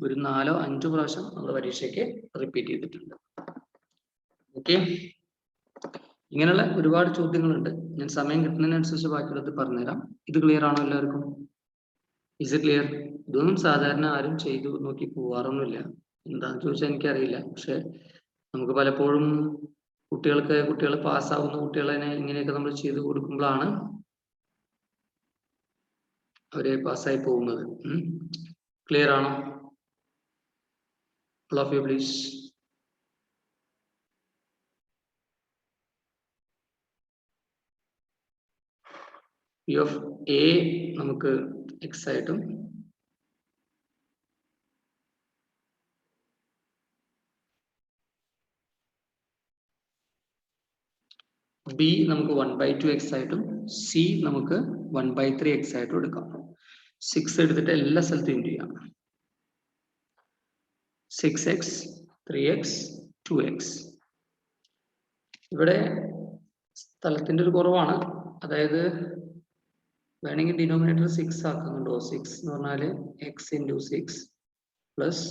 ഒരു 4-5 പ്രാവശ്യം നമ്മുടെ പരീക്ഷയ്ക്ക് റിപ്പീറ്റ് ചെയ്തിട്ടുണ്ട്. ഓക്കെ, ഇങ്ങനെയുള്ള ഒരുപാട് ചോദ്യങ്ങളുണ്ട്. ഞാൻ സമയം കിട്ടുന്നതിനനുസരിച്ച് ബാക്കിയുള്ളത് പറഞ്ഞുതരാം. ഇത് ക്ലിയർ ആണോ എല്ലാവർക്കും? Is clear? ഇതൊന്നും സാധാരണ ആരും ചെയ്തു നോക്കി പോവാറൊന്നുമില്ല. എന്താന്ന് ചോദിച്ചാൽ എനിക്കറിയില്ല. പക്ഷെ നമുക്ക് പലപ്പോഴും കുട്ടികൾ പാസ്സാവുന്ന കുട്ടികളെ ഇങ്ങനെയൊക്കെ നമ്മൾ ചെയ്തു കൊടുക്കുമ്പോഴാണ് അവരെ പാസ്സായി പോകുന്നത്. ക്ലിയർ ആണോ? All of you please. P of A നമുക്ക് x ആയിട്ടും B നമുക്ക് 1/2x ആയിട്ടും C നമുക്ക് 1/3x ആയിട്ടും എടുക്കാം. 6 എടുത്തിട്ട് എല്ലാ സ്ഥലത്തും ഇൻറ്റു ചെയ്യാം. 6x, 3x, 2x. ഇവിടെ സ്ഥലത്തിന്റെ ഒരു കുറവാണ്. അതായത് വേണമെങ്കിൽ ഡിനോമിനേറ്റർ 6 ആക്കുന്നുണ്ടോ? 6 എന്ന് പറഞ്ഞാല് x into 6 plus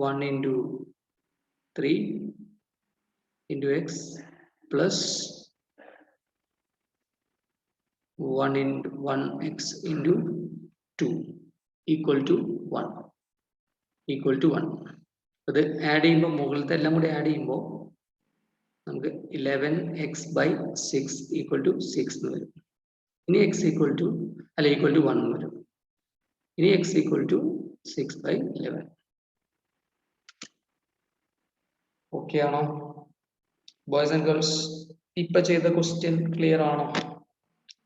1 into 3 into x plus 1x into 2 equal to 1. അത് ആഡ് ചെയ്യുമ്പോൾ മുകളിലത്തെ എല്ലാം കൂടി ആഡ് ചെയ്യുമ്പോൾ നമുക്ക് 11x/6 equal to 6 എന്ന് വരും. ഇനി x equal to 1 എന്ന് വരും. ഇനി x equal to 6/11. ഓക്കെ ആണോ ബോയ്സ് ആൻഡ് ഗേൾസ്? ഇപ്പൊ ചെയ്ത ക്വസ്റ്റ്യൻ ക്ലിയർ ആണോ?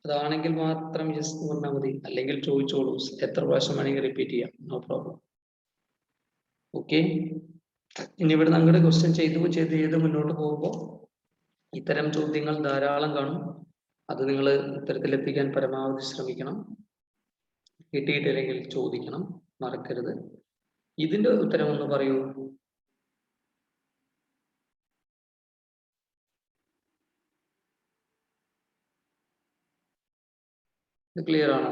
അതാണെങ്കിൽ മാത്രം ജസ്റ്റ് പറഞ്ഞാൽ മതി, അല്ലെങ്കിൽ ചോദിച്ചോളൂ. എത്ര പ്രാവശ്യം വേണമെങ്കിൽ റിപ്പീറ്റ് ചെയ്യാം, നോ പ്രോബ്ലം. ഓക്കെ, ഇനി ഇവിടെ നമ്മുടെ ക്വസ്റ്റ്യൻ ചെയ്ത് മുന്നോട്ട് പോകുമ്പോൾ ഇത്തരം ചോദ്യങ്ങൾ ധാരാളം കാണും. അത് നിങ്ങൾ ഉത്തരത്തിലെത്തിക്കാൻ പരമാവധി ശ്രമിക്കണം. കിട്ടിയിട്ടില്ലെങ്കിൽ ചോദിക്കണം, മറക്കരുത്. ഇതിന്റെ ഉത്തരം ഒന്ന് പറയൂ. ക്ലിയർ ആണോ?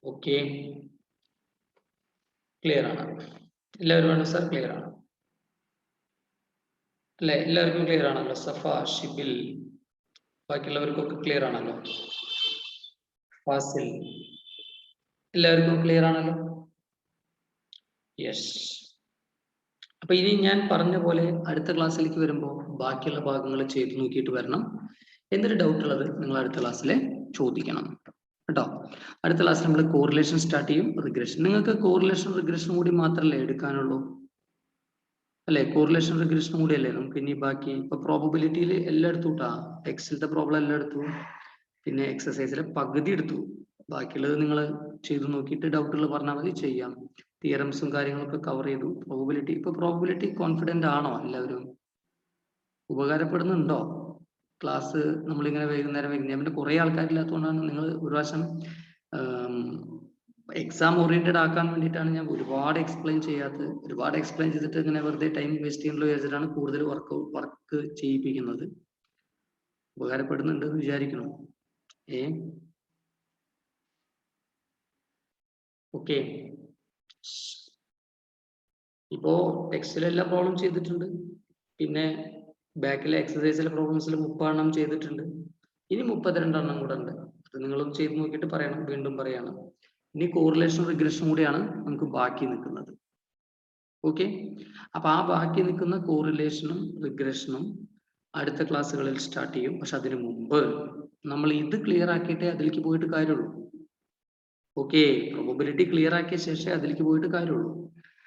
ഓക്കെ, ക്ലിയർ ആണ് എല്ലാവരും? വേണ്ട സാർ, ക്ലിയർ ആണ് അല്ലെ? എല്ലാവർക്കും ക്ലിയർ ആണല്ലോ? സഫ, ഷിബിൽ, ബാക്കിയുള്ളവർക്കൊക്കെ ക്ലിയർ ആണല്ലോ? ഫാസിൽ, എല്ലാവർക്കും ക്ലിയർ ആണല്ലോ? യെസ്. അപ്പൊ ഇനി ഞാൻ പറഞ്ഞ പോലെ അടുത്ത ക്ലാസ്സിലേക്ക് വരുമ്പോൾ ബാക്കിയുള്ള ഭാഗങ്ങൾ ചെയ്ത് നോക്കിയിട്ട് വരണം. എന്തൊരു ഡൗട്ട് ഉള്ളത് നിങ്ങൾ അടുത്ത ക്ലാസ്സിൽ ചോദിക്കണം കേട്ടോ. അടുത്ത ക്ലാസ്സിൽ നമ്മൾ കോറിലേഷൻ സ്റ്റാർട്ട് ചെയ്യും, റിഗ്രഷൻ. നിങ്ങൾക്ക് കോറിലേഷൻ റിഗ്രഷൻ കൂടി മാത്രമല്ലേ എടുക്കാനുള്ളൂ അല്ലെ? കോറിലേഷൻ റിഗ്രഷൻ കൂടി അല്ലേ നമുക്ക് ഇനി ബാക്കി. ഇപ്പൊ പ്രോബബിലിറ്റിയിൽ എല്ലാം എടുത്തു കേട്ടാ. എക്സിലത്തെ പ്രോബ്ലം എല്ലാം എടുത്തു, പിന്നെ എക്സസൈസിലെ പകുതി എടുത്തു. ബാക്കിയുള്ളത് നിങ്ങൾ ചെയ്തു നോക്കിയിട്ട് ഡൗട്ടുകൾ പറഞ്ഞാൽ മതി, ചെയ്യാം. തിയറംസും കാര്യങ്ങളൊക്കെ കവർ ചെയ്തു. പ്രോബബിലിറ്റി, ഇപ്പൊ പ്രോബബിലിറ്റി കോൺഫിഡന്റ് ആണോ എല്ലാവരും? ഉപകാരപ്പെടുന്നുണ്ടോ ക്ലാസ്? നമ്മളിങ്ങനെ വൈകുന്നേരം പിന്നെ കുറെ ആൾക്കാരില്ലാത്തതുകൊണ്ടാണ് നിങ്ങൾ ഒരു പ്രാവശ്യം എക്സാം ഓറിയന്റഡ് ആക്കാൻ വേണ്ടിയിട്ടാണ് ഞാൻ ഒരുപാട് എക്സ്പ്ലെയിൻ ചെയ്യാത്തത്. ഒരുപാട് എക്സ്പ്ലെയിൻ ചെയ്തിട്ട് ഇങ്ങനെ വെറുതെ ടൈം വേസ്റ്റ് ചെയ്യുന്നല്ലോ വിചാരിച്ചിട്ടാണ് കൂടുതൽ വർക്ക് ചെയ്യിപ്പിക്കുന്നത്. ഉപകാരപ്പെടുന്നുണ്ട് എന്ന് വിചാരിക്കണം. ഓക്കെ, ഇപ്പോ ടെക്സ്റ്റിലെല്ലാം പ്രോബ്ലം ചെയ്തിട്ടുണ്ട്. പിന്നെ ബാക്കിലെ എക്സസൈസിലെ പ്രോബ്ലംസിൽ 30 ചെയ്തിട്ടുണ്ട്. ഇനി 32 കൂടെ ഉണ്ട്. അത് നിങ്ങളൊന്ന് ചെയ്ത് നോക്കിയിട്ട് പറയണം. വീണ്ടും പറയാണ്. ഇനി കോറിലേഷനും റിഗ്രഷനും കൂടിയാണ് നമുക്ക് ബാക്കി നിൽക്കുന്നത്. ഓക്കെ, അപ്പൊ ആ ബാക്കി നിൽക്കുന്ന കോറിലേഷനും റിഗ്രഷനും അടുത്ത ക്ലാസ്സുകളിൽ സ്റ്റാർട്ട് ചെയ്യും. പക്ഷെ അതിനു മുമ്പ് നമ്മൾ ഇത് ക്ലിയർ ആക്കിയിട്ടേ അതിലേക്ക് പോയിട്ട് കാര്യമുള്ളൂ. ഓക്കെ, പ്രോബബിലിറ്റി ക്ലിയർ ആക്കിയ ശേഷം അതിലേക്ക് പോയിട്ട് കാര്യമുള്ളൂ.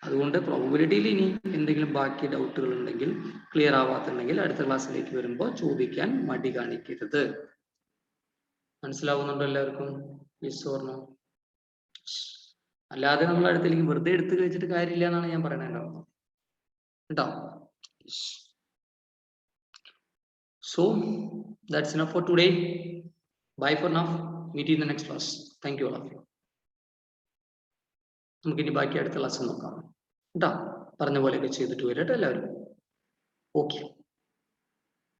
അതുകൊണ്ട് പ്രോബബിലിറ്റിയിൽ ഇനി എന്തെങ്കിലും ബാക്കി ഡൗട്ടുകൾ ഉണ്ടെങ്കിൽ, ക്ലിയർ ആവാത്തുണ്ടെങ്കിൽ അടുത്ത ക്ലാസ്സിലേക്ക് വരുമ്പോൾ ചോദിക്കാൻ മടി കാണിക്കരുത്. മനസ്സിലാവുന്നുണ്ടോ എല്ലാവർക്കും? Yes or no? അല്ലാതെ നമ്മൾ അടുത്തേക്ക് വെറുതെ എടുത്തു കഴിച്ചിട്ട് കാര്യമില്ല എന്നാണ് ഞാൻ പറയണത് കേട്ടോ. So that's enough for today. Bye for now. Meet you in the next class. Thank you all of you. നമുക്ക് ഇനി ബാക്കി അടുത്ത ക്ലാസ് നോക്കാം കേട്ടോ. പറഞ്ഞ പോലെയൊക്കെ ചെയ്തിട്ട് വരട്ടെ എല്ലാവരും. ഓക്കെ.